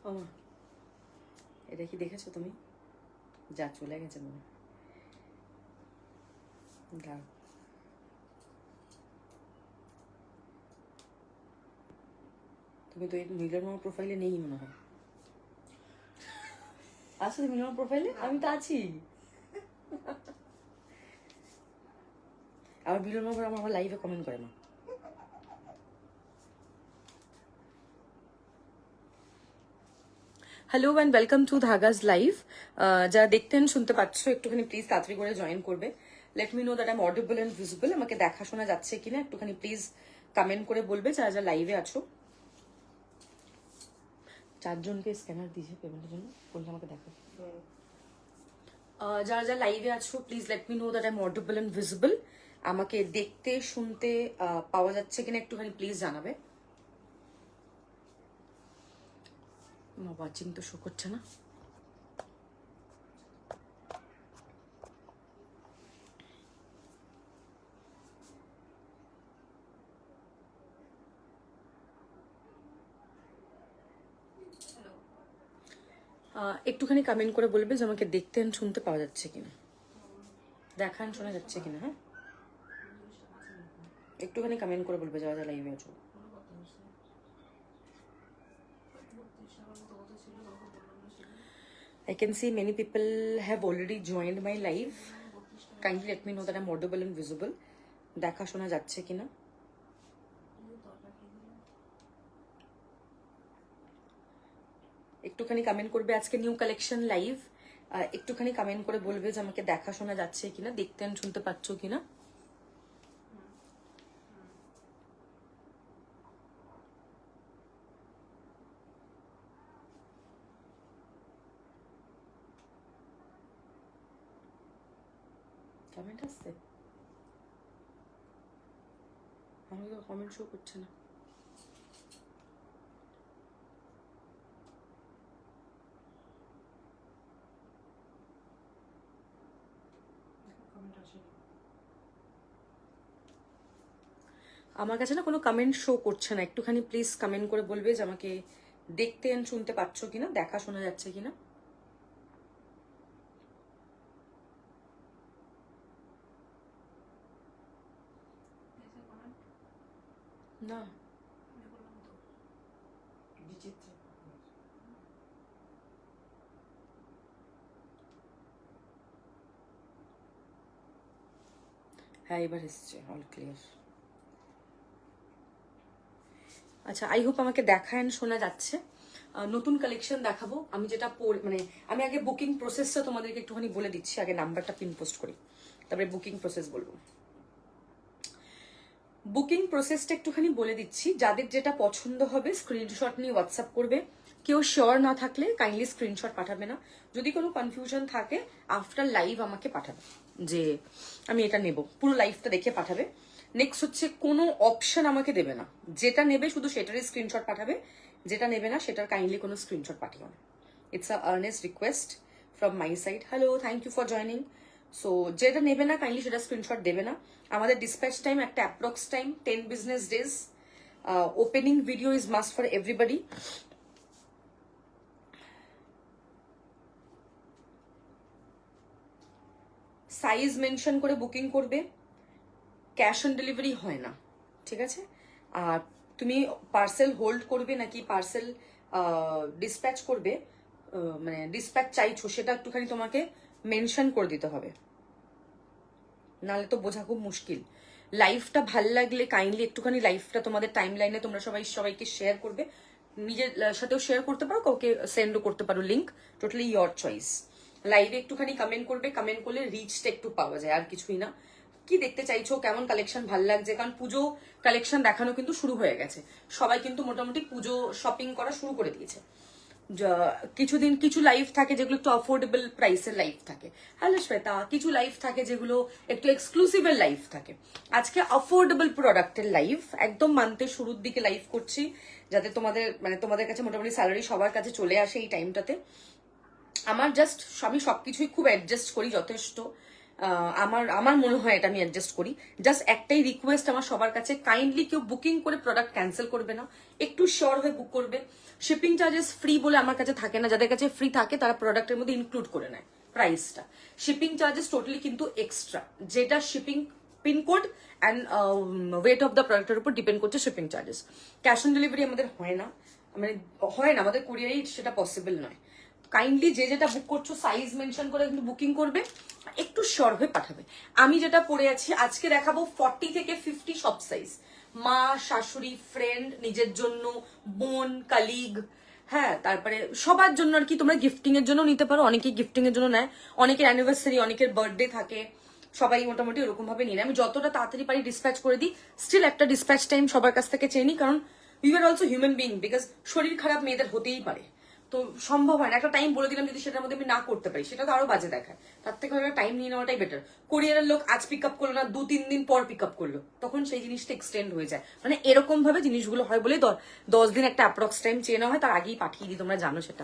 ও এটা কি দেখেছো তুমি? যা চলে গেছে মনে দাঁড়াও। তুমি তো এই মিলন মামার প্রোফাইলে নেই মনে হয়। আসলে মিলন মামার প্রোফাইলে আমি তো আছি। আবার মিলন মামা আমার লাইভে কমেন্ট করে না। Hello and welcome to Dhagas live. যারা দেখতেন শুনতে পাচ্ছ একটুখানি প্লিজ তাড়াতাড়ি করে জয়েন করবে। Let me know that I am audible and visible. আমাকে দেখা শোনা যাচ্ছে কিনা একটুখানি প্লিজ কমেন্ট করে বলবে যারা যারা লাইভে আছো। 4 জনকে স্ক্যানার দিয়েছে পেমেন্টের জন্য, কোনটা আমাকে দেখো। যারা যারা লাইভে আছো please let me know that I am audible and visible. আমাকে দেখতে শুনতে পাওয়া যাচ্ছে কিনা একটুখানি প্লিজ জানাবে। ওয়াচিং তো শো করছে না। একটুখানি কমেন্ট করে বলবে যে আমাকে দেখতে শুনতে পাওয়া যাচ্ছে কিনা, দেখান শোনা যাচ্ছে কিনা। হ্যাঁ, একটুখানি কমেন্ট করে বলবে যারা যারা লাইভে আছো। I can see many people have already joined my live. Kindly let me know that I'm audible and visible. দেখা শোনা যাচ্ছে কিনা। একটুখানি কমেন্ট করবে। আজকে নিউ কালেকশন লাইভ, একটুখানি কমেন্ট করে বলবে যে আমাকে দেখা শোনা যাচ্ছে কিনা, দেখতে শুনতে পাচ্ছ কিনা। কমেন্ট আসছে? আমি তো কমেন্ট শো করছে না। আমার কাছে না কোনো কমেন্ট শো করছে না। একটুখানি প্লিজ কমেন্ট করে বলবে যে আমাকে দেখতে শুনতে পাচ্ছ কিনা, দেখা শোনা যাচ্ছে কিনা। না হ্যাঁ, এবার এসছে, অল ক্লিয়ার। আচ্ছা, আই হোপ আমাকে দেখা এন্ড শোনা যাচ্ছে। নতুন কালেকশন দেখাবো। আমি যেটা মানে আমি আগে বুকিং প্রসেসটা তোমাদেরকে একটুখানি বলে দিচ্ছি। আগে নাম্বারটা পিন পোস্ট করি, তারপরে বুকিং প্রসেস বলবো। বুকিং প্রসেসটা একটুখানি বলে দিচ্ছি। যাদের যেটা পছন্দ হবে স্ক্রিনশট নিয়ে হোয়াটসঅ্যাপ করবে। কেউ শিওর না থাকলে কাইন্ডলি স্ক্রিনশট পাঠাবে না। যদি কোনো কনফিউশন থাকে আফটার লাইভ আমাকে পাঠাবে যে আমি এটা নেব, পুরো লাইভটা দেখে পাঠাবে। নেক্সট হচ্ছে কোনো অপশন আমাকে দেবে না। যেটা নেবে শুধু সেটারই স্ক্রিনশট পাঠাবে, যেটা নেবে না সেটার কাইন্ডলি কোনো স্ক্রিনশট পাঠিও না। It's a earnest request from my side. Hello, thank you for joining. So যেটা নেবে না কাইন্ডলি সেটা স্ক্রিনশট দেবে না। আমাদের ডিসপ্যাচ টাইম একটা approx time 10 business days. Opening video is must for everybody. Size mention করে বুকিং করবে। ক্যাশ অন ডেলিভারি হয় না, ঠিক আছে? আর তুমি পার্সেল হোল্ড করবে নাকি পার্সেল ডিসপ্যাচ করবে, মানে ডিসপ্যাচ চাইছো সেটা একটুখানি তোমাকে মেনশন করে দিতে হবে, নাহলে তো বোঝা খুব মুশকিল। লাইফটা ভাল লাগলে কাইন্ডলি একটুখানি লাইফটা তোমাদের টাইম লাইনে তোমরা সবাইকে শেয়ার করবে। নিজের সাথেও শেয়ার করতে পারো, কাউকে সেন্ডও করতে পারো লিঙ্ক, টোটালি ইয়োর চয়েস। লাইভে একটুখানি কমেন্ট করবে। কমেন্ট করলে রিচটা একটু পাওয়া যায়, আর কিছুই না। কি দেখতে চাইছো, কেমন কালেকশন ভাল লাগছে, কারণ পুজো কালেকশন দেখানো কিন্তু শুরু হয়ে গেছে। সবাই কিন্তু মোটামুটি পুজো শপিং করা শুরু করে দিয়েছে। কিছুদিন কিছু লাইভ থাকে যেগুলো একটু অফোর্ডেবল প্রাইসের লাইভ থাকে। হ্যালো শ্বেতা, কিছু লাইভ থাকে যেগুলো একটু এক্সক্লুসিভের লাইভ থাকে। আজকে অফোর্ডেবল প্রোডাক্টের লাইভ, একদম মান্থে শুরুর দিকে লাইভ করছি, যাতে তোমাদের কাছে মোটামুটি স্যালারি সবার কাছে চলে আসে এই টাইমটাতে। আমার জাস্ট আমি সবকিছুই খুব অ্যাডজাস্ট করি যথেষ্ট। আমার আমার মনে হয় এটা আমি অ্যাডজাস্ট করি। জাস্ট একটাই রিকোয়েস্ট আমার সবার কাছে, কাইন্ডলি কেউ বুকিং করে প্রোডাক্ট ক্যান্সেল করবে না, একটু শিওর হয়ে বুক করবে। শিপিং চার্জেস ফ্রি বলে আমার কাছে থাকে না, যাদের কাছে ফ্রি থাকে তারা প্রোডাক্টের মধ্যে ইনক্লুড করে নেয় প্রাইসটা। শিপিং চার্জেস টোটালি কিন্তু এক্সট্রা, যেটা shipping pincode and weight of the প্রোডাক্টের উপর ডিপেন্ড করছে shipping charges. Cash on delivery আমাদের হয় না, মানে হয় না, আমাদের কুরিয়ারেই সেটা পসিবল নয়। কাইন্ডলি যে যেটা বুক করছো সাইজ মেনশন করে কিন্তু বুকিং করবে, একটু শিওর হয়ে পাঠাবে। আমি যেটা পরে আছি আজকে দেখাবো 40 থেকে 50 সব সাইজ, মা, শাশুড়ি, ফ্রেন্ড, নিজের জন্য, বোন, কালিগ, হ্যাঁ, তারপরে সবার জন্য আর কি। তোমরা গিফটিং এর জন্য নিতে পারো, অনেকেই গিফটিং এর জন্য নেয়, অনেকের অ্যানিভার্সারি, অনেকের বার্থডে থাকে, সবাই মোটামুটি ওরকম ভাবে নিয়ে নেয়। আমি যতটা তাড়াতাড়ি পারি ডিসপ্যাচ করে দিই, স্টিল একটা ডিসপ্যাচ টাইম সবার কাছ থেকে চেয়ে নিই, কারণ you are also human being, because শরীর খারাপ মেয়েদের হতেই পারে, তো সম্ভব হয় না। একটা টাইম বলে দিলাম, যদি সেটার মধ্যে আমি না করতে পারি সেটা তো আরো বাজে দেখায়। তার থেকে একটা টাইম নিয়ে নেওয়াটাই বেটার। কোরিয়ারের লোক আজ পিক আপ করলো না, 2-3 দিন পর পিক আপ করলো, তখন সেই জিনিসটা এক্সটেন্ড হয়ে যায়। মানে এরকম ভাবে জিনিসগুলো হয় বলে 10 দিন একটা অ্যাপ্রক্স টাইম চেয়ে নেওয়া হয়, তার আগেই পাঠিয়ে দিই, তোমরা জানো সেটা।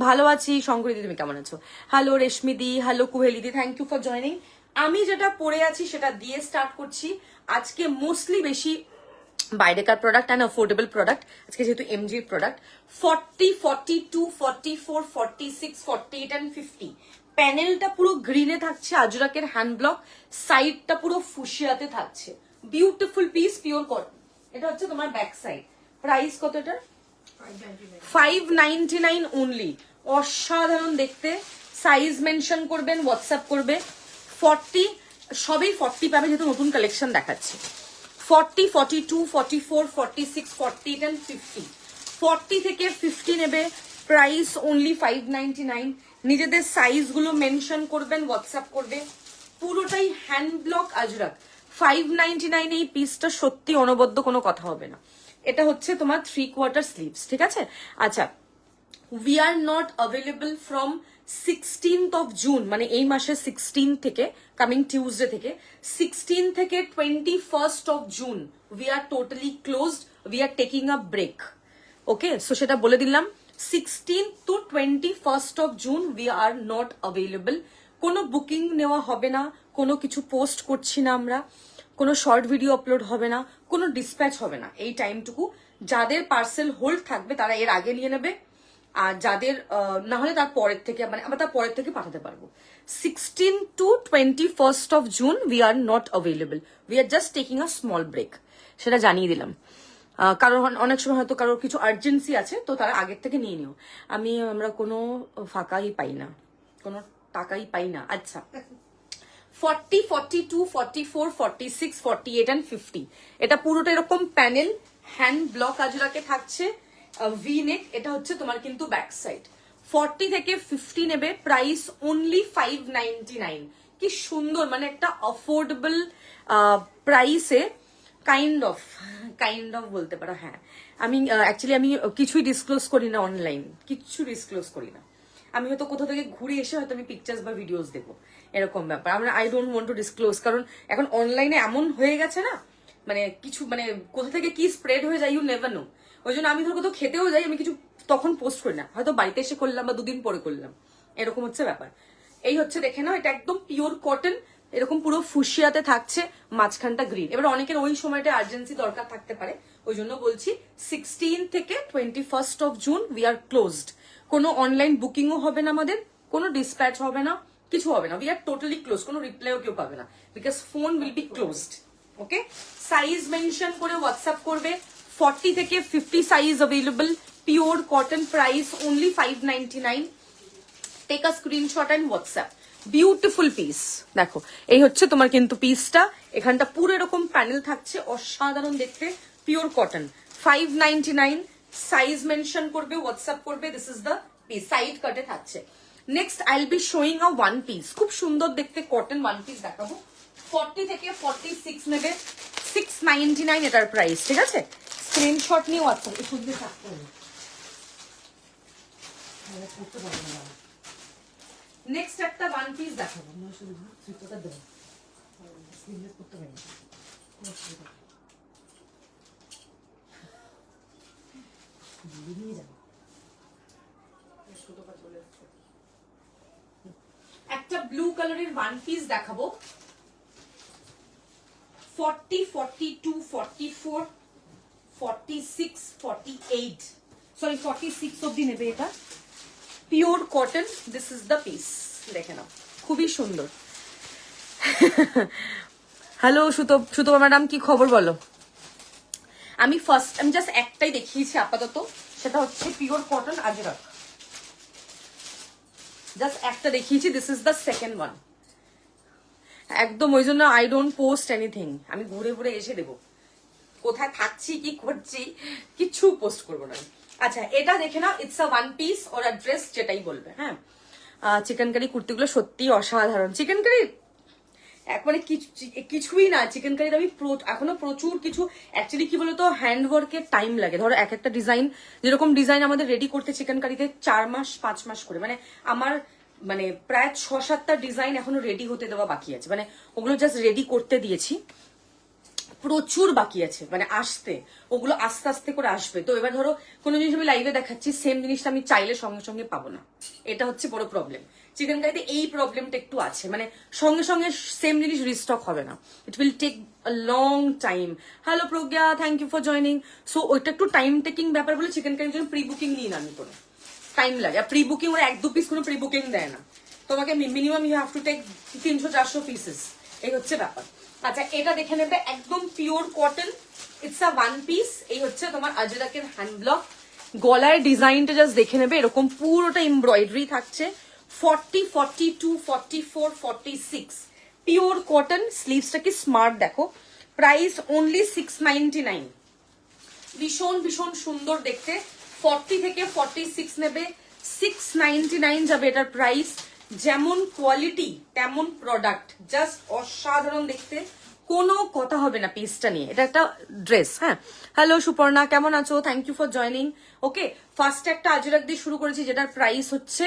ভালো আছি শঙ্করী দি, তুমি কেমন আছো? হ্যালো রেশমি দি, হ্যালো কুহেলি দি, থ্যাংক ইউ ফর জয়নিং। আমি যেটা পরে আছি সেটা দিয়ে স্টার্ট করছি। আজকে মোস্টলি বেশি বাইরেকার প্রোডাক্ট অ্যান্ড অ্যাফোর্ডেবল প্রোডাক্ট, আজকে যেহেতু এমজির প্রোডাক্ট। 40, 42, 44, 46, 48 অ্যান্ড 50 প্যানেলটা পুরো গ্রিনে থাকছে, আজরাকের হ্যান্ড ব্লক, সাইডটা পুরো ফুশিয়াতে থাকছে, বিউটিফুল পিস, পিওর কটন। এটা হচ্ছে তোমার ব্যাক সাইড। প্রাইস কত এটার? 599 অনলি। অসাধারণ দেখতে। সাইজ মেনশন করবেন, হোয়াটসঅ্যাপ করবে। 40 সবই 40 পাবে, যেহেতু নতুন কালেকশন দেখাচ্ছে। 40, 42, 44, 46, 48 and 50 40 থেকে 50 নেবে, প্রাইস অনলি 599। নিজেদের সাইজগুলো মেনশন করবেন, হোয়াটসঅ্যাপ করবে। পুরোটাই হ্যান্ড ব্লক আজরাক। 599 এই পিসটা সত্যি অনবদ্য কোনো কথা হবে না। এটা হচ্ছে তোমার 3/4 স্লিভস, ঠিক আছে? আচ্ছা, we are not available from 16th of June, মানে এই মাসের 16 থেকে, কামিং টিউসডে থেকে 16 থেকে 21st of June we are totally closed, we are taking a break. Okay, so সেটা বলে দিলাম। 16th to 21st of June we are not available. কোনো বুকিং নেওয়া হবে না, কোনো কিছু পোস্ট করছি না আমরা, কোনো শর্ট ভিডিও আপলোড হবে না, কোনো ডিসপ্যাচ হবে না এই টাইমটুকু। যাদের পার্সেল হোল্ড থাকবে তারা এর আগে নিয়ে নেবে, আর যাদের না হলে তার পরের থেকে, মানে আমরা তার পরের থেকে পাঠাতে পারবো। 16 to 21st of June we are not available, we are just taking a small break, সেটা জানিয়ে দিলাম। কারণ অনেক সময় হয়তো কারোর কিছু আর্জেন্সি আছে, তো তারা আগের থেকে নিয়ে নিও। আমরা কোনো ফাঁকাই পাই না, কোনো টাকাই পাই না। আচ্ছা, 40, 42, 44, 46, 48 and 50 এটা পুরোটা এরকম প্যানেল, হ্যান্ড ব্লক আজরাকে থাকছে, ভি নেক। এটা হচ্ছে তোমার কিন্তু ব্যাক সাইড। 40 থেকে 50 নেবে, প্রাইস অনলি 599। কি সুন্দর, মানে একটা অফোর্ডেবল প্রাইসে, কাইন্ড অফ বলতে পারো। হ্যাঁ, আমি অ্যাকচুয়ালি আমি কিছুই ডিসক্লোজ করি না অনলাইন, কিচ্ছু ডিসক্লোজ করি না। আমি হয়তো কোথাও থেকে ঘুরে এসে হয়তো আমি পিকচার্স বা ভিডিওস দেবো, এরকম ব্যাপার। আমরা I don't want to disclose, কারণ এখন অনলাইনে এমন হয়ে গেছে না, মানে কিছু, মানে কোথা থেকে কি স্প্রেড হয়ে যায় ইউ নেভার নো। ওই জন্য আমি ধর কোথাও খেতেও যাই, আমি কিছু তখন পোস্ট করি না, হয়তো বাড়িতে এসে করলাম বা 2 দিন পরে করলাম, এরকম হচ্ছে ব্যাপার। এই হচ্ছে, দেখে নাও, এটা একদম পিওর কটন, এরকম পুরো ফুশিয়াতে থাকছে, মাঝখানটা গ্রিন। এবার অনেকের ওই সময়টা আর্জেন্সি দরকার থাকতে পারে, ওই জন্য বলছি 16 থেকে 21st of June we are closed. কোনো অনলাইন বুকিংও হবে না আমাদের, কোনো ডিসপ্যাচ হবে না, কিছু হবে না। উই আর টোটালি ক্লোজ, কোনো রিপ্লাইও কেউ পাবে না, because phone will be closed. Okay, size mention করে হোয়াটসঅ্যাপ করবে। 40 থেকে 50 size available, pure cotton, price only 599। Take a screenshot and WhatsApp. Beautiful piece, দেখো এই হচ্ছে তোমার কিন্তু পিসটা, এখানটা পুরো এরকম প্যানেল থাকছে, অসাধারণ দেখতে, পিওর কটন। 599, সাইজ মেনশন করবে, হোয়াটসঅ্যাপ করবে। This is the piece, side কাটে থাকছে। Next I will be showing a one piece, খুব সুন্দর দেখতে কটন ওয়ান পিস দেখাবো। 40 থেকে 46 নেবে, 699 এটার প্রাইস, ঠিক আছে? স্ক্রিনশট নিয়ে হোয়াটসঅ্যাপ করতে থাকতে হবে। নেক্সট একটা ওয়ান পিস দেখাবো, একটা একটা ব্লু কালারের ওয়ান পিস দেখাবো, 40, 42, 44, 46, 48, সরি 46 অব্দি নেবে এটা। Pure cotton, this is the piece, দেখে নাও খুবই সুন্দর। হ্যালো সুতপা ম্যাডাম, কি খবর বলো? আমি জাস্ট একটাই দেখিয়েছি আপাতত, সেটা হচ্ছে পিওর কটন আজরাক, জাস্ট একটা দেখিয়েছি, this is the second one. একদম ওই জন্য আই ডোন্ট পোস্ট এনিথিং, আমি ঘুরে ঘুরে এসে দেবো, কোথায় থাকছি কি করছি কিছু পোস্ট করবো না। আচ্ছা এটা দেখে নাও, it's a one piece or dress, যেটাই বলবে। হ্যাঁ, চিকেন কারি কুর্তিগুলো সত্যি অসাধারণ। চিকেন কারি একবারে কিছুই না, চিকেন কারিতে আমি এখনো প্রচুর কিছু, অ্যাকচুয়ালি কি বলতো, হ্যান্ড ওয়ার্কের টাইম লাগে। ধরো এক একটা ডিজাইন, যেরকম ডিজাইন আমাদের রেডি করতে চিকেন কারিতে 4 মাস 5 মাস করে, মানে আমার মানে প্রায় 6-7টা ডিজাইন এখনো রেডি হতে দেওয়া বাকি আছে, মানে ওগুলো জাস্ট রেডি করতে দিয়েছি, প্রচুর বাকি আছে মানে আসতে, ওগুলো আস্তে আস্তে করে আসবে। তো এবার ধরো কোনো জিনিস আমি লাইভে দেখাচ্ছি, সেম জিনিসটা আমি চাইলে সঙ্গে সঙ্গে পাবো না, এটা হচ্ছে বড় প্রবলেম। চিকেন কারিতে এই প্রবলেমটা একটু আছে, মানে সঙ্গে সঙ্গে সেম জিনিস রিস্টক হবে না, it will take a long time. Hello Pragya, thank you for joining. So ওইটা একটু টাইম টেকিং ব্যাপার বলে চিকেন কারির জন্য প্রি বুকিং নিই না আমি, কোনো টাইম লাগে। আর প্রি বুকিং ওরা 1-2 পিস কোনো প্রি বুকিং দেয় না, তোমাকে minimum you have to take 300-400 pieces, এই হচ্ছে ব্যাপার। আচ্ছা এটা দেখে নেবে, একদম pure cotton, it's a one piece. এই হচ্ছে তোমার আজরাকের হ্যান্ড ব্লক, গলায় ডিজাইনটা জাস্ট দেখে নেবে, এরকম পুরোটা এমব্রয়ডারি থাকছে। 40, 42, 44, 46 পিওর কটন। স্লিভসটা কি স্মার্ট দেখো, প্রাইস অনলি 699, ভীষণ ভীষণ সুন্দর দেখতে। 40 থেকে 46 নেবে, 699 যাবে এটার প্রাইস। যেমন কোয়ালিটি তেমন প্রোডাক্ট, জাস্ট অসাধারণ দেখতে, কোনো কথা হবে না পিসটা নিয়ে। এটা একটা ড্রেস। হ্যাঁ, হ্যালো সুপর্ণা, কেমন আছো? Thank you for joining. Okay, first একটা আজরাক দিয়ে শুরু করেছি, যেটার প্রাইস হচ্ছে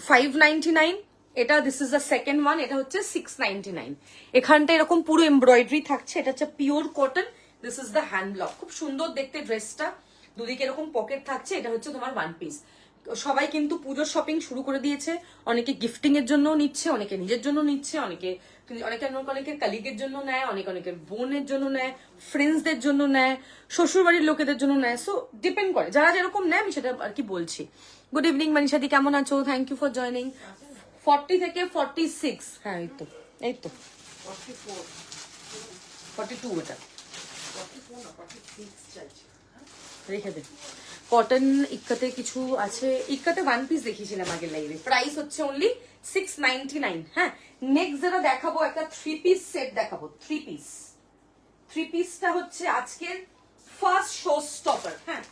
599। এটা this is the second one, এটা হচ্ছে 699। এখানটা এরকম পুরো এমব্রয়ডারি থাকছে, এটা হচ্ছে pure cotton, this is the hand block. খুব সুন্দর দেখতে ড্রেসটা, দুদিকে এরকম পকেট থাকছে। এটা হচ্ছে তোমার ওয়ান পিস। সবাই কিন্তু পুজোর শপিং শুরু করে দিয়েছে, অনেকে গিফটিং এর জন্য নিচ্ছে, অনেকে নিজের জন্য নিচ্ছে, অনেকের কালিগের জন্য নেয়, অনেকের বোনের জন্য নেয়, ফ্রেন্ডসদের জন্য নেয়, শ্বশুর বাড়ির লোকেদের জন্য নেয়। সো ডিপেন্ড করে যারা যেরকম নেয়, আমি সেটা আর কি বলছি। গুড ইভিনিং মানিশাদি, কেমন আছো? Thank you for joining. 40 থেকে 46, হ্যাঁ এই তো 42, এটা রেখে দে। কটন ইক্কাতে কিছু আছে, ইক্কাতে ওয়ান পিস দেখিয়েছিলাম আগের লাইভে, প্রাইস হচ্ছে অনলি 699। হ্যাঁ, নেক্সট যেটা দেখাবো, একটা 3 পিস সেট দেখাবো। 3 পিসটা হচ্ছে আজকের ফার্স্ট শো স্টপার। হ্যাঁ,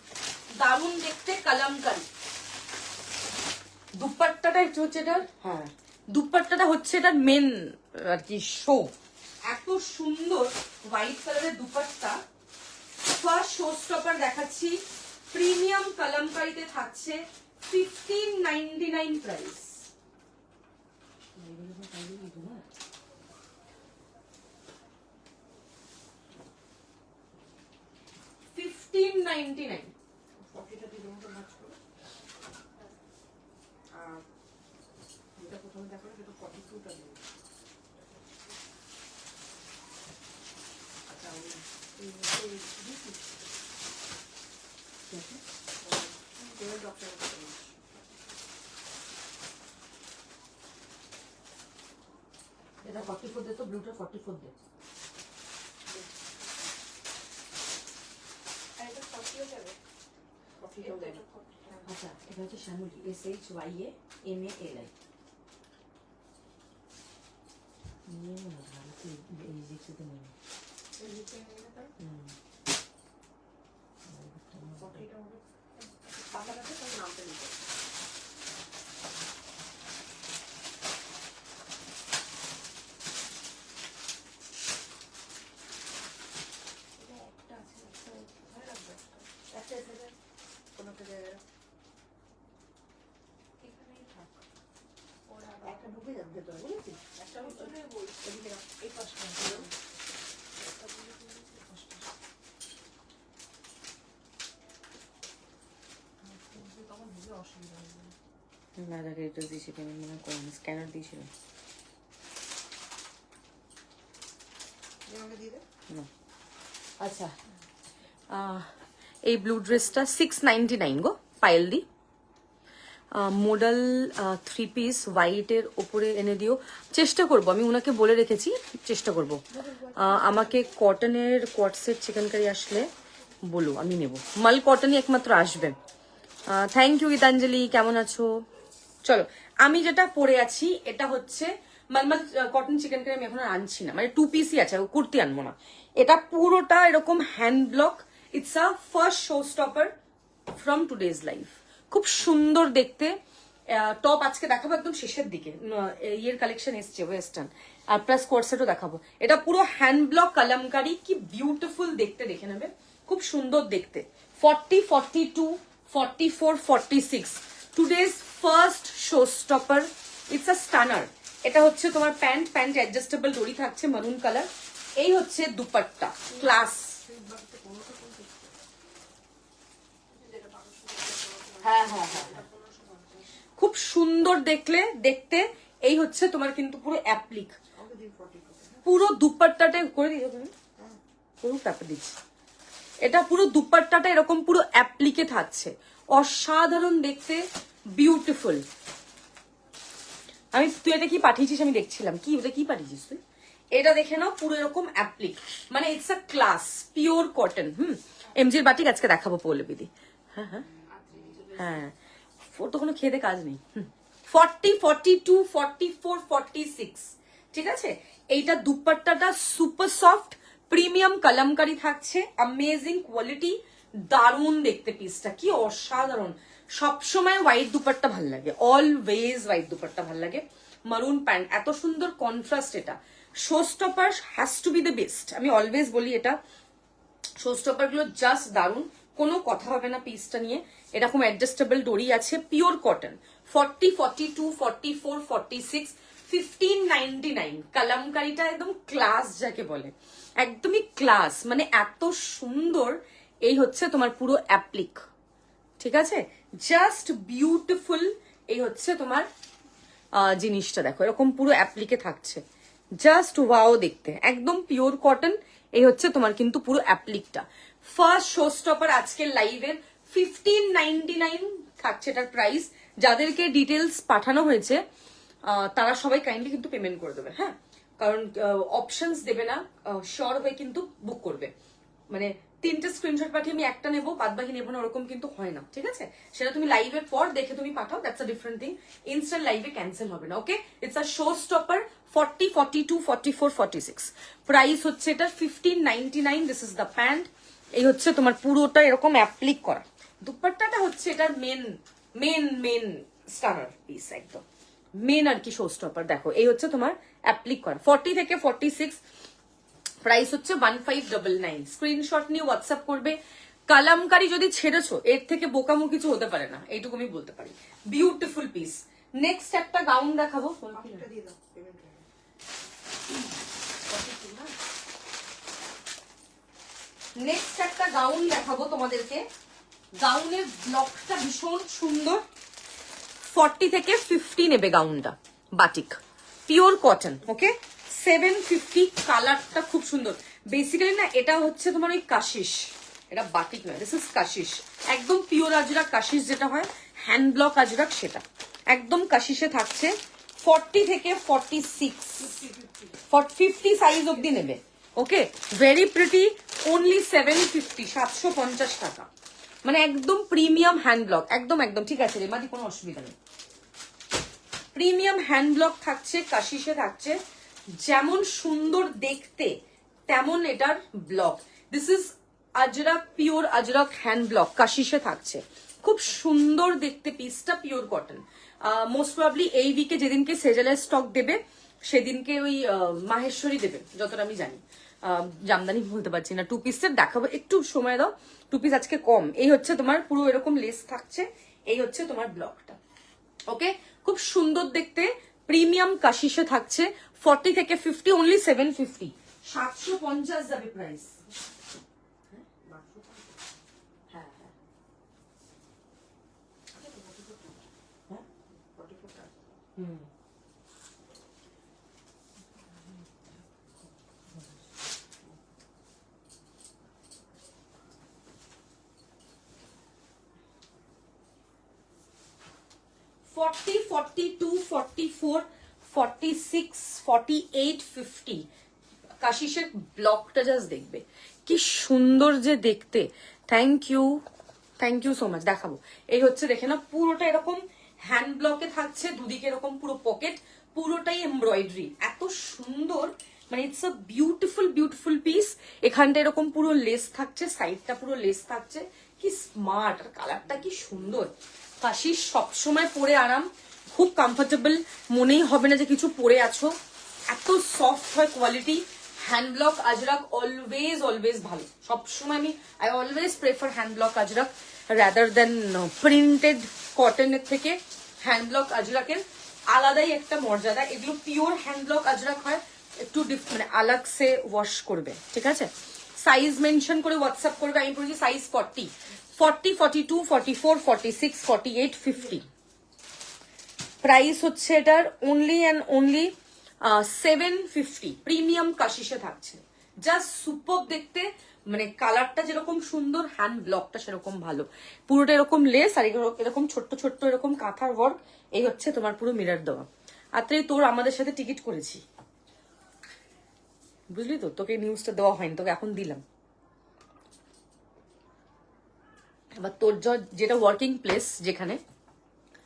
দারুণ দেখতে, কালামকারী। দুপাট্টাটা একটু হচ্ছে এটার, হ্যাঁ দুপাট্টাটা হচ্ছে এটার মেন আর কি শো। এত সুন্দর হোয়াইট কালারের দুপাট্টা, ফার্স্ট শো স্টপার দেখাচ্ছি। প্রিমিয়াম কালামকারীতে থাকছে 1599 প্রাইস। 1599। এটা 44 দে তো, ব্লুটা 44 দে। আচ্ছা, এটা হচ্ছে শ্যামলী, SHYAMALI। নিয়ে না ভারতে এই জিনিসটা নিয়ে একটা ঢুকে যাবে ভেতরে, বুঝেছিস? একটা এই পাশটা তখন বুঝে অসুবিধা হয়ে যাবে। দাদা ক্রেডিট দিয়েছি, পেমেন্ট মনে করেন, স্ক্যানার দিয়েছিল না। আচ্ছা, এই ব্লু ড্রেসটা 699 গো, পায়েল দি। মোডাল 3 পিস হোয়াইটের ওপরে এনে দিও, চেষ্টা করব, আমি ওনাকে বলে রেখেছি, চেষ্টা করব। আমাকে কটনের কোয়াটসেট চিকেন কারি আসলে বলো, আমি নেব। মাল কটনই একমাত্র আসবে। থ্যাংক ইউ গীতাঞ্জলি, কেমন আছো? চলো, আমি যেটা পরে আছি এটা হচ্ছে মালমাল কটন চিকেন কারি, আমি এখন আর আনছি না, মানে 2 পিসই আছে, কুর্তি আনবো না। এটা পুরোটা এরকম hand block, it's a first show stopper from today's life. খুব সুন্দর দেখতে। টপ আজকে দেখাবো একদম শেষের দিকে, ইয়ের কালেকশন এসছে ওয়েস্টার্ন, আর প্লাস কোর্সেটও দেখাবো। এটা পুরো হ্যান্ড ব্লক কালামকারি, কি বিউটিফুল দেখতে, দেখে নেবে, খুব সুন্দর দেখতে। 40, 42, 44, 46 today's first show stopper, it's a Stunner. এটা হচ্ছে তোমার প্যান্ট অ্যাডজাস্টেবল দড়ি থাকছে, মারুন কালার। এই হচ্ছে দুপাট্টা, ক্লাস। হ্যাঁ হ্যাঁ হ্যাঁ, খুব সুন্দর দেখতে। এই হচ্ছে তোমার কিন্তু পুরো অ্যাপ্লিক, পুরো দুপাট্টাটা করে দিও তুমি, পুরো টাপে দিচ্ছি। এটা পুরো দুপাট্টাটা এরকম পুরো অ্যাপ্লিকে থাকছে, অসাধারণ দেখতে, বিউটিফুল। তুই এটা কি পাঠিয়েছিস আমি দেখছিলাম, কি ওটা কি পাঠিয়েছিস তুই? এটা দেখে নাও, পুরো এরকম অ্যাপ্লিক, মানে it's a class, pure cotton. এমজির বাটিক আজকে দেখাবো পৌলবিদি। হ্যাঁ হ্যাঁ হ্যাঁ, ওর তো কোনো খেতে কাজ নেই। 40, 42, 44, 46, ঠিক আছে। এইটা দুপাট্টাটা সুপার সফট প্রিমিয়াম কালামকারি থাকছে, অ্যামেজিং কোয়ালিটি, দারুণ দেখতে পিসটা, কি অসাধারণ। সবসময় হোয়াইট দুপাট্টা ভাল লাগে, অলওয়েজ হোয়াইট দুপাট্টা ভাল লাগে। মারুন প্যান্ট, এত সুন্দর কন্ট্রাস্ট। এটা show stopper has to B the best, আমি অলওয়েজ বলি। এটা শো স্টপার গুলো জাস্ট দারুন, কোনো কথা হবে না পিসটা নিয়ে। এরকম অ্যাডজাস্টেবল দড়ি আছে, পিওর কটন। 40, 42, 44, 46, 1599। কালামকারিটা একদম ক্লাস যাকে বলে, একদমই ক্লাস, মানে এত সুন্দর। এই হচ্ছে তোমার পুরো অ্যাপ্লিক, ঠিক আছে, জাস্ট বিউটিফুল। এই হচ্ছে তোমার জিনিসটা দেখো, এরকম পুরো অ্যাপ্লিকে থাকছে, জাস্ট ওয়াও দেখতে, একদম পিওর কটন। এই হচ্ছে তোমার কিন্তু পুরো অ্যাপ্লিকটা। ফার্স্ট শো স্টপার আজকের লাইভের 1599 থাকছে এটার প্রাইস। যাদেরকে ডিটেলস পাঠানো হয়েছে তারা সবাই কাইন্ডলি কিন্তু পেমেন্ট করে দেবে, হ্যাঁ, কারণ অপশনস দেবে না, শিওর হয়ে কিন্তু বুক করবে। মানে 3টে স্ক্রিনশট পাঠিয়ে আমি একটা নেবো, বাদ বাকি নেবো না, ওরকম কিন্তু হয় না, ঠিক আছে। সেটা তুমি লাইভের পর দেখে তুমি পাঠাও, that's a different thing. Instant লাইভে ক্যান্সেল হবে না, okay. It's a show stopper 40, 42, 44, 46। Price হচ্ছে এটা 1599। This is the pant. এই হচ্ছে তোমার পুরোটা এরকম অ্যাপ্লিক করা। দুপাট্টাটা হচ্ছে এটার মেন স্টানার পিস, একদম মেন আর কি শো স্টপার। দেখো এই হচ্ছে তোমার অ্যাপ্লিক করা, 40 থেকে 46। প্রাইস হচ্ছে 1599। স্ক্রিনশট নিয়ে হোয়াটসঅ্যাপ করবে। কালামকারি যদি ছেড়েছো, এর থেকে বোকামো কিছু হতে পারে না, এইটুকু আমি বলতে পারি। Beautiful piece. নেক্সট একটা গাউন দেখাবো। নেক্সট একটা গাউন দেখাবো তোমাদেরকে। গাউনের ব্লকটা ভীষণ সুন্দর। 40 থেকে 50 নেবে গাউনটা, বাটিক পিওর কটন, ওকে। 750। কালারটা খুব সুন্দর। বেসিক্যালি না এটা হচ্ছে তোমার ওই কাশিস, এটা বাটিক নয়, দিস ইজ কাশিস, একদম পিওর আজরাক কাশিস যেটা হয়, হ্যান্ড ব্লক আজরাক, সেটা একদম কাশিসে থাকছে। 40 থেকে 46, 50 সাইজ অব্দি নেবে, ওকে। ভেরি প্রিটি, অনলি 750, 750 টাকা, মানে একদম প্রিমিয়াম হ্যান্ড ব্লক, একদম একদম ঠিক আছে রে মাদি, কোনো অসুবিধা নেই। প্রিমিয়াম হ্যান্ড ব্লক থাকছে, কাশিসে থাকছে, যেমন সুন্দর দেখতে তেমন এটার block. This is Ajrakh, pure Ajrakh hand block, কাশিসে থাকছে, খুব সুন্দর দেখতে পিসটা, পিওর কটন। মোস্ট প্রবাবলি এই উইকে যেদিনকে সেজালের স্টক দেবে সেদিনকে ওই মাহেশ্বরী দেবে যতটা আমি জানি, জামদানি বলতে পারছি না। 2 পিসের দেখাবো, একটু সময় দাও, 2 পিস আজকে কম। এই হচ্ছে তোমার পুরো এরকম লেস থাকছে, এই হচ্ছে তোমার ব্লকটা, ওকে। খুব সুন্দর দেখতে, প্রিমিয়াম কাশিসে থাকছে। 40 থেকে 50, অনলি 750, 750 যাবে প্রাইস। 40, 42, 44, 46, 48, 50 কাশিসের ব্লকটা জাস্ট দেখবে কি সুন্দর যে দেখতে। Thank you so much. দেখাবো, এই হচ্ছে দেখে না, পুরোটা এরকম হ্যান্ড ব্লকে থাকছে, দুদিকে এরকম পুরো পকেট, পুরোটাই এমব্রয়ডারি, এত সুন্দর, মানে ইটস আ বিউটিফুল পিস। এখানটা এরকম পুরো লেস থাকছে, সাইডটা পুরো লেস থাকছে, কি স্মার্ট, আর কালারটা কি সুন্দর। কাশিস সবসময় পরে আরাম, খুব কমফোর্টেবল, মনেই হবে না যে কিছু পরে আছো, এত সফট হয় quality. Hand block Ajrak always ভালো, সবসময় I always prefer hand block Ajrak rather than printed কটনের থেকে। হ্যান্ড ব্লক আজরাকের আলাদাই একটা মর্যাদা, এগুলো পিওর হ্যান্ড ব্লক আজরাক হয়, একটু মানে আলাগ সে ওয়াশ করবে, ঠিক আছে। সাইজ মেনশন করে হোয়াটসঅ্যাপ করবে, আমি পড়েছি সাইজ 40, 42, 44, 46, 48, 50। প্রাইস হচ্ছে এটার অনলি অ্যান্ড অনলি 750। প্রিমিয়াম কাশিসে থাকছে, জাস্ট সুপার দেখতে, মানে কালারটা যেরকম সুন্দর, হ্যান্ড ব্লকটা সেরকম ভালো, পুরোটা এরকম লেস আর এরকম ছোট্ট এরকম কাঁথার ওয়ার্ক। এই হচ্ছে তোমার পুরো মিরর দেওয়া। আর তোর আমাদের সাথে টিকিট করেছি, বুঝলি তো, তোকে নিউজটা দেওয়া হয়নি, তোকে এখন দিলাম। এবার তোর যেটা ওয়ার্কিং প্লেস, যেখানে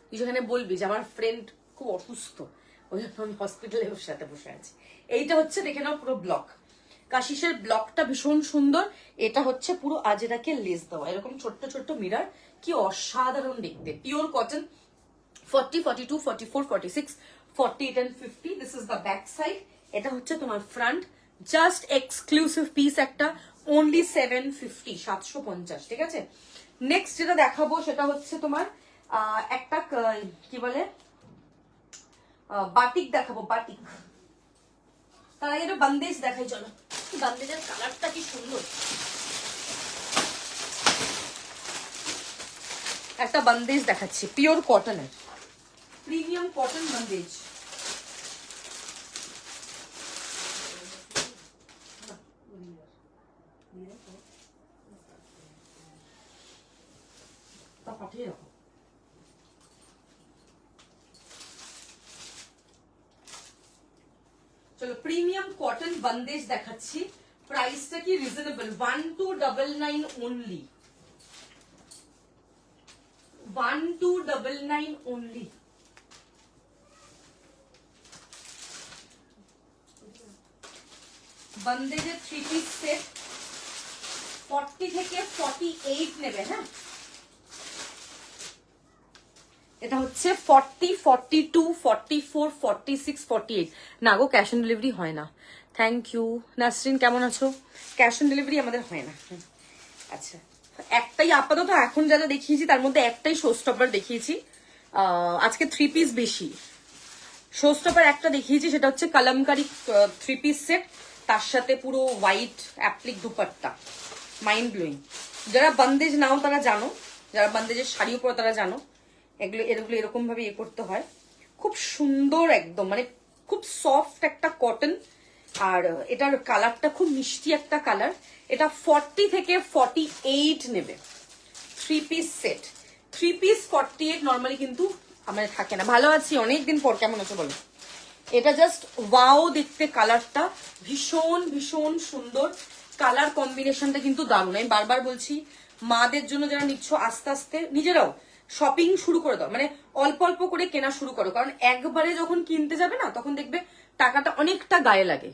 তুই যেখানে বলবি যে আমার ফ্রেন্ড খুব অসুস্থ, ওই জন্য আমি হসপিটালে ওর সাথে বসে আছি। এইটা হচ্ছে দেখে নাও পুরো ব্লক, কাশিসের ব্লকটা ভীষণ সুন্দর। এটা হচ্ছে পুরো আজরাকে লেস দেওয়া, এরকম ছোট্ট মিরর, কি অসাধারণ দেখতে। Pure cotton, 40, 42, 44, 46, 48 and 50। This is the back side. এটা হচ্ছে তোমার ফ্রন্ট, জাস্ট এক্সক্লুসিভ পিস একটা, অনলি 750, 750, ঠিক আছে। নেক্সট যেটা দেখাবো সেটা হচ্ছে তোমার একটা কি বলে বাটিক দেখাবো, বাটিক। তার আগে বান্দেজ দেখাই, চলো। বান্দেজের কালারটা কি সুন্দর, একটা বান্দেজ দেখাচ্ছি, পিওর কটনের, প্রিমিয়াম কটন বান্দেজ। পাঠিয়ে রাখো। চলো প্রিমিয়াম কটন বন্দেজ দেখাচ্ছি, প্রাইসটা কি রিজনেবল, 1299 অনলি, 1299 অনলি। বন্দেজের 3 পিস সেট, 40 থেকে 48 নেবে, হ্যাঁ। এটা হচ্ছে 40, 42, 44, 46, 48। না গো, ক্যাশ অন ডেলিভারি হয় না। থ্যাংক ইউ নাসরিন, কেমন আছো? ক্যাশ অন ডেলিভারি আমাদের হয় না। আচ্ছা, একটাই আপাতত এখন যা দেখিয়েছি তার মধ্যে একটাই শো স্টপার দেখিয়েছি, আজকে 3 পিস বেশি। শো স্টপার একটা দেখিয়েছি, সেটা হচ্ছে কালামকারি 3 পিস সেট, তার সাথে পুরো white applique dupatta, mind blowing. যারা বন্দেজ নাও তারা জানো, যারা বন্দেজের শাড়িও পরে তারা জানো, এগুলো এরকম ভাবে ইয়ে করতে হয়। খুব সুন্দর একদম, মানে খুব সফট একটা কটন, আর এটার কালারটা খুব মিষ্টি একটা কালার। এটা 40 থেকে 48 নেবে, 3 পিস সেট। 3 পিস 48 নর্মালি কিন্তু আমাদের থাকে না। ভালো আছি, অনেকদিন পর, কেমন আছো বলো? এটা জাস্ট ওয়াও দেখতে, কালারটা ভীষণ সুন্দর, কালার কম্বিনেশনটা কিন্তু দারুণ। আমি বারবার বলছি, মাদের জন্য যারা নিচ্ছ, আস্তে আস্তে নিজেরাও শপিং শুরু করে দাও, মানে অল্প অল্প করে কেনা শুরু করো, কারণ একবারে যখন কিনতে যাবে না, তখন দেখবে টাকাটা অনেকটা গায়ে লাগে।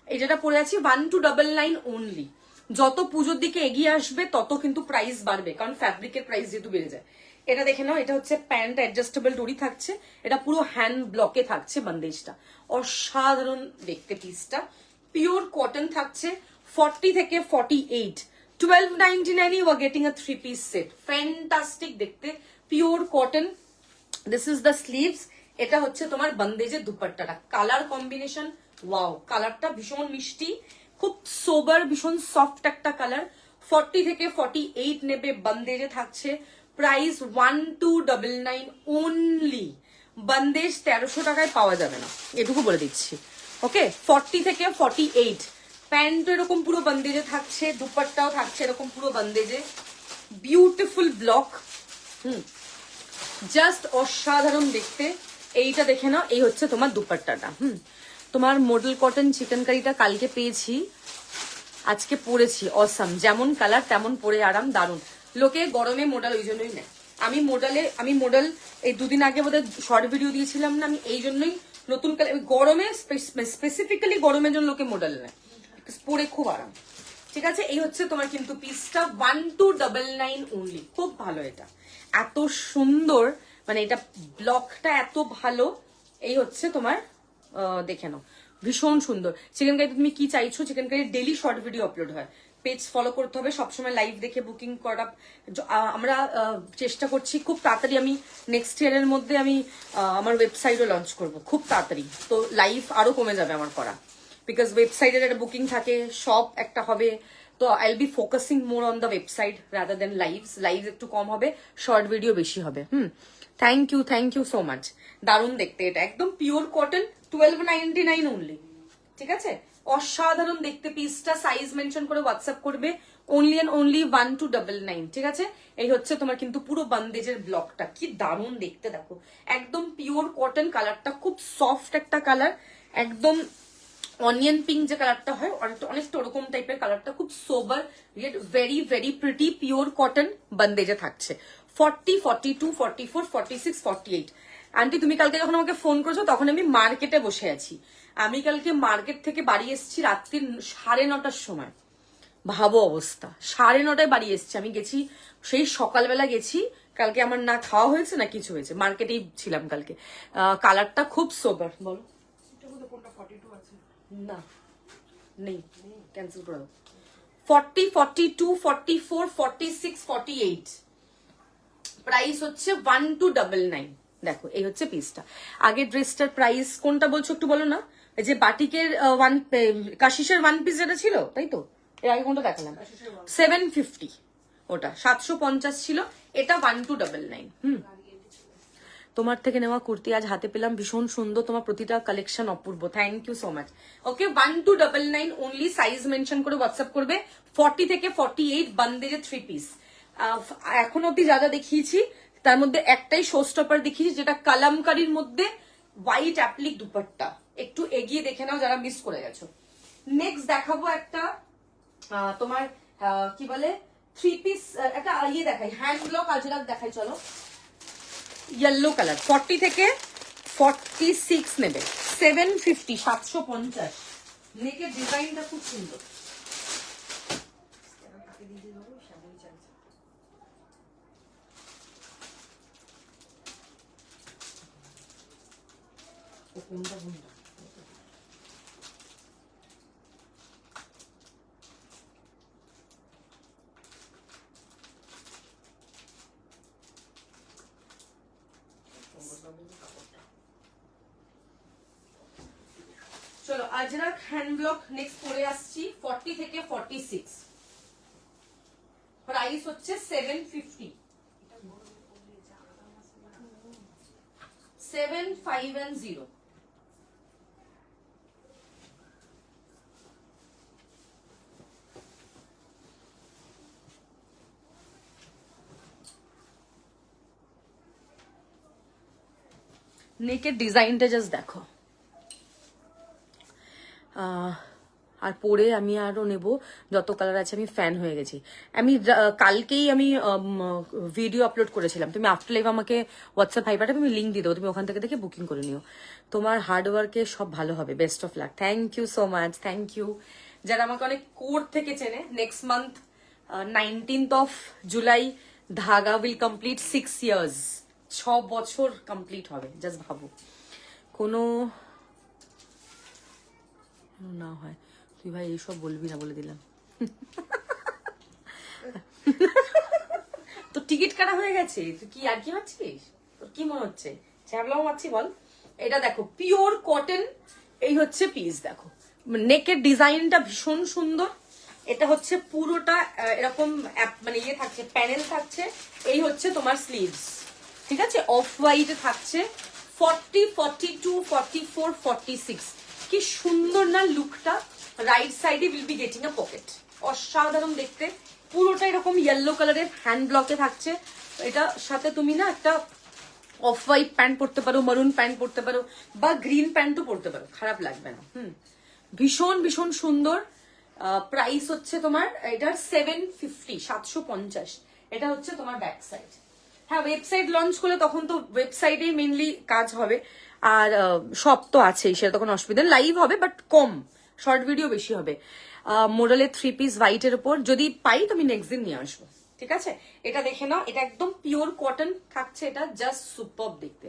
এই যেটা পরে আছি 1299 অনলি। যত পুজোর দিকে এগিয়ে আসবে তত কিন্তু প্রাইস বাড়বে, কারণ ফ্যাব্রিকের প্রাইস যেহেতু বেড়ে যায়। এটা দেখে নাও, এটা হচ্ছে প্যান্ট, অ্যাডজাস্টেবল ডোরি থাকছে, এটা পুরো হ্যান্ড ব্লকে থাকছে বন্দেজটা, অসাধারণ দেখতে পিসটা। পিওর কটন থাকছে, 40 থেকে 48, 1299 you are getting a 3 piece set. Fantastic দেখতে, pure cotton. This is the sleeves. এটা হচ্ছে তোমার বন্দেজের দুপাট্টাটা, কালার কম্বিনেশন ওয়াও, কালারটা ভীষণ মিষ্টি, খুব সোবার, ভীষণ সফট একটা কালার। 40 থেকে 48 নেবে, বন্দেজে থাকছে, প্রাইস 1299 অনলি, বন্দেজ 1300 টাকায় পাওয়া যাবে না, এটুকু বলে দিচ্ছি। ওকে, 40 থেকে 48 প্যান্ট এরকম পুরো বন্দেজে থাকছে, দুপাট্টাও থাকছে এরকম পুরো বন্দেজে, বিউটিফুল ব্লক, জাস্ট অসাধারণ দেখতে। এইটা দেখে নাও, এই হচ্ছে তোমার দুপাট্টাটা। তোমার মডেল কটন চিকেনকারিটা কালকে পেয়েছি, আজকে পরেছি, অসাম, যেমন কালার তেমন পরে আরাম, দারুণ। লোকে গরমে মডেল ওই জন্যই নেয়। আমি মডেল এই দুদিন আগে বোধহয় শর্ট ভিডিও দিয়েছিলাম না, আমি এই জন্যই নতুন কালার, গরমে স্পেসিফিক্যালি গরমের জন্য লোকে মডেল নেয়, পরে খুব আরাম। ঠিক আছে, এই হচ্ছে তোমার কিন্তু পিসটা 1299 অনলি, খুব ভালো এটা, এত সুন্দর, মানে এটা ব্লকটা এত ভালো। এই হচ্ছে তোমার, দেখে নাও, ভীষণ সুন্দর। চিকেন কারিতে তুমি কি চাইছো, chicken curry daily short video upload হয়, পেজ ফলো করতে হবে, সবসময় লাইভ দেখে বুকিং করা। আমরা চেষ্টা করছি খুব তাড়াতাড়ি, আমি নেক্সট ইয়ারের মধ্যে আমি আমার ওয়েবসাইটও লঞ্চ করব খুব তাড়াতাড়ি, তো লাইভ আরো কমে যাবে আমার করা, বিকজ ওয়েবসাইটের একটা বুকিং থাকে, শপ একটা হবে, তো I will be focusing more on the website rather than live একটু কম হবে, শর্ট ভিডিও বেশি হবে। থ্যাংক ইউ সো মাচ, দারুণ দেখতে, এটা একদম পিওর কটন, 1299 অনলি। ঠিক আছে, অসাধারণ দেখতে পিসটা, সাইজ মেনশন করে হোয়াটসঅ্যাপ করবে, অনলি অ্যান্ড অনলি 1299। ঠিক আছে, এই হচ্ছে তোমার কিন্তু পুরো বন্দেজের ব্লকটা, কি দারুণ দেখতে, দেখো একদম পিওর কটন, কালারটা খুব সফট একটা কালার, একদম অনিয়ন পিঙ্ক যে কালারটা হয় অনেকটা ওরকম টাইপের কালারটা, খুব sober yet very very pretty, pure cotton বন্দেজে থাকছে। 40, 42, 44, 46, 48। আন্টি তুমি কালকে যখন আমাকে ফোন করেছো তখন আমি মার্কেটে বসে আছি, আমি কালকে মার্কেট থেকে বাড়ি এসেছি রাত্রির 9:30টার সময়, ভাবো অবস্থা, 9:30টায় বাড়ি এসেছি, আমি গেছি সেই সকালবেলা গেছি, কালকে আমার না খাওয়া হয়েছে না কিছু হয়েছে, মার্কেটেই ছিলাম কালকে। কালারটা খুব সোবার, বলো না, নেই, ক্যান্সেল করে দাও। 40, 42, 44, 46, 48 প্রাইস হচ্ছে 1299। দেখো এই হচ্ছে পিসটা, আগে ড্রেসটার প্রাইস কোনটা বলছো একটু বলো না, এই যে বাটিকের কাশিসের ওয়ান পিস যেটা ছিল, তাই তো, এর আগে কোনটা দেখালাম 750, ওটা 750 ছিল, এটা 1299। তোমার থেকে নেওয়া কুর্তি আজ হাতে পেলাম, ভীষণ সুন্দর, তোমার প্রতিটা কালেকশন অপূর্ব, thank you so much. Okay, 1299 only, size mention করে হোয়াটসঅ্যাপ করবে, 40 থেকে 48 বন্দেজে 3 পিস। এখন অব্দি যা যা দেখিয়েছি তার মধ্যে একটাই শো স্টপার দেখিয়েছি, যেটা কালামকারীর মধ্যে হোয়াইট অ্যাপ্লিক দুপাট্টা, একটু এগিয়ে দেখে নাও যারা মিস করে গেছো। নেক্সট দেখাবো একটা তোমার কি বলে 3 পিস, একটা ইয়ে দেখাই, হ্যান্ড ব্লক আজরাক দেখাই, চলো, ইয়েলো কালার, 40 থেকে 46 নেবে, 750, 750। নেকের ডিজাইনটা খুব সুন্দর, কোনটা কোনটা চলো, আজরাক হ্যান্ড ব্লক নেক্সট পরে আসছি, 40 থেকে 46, প্রাইস হচ্ছে 750, 750। নেকের ডিজাইনটা জাস্ট দেখো, আর পরে আমি আরো নেব যত কালার আছে, আমি ফ্যান হয়ে গেছি। আমি কালকেই আমি ভিডিও আপলোড করেছিলাম, তুমি আফটার লাইভ আমাকে হোয়াটসঅ্যাপ ভাইবারে আমি লিঙ্ক দিয়ে দেবো, তুমি ওখান থেকে দেখে বুকিং করে নিও। তোমার হার্ডওয়ার্কে সব ভালো হবে, best of luck, thank you so much, thank you. যারা আমাকে অনেক কোর থেকে চেনে, next month 19th of July Dhaga will complete 6 years, 6 বছর কমপ্লিট হবে, জাস্ট ভাবো। কোনো না হয় তুই ভাই এইসব বলবি না, বলে দিলাম। তো টিকিট কাটা হয়ে গেছে, তুই কি আর কি মারছিস, তোর কি মনে হচ্ছে ছ্যাবলাও মারছি বল? এটা দেখো পিওর কটন, এই হচ্ছে পিস, দেখো নেকের ডিজাইনটা ভীষণ সুন্দর, এটা হচ্ছে পুরোটা এরকম মানে ইয়ে থাকছে, প্যানেল থাকছে, এই হচ্ছে তোমার স্লিভস, ঠিক আছে, অফ হোয়াইট থাকছে, 40, 42, 44, 46 কি সুন্দর না লুকটা। রাইট সাইডে will be getting a pocket, অসাধারণ দেখতে। পুরোটা এরকম ইয়েলো কালারের হ্যান্ড ব্লকে থাকছে। এটার সাথে তুমি না একটা অফ হোয়াইট প্যান্ট পরতে পারো, মারুন প্যান্ট পরতে পারো, বা গ্রিন প্যান্টও পরতে পারো, খারাপ লাগবে না। ভীষণ ভীষণ সুন্দর। প্রাইস হচ্ছে তোমার এটার 750, 750। এটা হচ্ছে তোমার ব্যাক সাইড। হ্যাঁ, ওয়েবসাইট লঞ্চ করলে তখন তো ওয়েবসাইটেই মেনলি কাজ হবে, আর সব তো আছেই, সেটা তখন অসুবিধা। লাইভ হবে বাট কম, শর্ট ভিডিও বেশি হবে। মোডালের 3 পিস হোয়াইটের উপর যদি পাই তুমি নেক্সট দিন নিয়ে আসবো, ঠিক আছে? এটা দেখে নাও, এটা একদম পিওর কটন থাকছে, এটা জাস্ট সুপার দেখতে।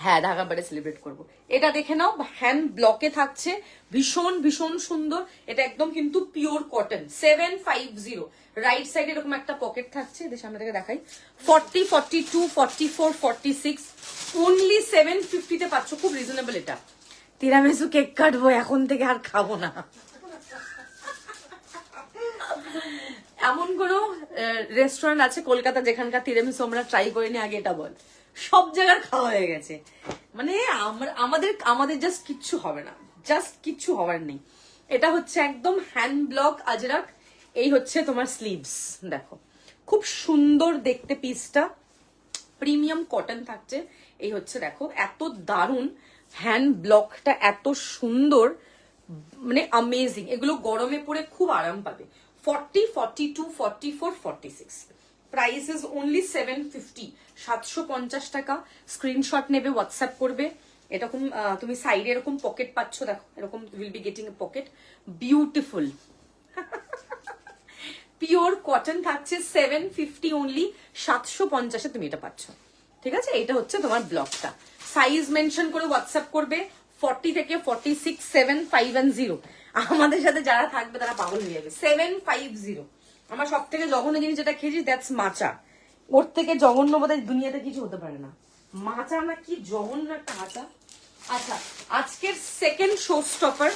হ্যাঁ, ঢাকা বারে সেলিব্রেট করবো। এটা দেখে নাও, হ্যান্ড ব্লকে থাকছে, ভীষণ ভীষণ সুন্দর। এটা একদম কিন্তু পিওর কটন। 750। রাইট সাইডে এরকম একটা পকেট থাকছে, এদের সামনে থেকে দেখাই। 40, 42, 44, 46 অনলি 750 তে পাচ্ছ, খুব রিজনেবল। এটা তিরামিসু কেক কাটবো এখন থেকে, আর খাবো না। এমন কোন রেস্টুরেন্ট আছে কলকাতা যেখানকার তিরামিসু আমরা ট্রাই করিনি? আগে এটা বল। সব জায়গার খাওয়া হয়ে গেছে, মানে আমাদের জাস্ট কিচ্ছু হবে না, জাস্ট কিচ্ছু হওয়ার নেই। এটা হচ্ছে একদম হ্যান্ড ব্লক আজরাক। এই হচ্ছে তোমার স্লিভস, দেখো খুব সুন্দর দেখতে পিসটা, প্রিমিয়াম কটন থাকছে। এই হচ্ছে দেখো, এত দারুণ হ্যান্ড ব্লকটা, এত সুন্দর, মানে অ্যামেজিং। এগুলো গরমে পরে খুব আরাম পাবে। 40, 42, 44, 46 প্রাইস ইজ অনলি 750, 750 টাকা। স্ক্রিনশট নেবে, হোয়াটসঅ্যাপ করবে। এরকম তুমি সাইডে এরকম পকেট পাচ্ছ, দেখো এরকম will be getting a pocket, beautiful. Pure cotton থাকছে 750 অনলি, 750 তুমি এটা পাচ্ছ, ঠিক আছে? এটা হচ্ছে তোমার ব্লকটা। সাইজ মেনশন করে হোয়াটসঅ্যাপ করবে, 40 থেকে 46, 750। আমাদের সাথে যারা থাকবে তারা পাগল হয়ে যাবে। 750। আমার সব থেকে জঘন্য জিনিস যেটা খেয়েছি, দ্যাটস মাচা। ওর থেকে জঘন্য বোধহয় দুনিয়াতে কিছু হতে পারে না। মাচা না, কি জঘন্য একটা মাচা। আচ্ছা, আজকের সেকেন্ড শো স্টপার,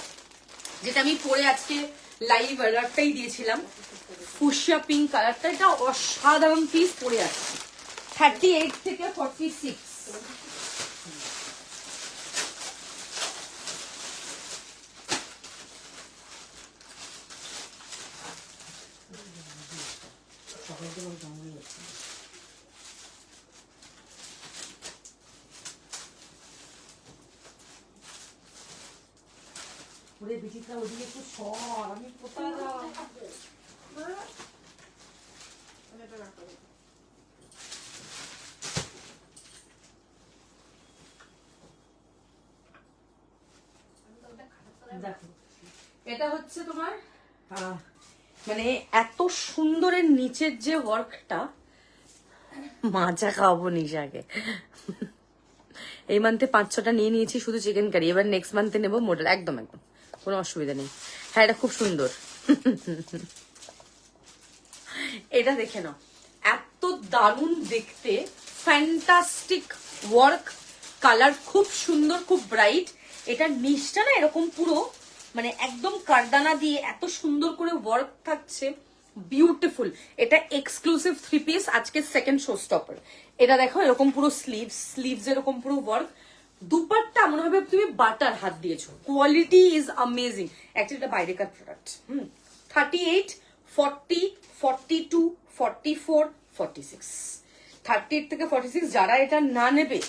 যেটা আমি পরে আজকে লাইভ অ্যালার্টটাই দিয়েছিলাম, ফুশিয়া পিঙ্ক কালারটা। এটা অসাধারণ পিস পরে আছে। 38 থেকে 46। বিচিত্রা ওদিকে একটু সর, আমি কোথায় দেখো, এটা হচ্ছে তোমার মানে এত সুন্দরের নিচের যে ওয়ার্কটা, মাজা খাওয়াবো নিশাকে। এই মান্থে 5-6টা নিয়ে নিয়েছি শুধু চিকেন কারি, এবার নেক্সট মান্থে নেবো মডেল। একদম একদম কোনো অসুবিধা নেই। হ্যাঁ, এটা খুব সুন্দর। এটা দেখে নাও, এত দারুণ দেখতে, ফ্যান্টাস্টিক ওয়ার্ক, কালার খুব সুন্দর, খুব ব্রাইট। এটা নিচটা না এরকম পুরো মানে একদম কারদানা দিয়ে এত সুন্দর করে ওয়ার্ক থাকছে, বিউটিফুল। এটা এক্সক্লুসিভ 3 পিস, আজকে সেকেন্ড শো স্টপার। এটা দেখো এরকম পুরো স্লিভস এরকম পুরো ওয়ার্ক। দুপাট্টা মনে হবে তুমি বাটার হাত দিয়েছো, কোয়ালিটি ইজ অ্যামেজিং। অ্যাকচুয়ালি এটা বাইরেকার প্রোডাক্ট। 38, 40, 42, 44, 46। 38 থেকে 46 যারা এটা না নেবে,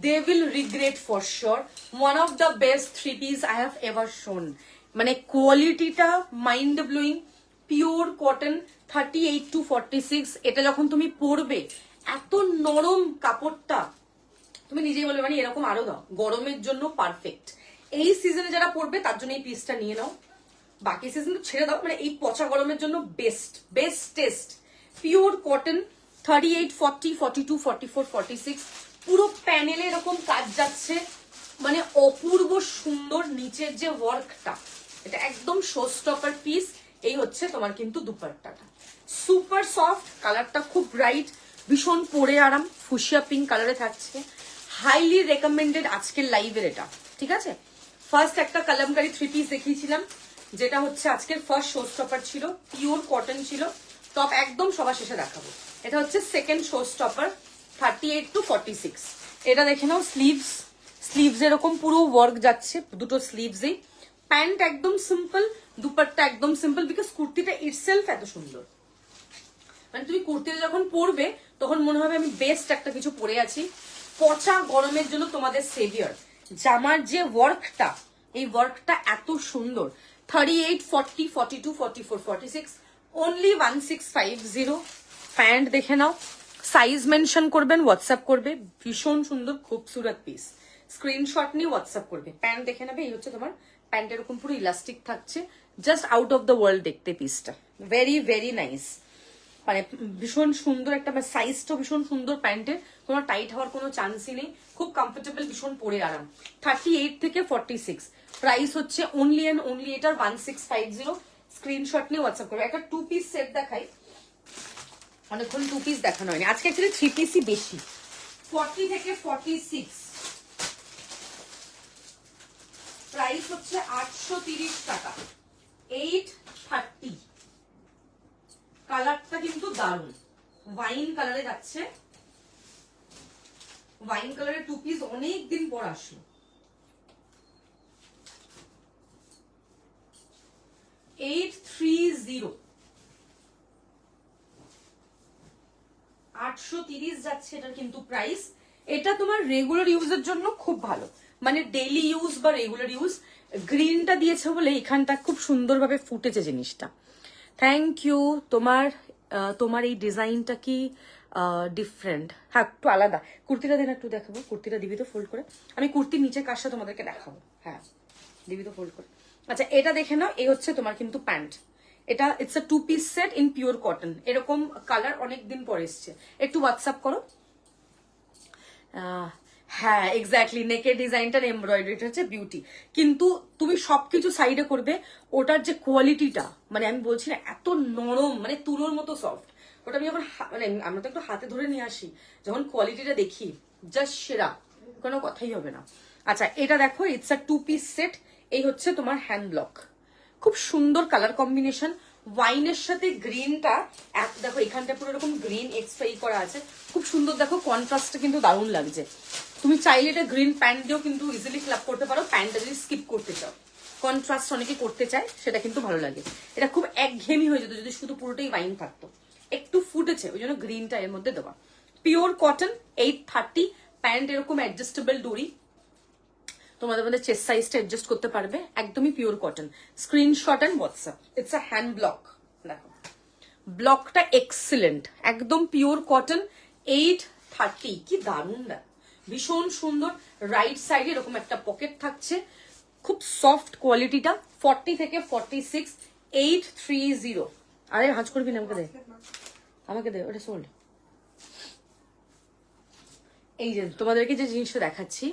they will regret for sure. One of the best 3 piece I have ever shown. মানে কোয়ালিটিটা mind blowing, pure cotton. 38 to 46। এটা যখন তুমি পরবে, এত নরম কাপড়টা, তুমি নিজেই বলবে মানে এরকম আরো দাও। গরমের জন্য পারফেক্ট। এই সিজনে যারা পরবে তার জন্য এই পিসটা নিয়ে নাও, বাকি সিজন তো ছেড়ে দাও। মানে এই পচা গরমের জন্য বেস্টেস্ট পিওর কটন। 38, 40, 42, 44, 46 পুরো প্যানেলে এরকম কাজ যাচ্ছে, মানে অপূর্ব সুন্দর। নিচের যে ওয়ার্কটা, এটা একদম শো স্টপার পিস। এই হচ্ছে তোমার কিন্তু দুপাট্টাটা, সুপার সফট, কালারটা খুব ব্রাইট, ভীষণ পরে আরাম, ফুশিয়া পিঙ্ক কালারে থাকছে। হাইলি রেকমেন্ডেড আজকের লাইভের এটা, ঠিক আছে? ফার্স্ট একটা কালামকারি 3 পিস দেখিয়েছিলাম, যেটা হচ্ছে আজকের ফার্স্ট শো স্টপার ছিল, পিওর কটন ছিল। টপ একদম সবার শেষে দেখাবো। এটা হচ্ছে সেকেন্ড শো স্টপার, 38 to 46। এটা দেখে নাও, স্লিভস এরকম পুরো ওয়ার্ক যাচ্ছে দুটো স্লিভসেই। প্যান্ট একদম সিম্পল, দুপাট্টা একদম সিম্পল, বিকজ কুর্তিটা ইটসেলফ এত সুন্দর। মানে তুমি কুর্তিটা যখন পরবে তখন মনে হবে আমি বেস্ট একটা কিছু পরে আছি। পচা গরমের জন্য তোমাদের সেভিয়ার। জামার যে ওয়ার্কটা, এই ওয়ার্কটা এত সুন্দর। 38, 40, 42, 44, 46, অনলি 1650। প্যান্ট দেখে নাও, সাইজ মেনশন করবেন, হোয়াটসঅ্যাপ করবে। ভীষণ সুন্দর খুবসুরত পিস, স্ক্রিনশট নিয়ে হোয়াটসঅ্যাপ করবে। প্যান্ট দেখে নেবে, এই হচ্ছে তোমার প্যান্ট, এরকম পুরো ইলাস্টিক থাকছে, just out of the world দেখতে পিসটা। ভেরি ভেরি নাইস, মানে ভীষণ সুন্দর একটা, সাইজটা ভীষণ সুন্দর প্যান্টের, কোনো টাইট হওয়ার কোনো চান্সই নেই, খুব কমফোর্টেবল, ভীষণ পরে আরাম। 38 থেকে 46, প্রাইস হচ্ছে অনলি অ্যান্ড অনলি এটার 1650। স্ক্রিনশট নিয়ে হোয়াটসঅ্যাপ করবে। একটা 2 পিস সেট দেখাই, অনেকক্ষণ 2 পিস দেখানো হয়নি, আজকে অ্যাকচুয়ালি 3 পিসই বেশি। 40 থেকে 46, প্রাইস হচ্ছে 830 টাকা, 830। কালারটা কিন্তু দারুণ, ওয়াইন কালারে যাচ্ছে, ওয়াইন কালারের 2 পিস অনেকদিন পর আসলো। 830, 830 যাচ্ছে এটার কিন্তু প্রাইস। এটা তোমার রেগুলার ইউজের জন্য খুব ভালো, মানে ডেইলি ইউজ বা রেগুলার ইউজ। গ্রিনটা দিয়েছে বলে এখানটা খুব সুন্দরভাবে ফুটেছে জিনিসটা। Thank you. তোমার এই ডিজাইনটা কি ডিফারেন্ট? হ্যাঁ, একটু আলাদা। কুর্তিটা দিন একটু দেখাবো, কুর্তিটা দিবি তো ফোল্ড করে, আমি কুর্তির নিচে কাজটা তোমাদেরকে দেখাবো। হ্যাঁ, দিবি তো ফোল্ড করে। আচ্ছা, এটা দেখে নাও, এই হচ্ছে তোমার কিন্তু প্যান্ট। এটা it's a 2 piece set in pure cotton, এরকম কালার অনেকদিন পর এসছে। একটু হোয়াটসঅ্যাপ করো। হ্যাঁ, এক্স্যাক্টলি, নেকের ডিজাইনটার এমব্রয়ডারিটা হচ্ছে বিউটি, কিন্তু তুমি সবকিছু সাইডে করবে, ওটার যে কোয়ালিটিটা, মানে আমি বলছি না এত নরম, মানে তুলোর মতো সফট। ওটা আমি যখন মানে আমরা তো একটু হাতে ধরে নিয়ে আসি, যখন কোয়ালিটিটা দেখি জাস্ট সেরা, কোনো কথাই হবে না। আচ্ছা, এটা দেখো, ইটস আ 2 পিস সেট। এই হচ্ছে তোমার হ্যান্ড ব্লক, খুব সুন্দর কালার কম্বিনেশন। ওয়াইনের সাথে গ্রিনটা, দেখো এখানটা পুরো এরকম গ্রিন এক্সট্রা করা আছে, খুব সুন্দর। দেখো কন্ট্রাস্টটা কিন্তু দারুণ লাগছে। তুমি চাইলে এটা গ্রিন প্যান্ট দিয়েও কিন্তু ইজিলি ক্লাব করতে পারো, প্যান্টটা যদি স্কিপ করতে চাও। কন্ট্রাস্ট অনেকে করতে চায়, সেটা কিন্তু ভালো লাগে। এটা খুব একঘেয়েমি হয়ে যেত যদি শুধু পুরোটাই ওয়াইন থাকতো, একটু ফুটেছে ওই জন্য গ্রিনটা এর মধ্যে দেওয়া। Pure cotton, 830। প্যান্ট এরকম অ্যাডজাস্টেবল ডোরি, তোমাদের মধ্যে চেস্ট সাইজটা অ্যাডজাস্ট করতে পারবে, একদমই pure cotton. Screenshot and WhatsApp. It's a hand block, দেখো ব্লকটা এক্সিলেন্ট, একদম পিওর কটন, 830। কি দারুণ, দেখো ভীষণ সুন্দর। রাইট সাইডে এরকম একটা পকেট থাকছে, খুব সফট কোয়ালিটিটা। 40 থেকে 46, 830। আরে হাজ করবি না, আমাকে দে, আমাকে দে, ওটা সোল্ড। এই যে তোমাদেরকে যে জিনিসটা দেখাচ্ছি,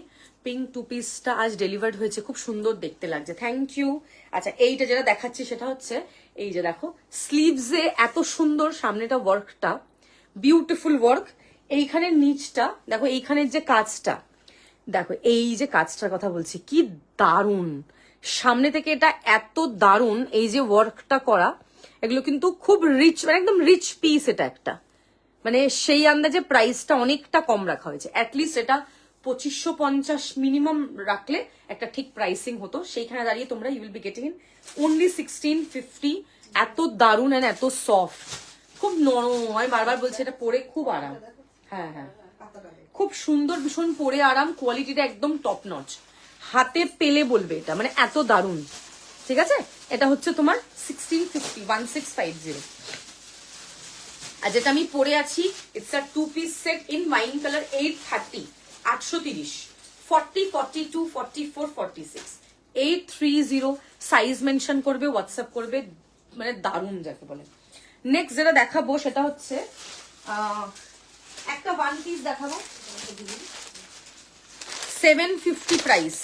পিঙ্ক 2 পিসটা আজ ডেলিভার্ড হয়েছে, খুব সুন্দর দেখতে লাগছে, থ্যাংক ইউ। আচ্ছা, এইটা যেটা দেখাচ্ছি সেটা হচ্ছে, এই যে দেখো স্লিভসে এত সুন্দর সামনেটা ওয়ার্কটা, বিউটিফুল ওয়ার্ক। এইখানের নিচটা দেখো, এইখানের যে কাজটা দেখো, এই যে কাজটার কথা বলছি, কি দারুণ সামনে থেকে, এটা এত দারুণ। এই যে ওয়ার্কটা করা, এগুলো কিন্তু খুব রিচ, মানে একদম রিচ পিস। এটা একটা, মানে সেই আন্দাজে প্রাইসটা অনেকটা কম রাখা হয়েছে। অ্যাটলিস্ট এটা 2550 মিনিমাম রাখলে একটা ঠিক প্রাইসিং হতো, সেইখানে দাঁড়িয়ে তোমরা you will be getting in only 1650। এত দারুণ এন্ড এত সফট, খুব নরম। আমি বারবার বলছি, এটা পরে খুব আরাম। হ্যাঁ হ্যাঁ, খুব সুন্দর, ভীষণ পরে আরাম, কোয়ালিটিটা একদম টপ নচ। হাতে পেলে বলবে এটা, মানে এত দারুণ। ঠিক আছে, এটা হচ্ছে তোমার 1650, 1650। আর যেটা আমি পরে আছি, it's a 2 piece set in wine colour, 830, 830, 40, 42, 44, 46, 830। Size mention করবে, হোয়াটসঅ্যাপ করবে, মানে দারুণ যাকে বলে। নেক্সট যেটা দেখাবো সেটা হচ্ছে একটা 1 পিস দেখাবো, 750 প্রাইস।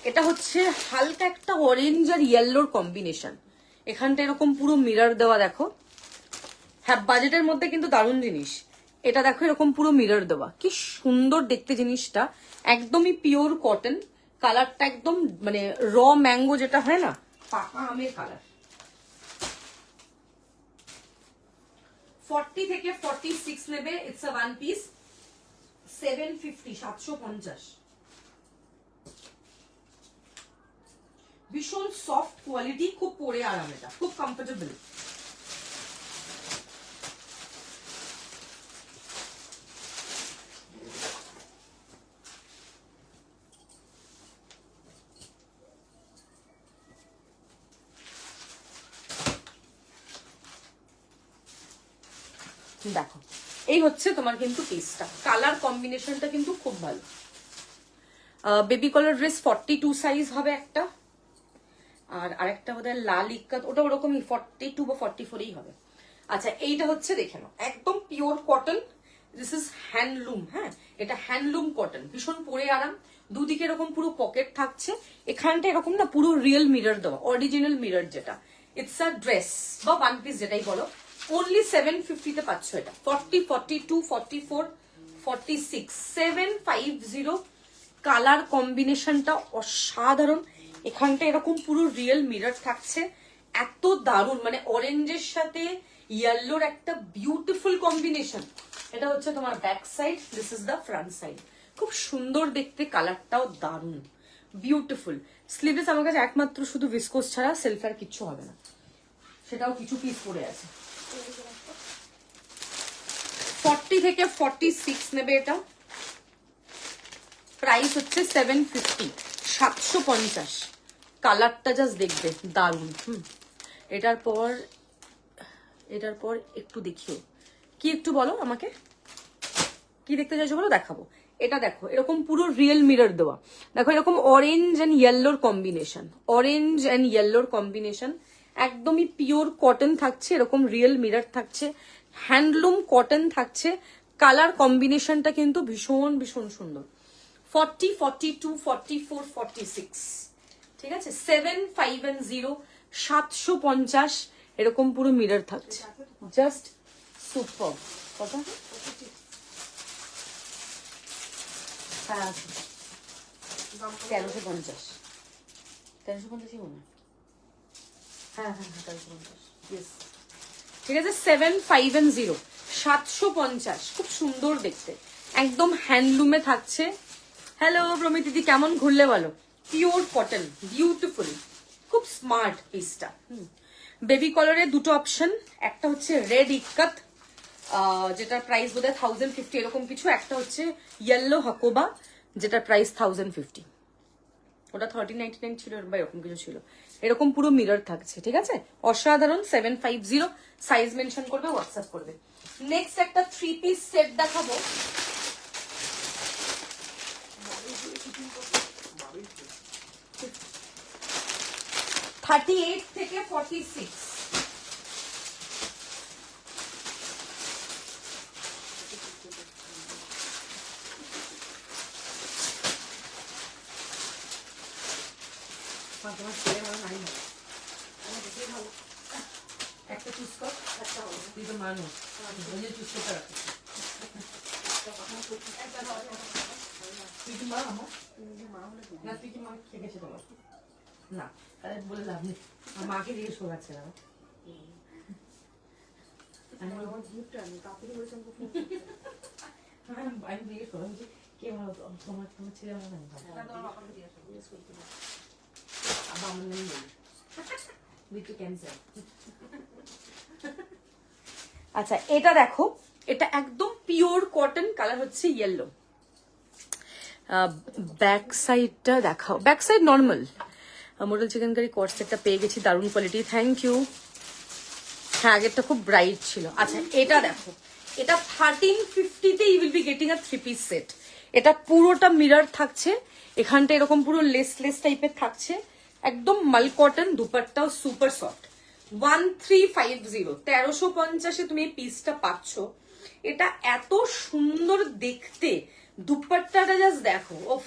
এটা হচ্ছে হালকা একটা অরেঞ্জ আর ইয়েলোর কম্বিনেশন, এখানটা এরকম পুরো মিরর দেওয়া, দেখো। হ্যাঁ, বাজেটের মধ্যে কিন্তু দারুণ জিনিস এটা। দেখো এরকম পুরো মিরর দেওয়া, কি সুন্দর দেখতে জিনিসটা, একদমই পিওর কটন। কালারটা একদম মানে র ম্যাঙ্গো যেটা হয় না, পাকা আমের কালার। 40 থেকে 46 নেবে, ইটস আ 1 পিস। 750, 750। ভীষণ সফট কোয়ালিটি, খুব পরে আরাম, এটা খুব কমফোর্টেবল। দেখো এই হচ্ছে তোমার কিন্তু পিসটা, কালার কম্বিনেশনটা কিন্তু খুব ভালো। বেবি কলার ড্রেস 42 সাইজ হবে একটা, আর আরেকটা বোধহয় লাল ইক্কাত, ওটা ওরকমই 42 বা 44ই হবে। আচ্ছা এইটা হচ্ছে দেখে নাও, একদম pure cotton, this is handloom. হ্যাঁ, এটা হ্যান্ডলুম কটন, ভীষণ পরে আরাম। দুদিকে এরকম পুরো পকেট থাকছে, এখানটা এরকম না পুরো রিয়েল মিরর দেওয়া, অরিজিনাল মিরর যেটা। ইটস আ ড্রেস বা ওয়ান পিস যেটাই বলো, অনলি 750 পাচ্ছ এটা। 40, 42, 44, 46, 750। কালার কম্বিনেশনটা অসাধারণ। এখানটা এরকম পুরো রিয়েল মিরর থাকছে, এত দারুণ, মানে অরেঞ্জের সাথে ইয়েলোর একটা বিউটিফুল কম্বিনেশন। এটা হচ্ছে তোমার back side, this is the front side. খুব সুন্দর দেখতে, কালারটাও দারুণ, বিউটিফুল। স্লিভলেস আমার কাছে একমাত্র শুধু ভিসকোস ছাড়া সেলফ আর কিচ্ছু হবে না, সেটাও কিছু পিস পরে আছে। 40 থেকে 46 নেবে এটা। প্রাইস হচ্ছে 750, 750। কালারটা জাস্ট দেখবে দারুণ। এটার পর একটু দেখিও, কি একটু বলো আমাকে, কি দেখতে চাইছো বলো, দেখাবো। এটা দেখো এরকম পুরো রিয়েল মিরর দেওয়া, দেখো এরকম অরেঞ্জ এন্ড ইয়েলোর কম্বিনেশন, অরেঞ্জ এন্ড ইয়েলোর কম্বিনেশন, একদমই পিওর কটন থাকছে, এরকম রিয়েল মিরর থাকছে, হ্যান্ডলুম কটন থাকছে। কালার কম্বিনেশনটা কিন্তু ভীষণ ভীষণ সুন্দর। 40, 42, 44, 46, ঠিক আছে। 750, 750 এরকম পুরো মিরর থাকছে, জাস্ট সুপার। কথা হ্যাঁ 1350, 1350ই মনে হয়। হ্যাঁ 1350, ইয়েস ঠিক আছে। 750, 750, খুব সুন্দর দেখতে, একদম হ্যান্ডলুমে থাকছে। হ্যালো প্রমিতি দি, কেমন ঘুরলে বলো? পিওর কটন, বিউটিফুল, খুব স্মার্ট পিসটা। বেবি কলারে দুটো অপশন, একটা হচ্ছে রেড ইক্কাত, যেটার প্রাইস বোধহয় 1050 এরকম কিছু, একটা হচ্ছে ইয়েলো হাকোবা যেটার প্রাইস 1050, ওটা 1399 ছিল বা এরকম কিছু ছিল। এরকম পুরো মিরর থাকছে, ঠিক আছে, অসাধারণ। 750, সাইজ মেনশন করবে, হোয়াটসঅ্যাপ করবে। নেক্সট একটা 3 পিস সেট দেখাবো। $38 থেকে 46, তোমার ছেলে ভালো নাই ভালো, ভালো একটা চুজ কর, একটা হবে, তুই তো মানুষ চুজ করতে রাখো। তুই কি মা আমার না, তুই কি মা খেয়ে গেছে তোমার না, তাহলে বলে লাভ নেই, মাকে জিজ্ঞেস করাচ্ছে না। আমি জিজ্ঞেস করলাম যে কে ভালো, তোমার তোমার ছেলে আমার নাম আবার আমার নাম বলি উইথ ক্যান্সার। আচ্ছা এটা দেখো, এটা একদম পিওর কটন, কালার হচ্ছে ইয়েলো। ব্যাক সাইডটা দেখাও, back side normal model chikankari কর্সেটটা পেয়ে গেছি, দারুণ কোয়ালিটি, থ্যাংক ইউ। হ্যাঁ আগেরটা খুব ব্রাইট ছিল। আচ্ছা এটা দেখো, এটা 1350-তে you will be getting a 3 piece set. এটা পুরোটা মিরর থাকছে, এখানটা এরকম পুরো লেস লেস টাইপের থাকছে, একদম মাল কটন, দুপাট্টাও সুপার সফট। 1350, 1350-এ তুমি এই পিসটা পাচ্ছ। এটা এত সুন্দর দেখতে, দুপাট্টাটা জাস্ট দেখো, ওফ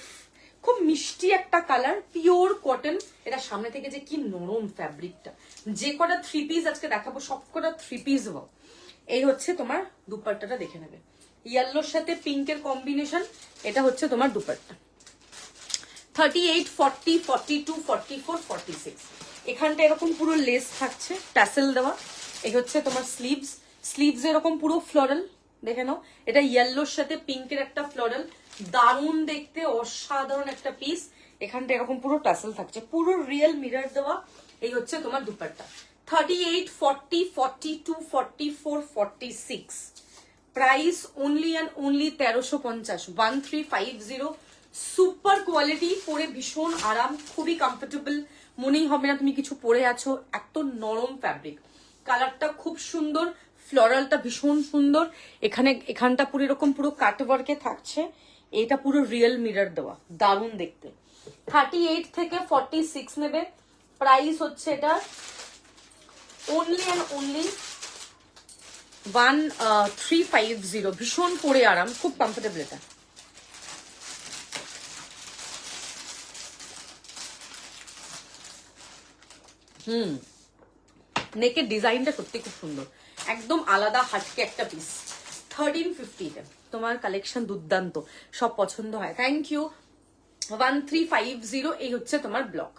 খুব মিষ্টি একটা কালার, পিওর কটন। এটা সামনে থেকে যে কি নরম ফ্যাব্রিকটা। যে কটা 3 পিস আজকে দেখাবো সব কটা 3 পিস হোক। এই হচ্ছে তোমার দুপাট্টাটা, দেখে নেবে ইয়েলোর সাথে পিঙ্কের কম্বিনেশন। এটা হচ্ছে তোমার দুপাট্টা। 38, 40, 42, 44, 46, এখানটা এরকম পুরো লেস থাকছে, ট্যাসেল দেওয়া। এই হচ্ছে তোমার স্লিভস, স্লিভস এরকম পুরো ফ্লোরাল, দেখে নাও, এটা ইয়েলোর সাথে পিঙ্কের একটা ফ্লোরাল, দারুণ দেখতে, অসাধারণ একটা পিস। এখানটা এরকম পুরো টাসেল থাকছে, পুরো রিয়েল মিরর দেওয়া। এই হচ্ছে তোমার dupatta. 38, 40, 42, 44, 46, price only and only 1350, 1350। Super quality, পরে ভীষণ আরাম, খুবই কমফোর্টেবল, মনেই হবে না তুমি কিছু পরে আছো, এত নরম ফ্যাব্রিক। কালারটা খুব সুন্দর, ফ্লোরালটা ভীষণ সুন্দর, এখানটা পুরো এরকম পুরো কাটওয়ার্কে থাকছে, এটা পুরো রিয়েল মিরর দেওয়া, দারুণ দেখতে। 38 থেকে 46 নেবে, প্রাইস হচ্ছে এটা অনলি অ্যান্ড অনলি 1350। ভীষণ পরে আরাম, খুব কমফোর্টেবল এটা। নেকের ডিজাইনটা সত্যি খুব সুন্দর, একদম আলাদা হাটকে একটা পিস। 1350 তোমার কালেকশন দুর্দান্ত, সব পছন্দ হয়। Thank you. 1350, এই হচ্ছে তোমার ব্লক,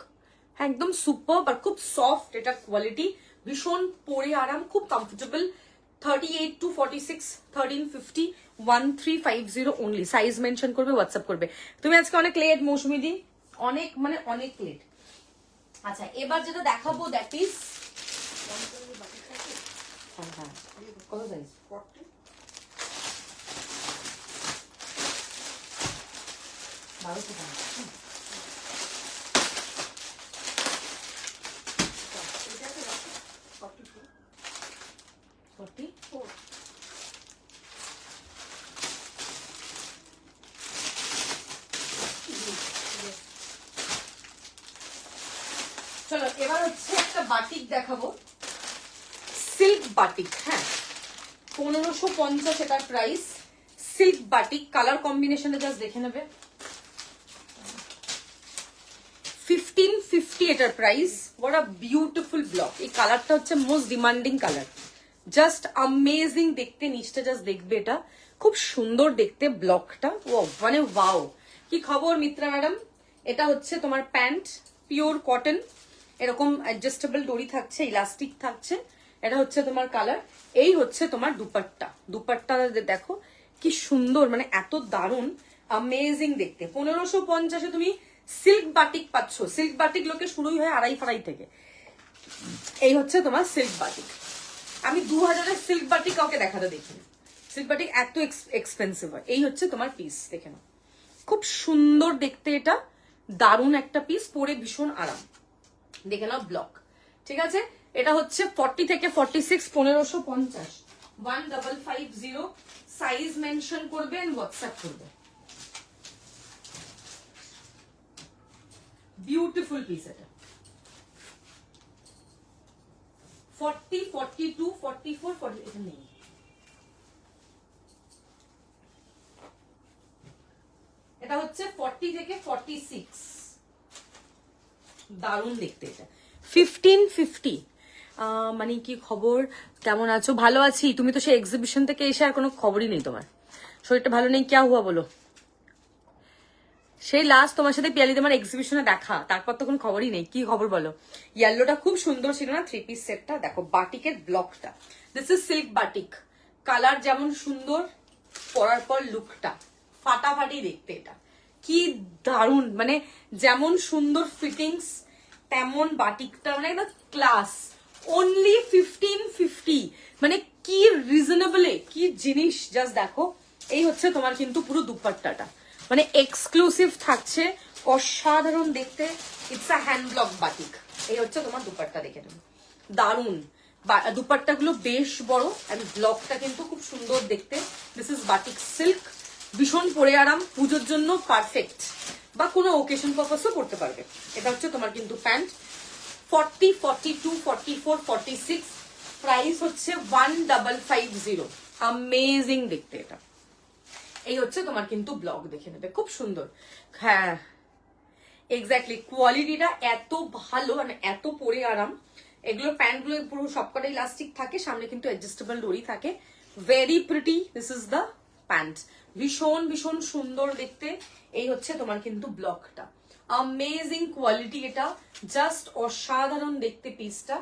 একদম সুপার আর খুব সফট, এটা কোয়ালিটি ভীষণ পরে আরাম, খুব comfortable. 38 to 46, 1350, 1350 only. Size mention করবে, হোয়াটসঅ্যাপ করবে। তুমি আজকে অনেক লেট মৌসুমি দি, অনেক মানে অনেক লেট। আচ্ছা, এবার যেটা দেখাবো দ্যাট ইজ কত সাইজ? 40, 1200 টাকা। চলো এবার হচ্ছে একটা বাটিক দেখাবো, সিল্ক বাটিক। হ্যাঁ, 1550 এটার প্রাইস। সিল্ক বাটিক, কালার কম্বিনেশনটা জাস্ট দেখে নেবে। 1550 এটার price. What a beautiful block, এই কালারটা হচ্ছে most demanding colour, just amazing দেখতে, নিচটা জাস্ট দেখবে, এটা খুব সুন্দর দেখতে ব্লকটা। ও মানে ওয়াও, কি খবর মিত্রা ম্যাডাম। এটা হচ্ছে তোমার প্যান্ট, পিওর কটন, এরকম অ্যাডজাস্টেবল দড়ি থাকছে, ইলাস্টিক থাকছে, এটা হচ্ছে তোমার কালার। এই হচ্ছে তোমার দুপাট্টা, দুপাট্টা দেখো কি সুন্দর, মানে এত দারুণ অ্যামেজিং দেখতে। 1550 তুমি সিল্ক বাটিক পাচ্ছ। সিল্ক বাটিক লোকে শুরুই হয় 2,500 থেকে। এই হচ্ছে তোমার সিল্ক বাটিক। আমি 2000-এর সিল্ক বাটিক কাউকে দেখাতে দেখিনি, সিল্ক বাটিক এত এক্সপেন্সিভ হয়। এই হচ্ছে তোমার পিস, দেখে নাও, খুব সুন্দর দেখতে, এটা দারুণ একটা পিস, পরে ভীষণ আরাম। দেখে নাও ব্লক, ঠিক আছে। এটা হচ্ছে 40 থেকে 46, 1550, 1550। সাইজ মেনশন করবে এন্ড হোয়াটসঅ্যাপ করবে। বিউটিফুল পিস এটা। 40, 42, 44, 40 এটা নেই। এটা হচ্ছে 40 থেকে 46, দারুণ দেখতে এটা। 1550। মানে কি খবর, কেমন আছো? ভালো আছি, তুমি তো সেই এক্সিবিশন থেকে এসে আর কোনো খবরই নেই তোমার, শরীরটা ভালো নেই, ক্যা হুয়া বলো? সেই লাস্ট তোমার সাথে পিয়ালি তোমার এক্সিবিশনে দেখা, তারপর তো কোনো খবরই নেই, কি খবর বলো? ইয়েলোটা খুব সুন্দর ছিল না 3 পিস সেটটা? দেখো বাটিকের ব্লকটা, this is silk batik, colour যেমন সুন্দর, পরার পর লুকটা ফাটাফাটি দেখতে, এটা কি দারুণ, মানে যেমন সুন্দর ফিটিংস তেমন বাটিকটা, মানে একদম ক্লাস। অনলি 1550, মানে কি রিজনেবলে কি জিনিস, জাস্ট দেখো। এই হচ্ছে তোমার কিন্তু পুরো দুপাট্টাটা, মানে এক্সক্লুসিভ থাকছে, অসাধারণ দেখতে। It's a hand block batik. এই হচ্ছে তোমার দুপাট্টা, দেখে নেবে, দারুণ। দুপাট্টা গুলো বেশ বড়, এন্ড ব্লকটা কিন্তু খুব সুন্দর দেখতে। দিস ইজ বাটিক সিল্ক, ভীষণ পরে আরাম, পুজোর জন্য পারফেক্ট, বা কোনো ওকেশন পারপাসও করতে পারবে। এটা হচ্ছে তোমার কিন্তু প্যান্ট। 40, 42, 44, 46, প্রাইস হচ্ছে 1550। অ্যামেজিং দেখতে এটা। এই হচ্ছে তোমার কিন্তু ব্লক, দেখে নেবে, খুব সুন্দর। হ্যাঁ এক্স্যাক্টলি, কোয়ালিটিটা এত ভালো, মানে এত পরে আরাম। এগুলো প্যান্টগুলো পুরো সবকটা ইলাস্টিক থাকে, সামনে কিন্তু অ্যাডজাস্টেবল দড়ি থাকে, very pretty. This is the pant, ভীষণ ভীষণ সুন্দর দেখতে। এই হচ্ছে তোমার কিন্তু ব্লকটা, অ্যামেজিং কোয়ালিটি, এটা জাস্ট অসাধারণ দেখতে পিসটা।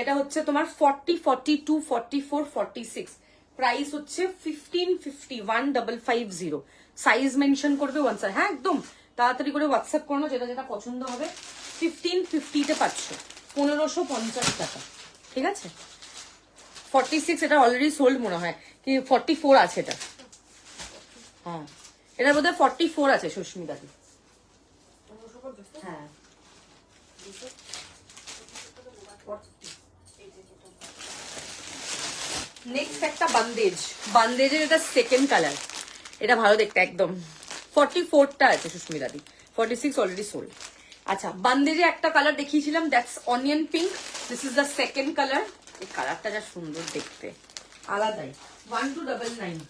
এটা হচ্ছে তোমার 40, 42, 44, 46, প্রাইস হচ্ছে 1550, 1550। সাইজ মেনশন করবে ওয়ান সাইড। হ্যাঁ একদম তাড়াতাড়ি করে হোয়াটসঅ্যাপ করো, যেটা যেটা পছন্দ হবে। 1550-তে পাচ্ছ 1550 টাকা, ঠিক আছে। 46 এটা অলরেডি সোল্ড মনে হয়, কি 44 আছে এটা। হ্যাঁ এটার মধ্যে 44 আছে সুস্মিতা দি। হ্যাঁ নেক্সট একটা বান্দেজ, বান্দেজের এটা সেকেন্ড কালার, এটা ভালো দেখতে একদম। 44টা আছে সুস্মিতা দি, 46 অলরেডি সোল্ড। আচ্ছা বান্দেজে একটা কালার দেখিয়েছিলাম, that's onion pink. This is the second colour. এই কালারটা যা সুন্দর দেখতে, আলাদাই। 1299।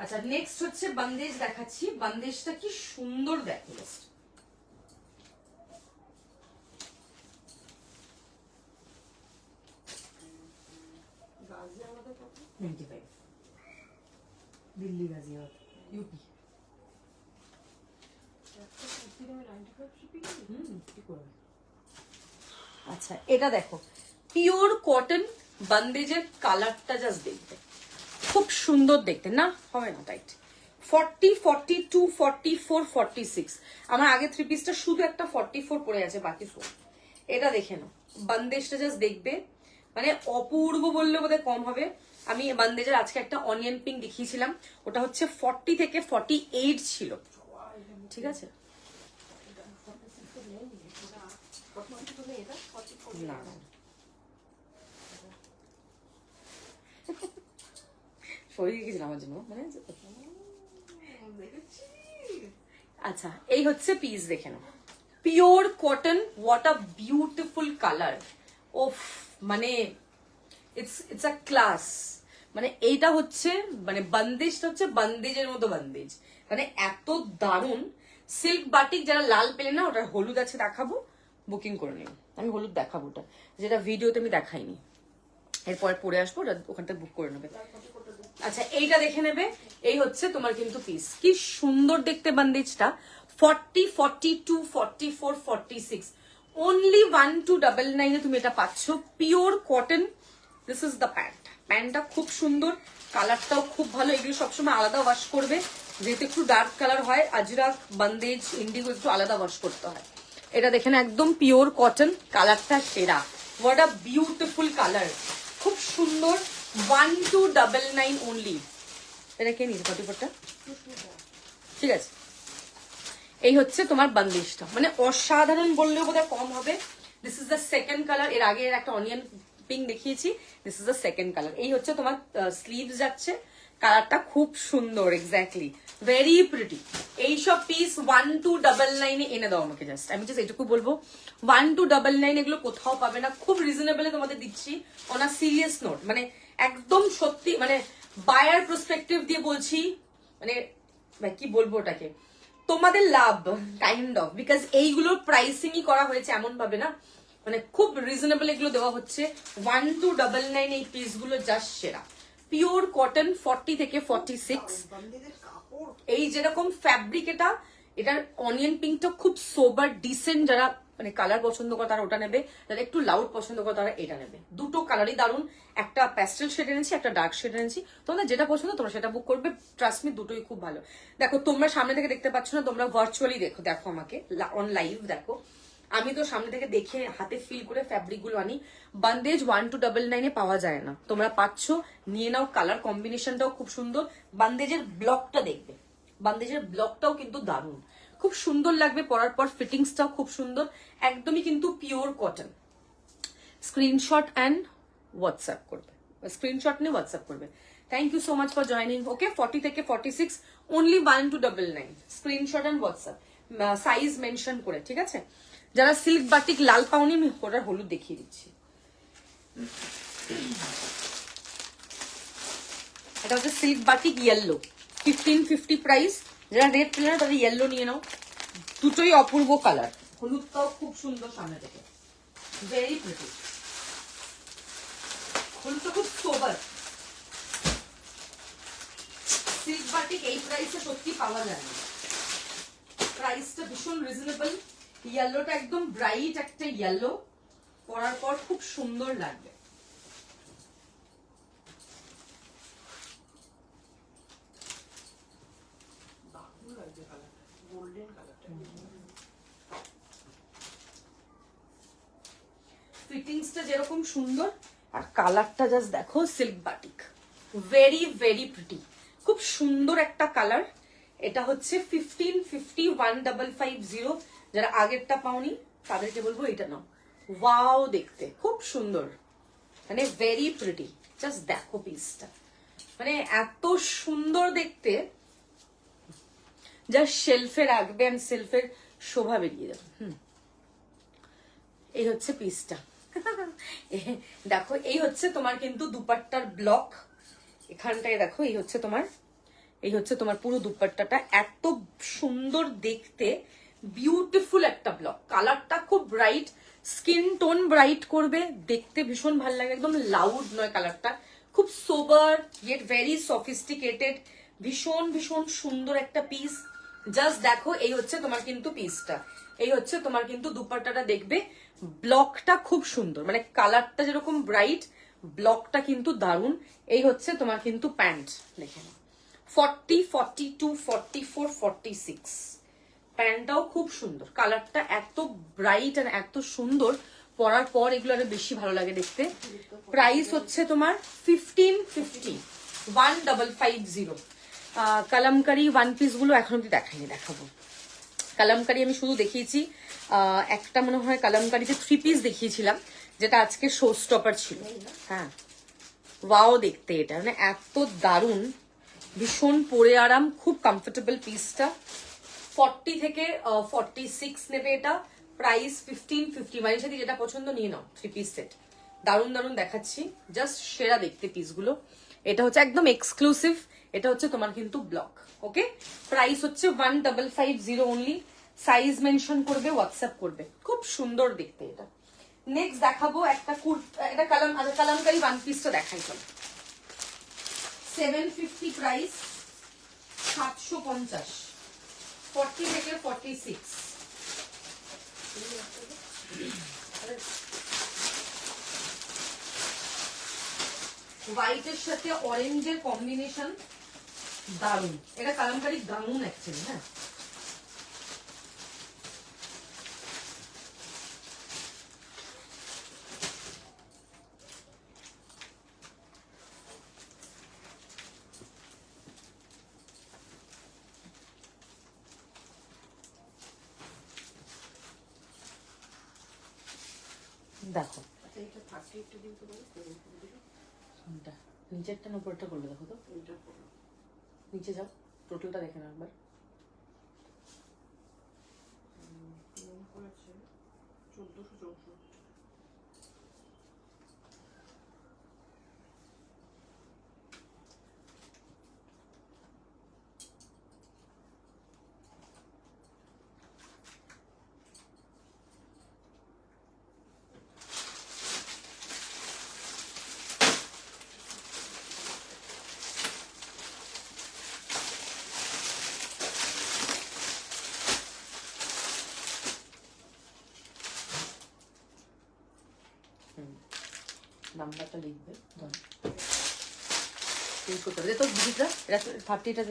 আচ্ছা নেক্সট হচ্ছে বান্দেজ দেখাচ্ছি। বান্দেজটা কি সুন্দর দেখো, জাস্ট দিল্লি গাজিয়াবাদ ইউপি। আচ্ছা এটা দেখো পিওর কটন বান্দেজের কালারটা জাস্ট দেখবে, খুব সুন্দর দেখতে না, হবে না টাইট। 40, 42, 44, 46। আমার আগে থ্রি পিসটা শুধু একটা 44 পড়ে আছে, বাকি সব। এটা দেখে নাও, বান্দেজটা জাস্ট দেখবে, মানে অপূর্ব বললে বোধহয় কম হবে। আমি বান্দেজের আজকে একটা অনিয়ন পিঙ্ক দেখিয়েছিলাম, ওটা হচ্ছে 40 থেকে 48 ছিল, ঠিক আছে। না সরিয়ে গেছিলাম আমার জন্য, মানে আচ্ছা এই হচ্ছে পিস, দেখে নাও pure cotton, what a beautiful colour. ওফ মানে ইটস আ ক্লাস। মানে এইটা হচ্ছে মানে বান্দেজটা হচ্ছে বান্দেজের মতো বান্দেজ, মানে এত দারুণ। সিল্ক বাটিক যারা লাল পেলে না, ওটার হলুদ আছে দেখাবো, বুকিং করে নিও। আমি হলুদ দেখাবো, ওটা যেটা ভিডিওতে আমি দেখাইনি, এরপর পরে আসবো, ওটা ওখানটা বুক করে নেবে। আচ্ছা এইটা দেখে নেবে, এই হচ্ছে তোমার কিন্তু পিস, কি সুন্দর দেখতে বান্দেজটা। 40, 42, 44, 46, অনলি 1299 তুমি এটা পাচ্ছ, pure cotton. This is the pant. প্যান্টটা খুব সুন্দর, কালারটাও খুব ভালো। এগুলো সবসময় আলাদা ওয়াশ করবে, যেহেতু একটু ডার্ক কালার হয়, আজরাক বান্দেজ ইন্ডিগো একটু আলাদা ওয়াশ করতে হয়। এটা দেখেন একদম পিওর কটন, কালারটা সেরা। হোয়াট আ বিউটিফুল কালার, খুব সুন্দর। 1299 অনলি। এটা কে নিয়েছে 44টা? ঠিক আছে, এই হচ্ছে তোমার বান্দেজটা, মানে অসাধারণ বললেও বোধহয় কম হবে। This is the second colour. এর আগে একটা অনিয়ন পিঙ্ক দেখিয়েছি, this is the second colour. এই হচ্ছে তোমার স্লিভস যাচ্ছে, কালারটা খুব সুন্দর, এক্স্যাক্টলি ভেরি প্রিটি। এইসব পিস 1299 এনে দাও আমাকে, জাস্ট আমি জাস্ট এটুকু বলবো, 1299 এগুলো কোথাও পাবে না, খুব রিজনেবলে তোমাদের দিচ্ছি। অন আ সিরিয়াস নোট, মানে একদম সত্যি, মানে বায়ার পার্সপেক্টিভ দিয়ে বলছি, মানে কি বলবো ওটাকে, তোমাদের লাভ কাইন্ড অফ, বিকজ এইগুলোর প্রাইসিংই করা হয়েছে এমন ভাবে না, মানে খুব রিজনেবল এগুলো দেওয়া হচ্ছে। 1299 এই পিস গুলো জাস্ট সেরা। পিওর কটন 40 থেকে 46। এই যেরকম ফ্যাব্রিক, এটার অনিয়ন পিঙ্কটা খুব সোবার ডিসেন্ট। যারা মানে কালার পছন্দ করে তারা ওটা নেবে, যারা একটু লাউড পছন্দ করে তারা এটা নেবে। দুটো কালারই দারুন, একটা প্যাস্টেল শেড এনেছি, একটা ডার্ক শেড এনেছি। তোমাদের যেটা পছন্দ তোমরা সেটা বুক করবে, ট্রাস্ট মি দুটোই খুব ভালো। দেখো তোমরা সামনে থেকে দেখতে পাচ্ছ না, তোমরা ভার্চুয়ালি দেখো, দেখো আমাকে অন লাইভ দেখো। আমি তো সামনে থেকে দেখে হাতে ফিল করে ফ্যাব্রিক গুলো আনি। বান্দেজ 1299 পাওয়া যায় না, তোমরা পাচ্ছ, নিয়ে নাও। কালার কম্বিনেশনটাও খুব সুন্দর। বান্দেজের ব্লকটা দেখবে, বান্দেজের ব্লকটাও কিন্তু দারুণ, খুব সুন্দর লাগবে পরার পর। ফিটিংসটাও খুব সুন্দর, একদমই কিন্তু pure cotton. Screenshot and WhatsApp করবে, স্ক্রিনশট নিয়ে হোয়াটসঅ্যাপ করবে। Thank you so much for joining. Okay 40 থেকে 46 only 1299, screenshot and WhatsApp, size mention করে, ঠিক আছে। যারা সিল্ক বাটিক লাল পাওনি, আমি ওটার হলুদ দেখিয়ে দিচ্ছি। এটা হচ্ছে সিল্ক বাটিক ইয়েলো, 1550 প্রাইস। যারা রেড পেলে না তাদের ইয়েলো নিয়ে নাও, দুটোই অপূর্ব কালার। হলুদটাও খুব সুন্দর সামনে থেকে। ভেরি প্রিটি, হলুদটা খুব সোবার। সিল্ক বাটিক এই প্রাইসে সত্যি পাওয়া যায় না, প্রাইসটা ভীষণ রিজনেবল। ইয়েলোটা একদম ব্রাইট একটা ইয়েলো, পরার পর খুব সুন্দর লাগবে। ফিটিংসটা যেরকম সুন্দর আর কালারটা জাস্ট দেখো, silk batik, very very pretty, খুব সুন্দর একটা কালার। এটা হচ্ছে 1550 যারা আগেরটা পাওনি তাদেরকে বলবো এটা নাও। ওয়াও, দেখতে খুব সুন্দর, মানে ভেরি প্রিটি। জাস্ট দেখো পিসটা, মানে এত সুন্দর দেখতে, জাস্ট শেলফে রাখবে আর শেলফের শোভা বেরিয়ে যাবে। এই হচ্ছে পিসটা। দেখো, এই হচ্ছে তোমার কিন্তু দুপাট্টার ব্লক। এখানটায় দেখো, এই হচ্ছে তোমার পুরো দুপাট্টাটা, এত সুন্দর দেখতে, বিউটিফুল একটা ব্লক। কালারটা খুব ব্রাইট, স্কিন টোন ব্রাইট করবে, দেখতে ভীষণ ভালো লাগে, একদম লাউড নয় কালারটা, খুব সোবার ইয়েট ভেরি সফিস্টিকেটেড, ভীষণ ভীষণ সুন্দর একটা পিস। জাস্ট দেখো, এই হচ্ছে তোমার কিন্তু পিসটা, এই হচ্ছে তোমার কিন্তু দুপাট্টাটা। দেখবে ব্লকটা খুব সুন্দর, মানে কালারটা যেরকম ব্রাইট, ব্লকটা কিন্তু দারুণ। এই হচ্ছে তোমার কিন্তু প্যান্ট, দেখে নাও 40, 42, 44, 46, প্যান্টটাও খুব সুন্দর, কালারটা এত ব্রাইট আর এত সুন্দর, পরার পর এগুলো আরো বেশি ভালো লাগে দেখতে। প্রাইস হচ্ছে তোমার 1550, কালামকারি ওয়ান পিস গুলো এখন অব্দি দেখাইনি, দেখাবো। কালামকারি আমি শুধু দেখিয়েছি একটা, মনে হয় কালামকারিতে 3 পিস দেখিয়েছিলাম, যেটা আজকে শো স্টপার ছিল। হ্যাঁ, ওয়াও দেখতে, এটা মানে এত দারুণ, ভীষণ পরে আরাম, খুব কমফোর্টেবল পিসটা। 40 থেকে 46 নেবে এটা, প্রাইস 1550। মাঝে সাথে যেটা পছন্দ নিয়ে নাও, 3 পিস সেট, দারুণ দারুণ দেখাচ্ছি, জাস্ট সেরা দেখতে পিসগুলো। এটা হচ্ছে একদম এক্সক্লুসিভ, এটা হচ্ছে তোমার কিন্তু ব্লক। ওকে, প্রাইস হচ্ছে 1550 অনলি। সাইজ মেনশন করবে, হোয়াটসঅ্যাপ করবে, খুব সুন্দর দেখতে এটা। নেক্সট দেখাবো একটা এটা কালামকারি ওয়ান পিসটা দেখাই, চলো। 750 প্রাইস, 750, 40 থেকে 46। হোয়াইটের সাথে অরেঞ্জের কম্বিনেশন দারুন, এটা কালামকারি গাউন অ্যাকচুয়ালি। হ্যাঁ, দেখো নিচেরটা না উপরটা করলে, দেখো তো নিচে যাও, টোটালটা দেখে না একবার। নাম্বারটা লিখবে, তো দিদিটা এটা 30টা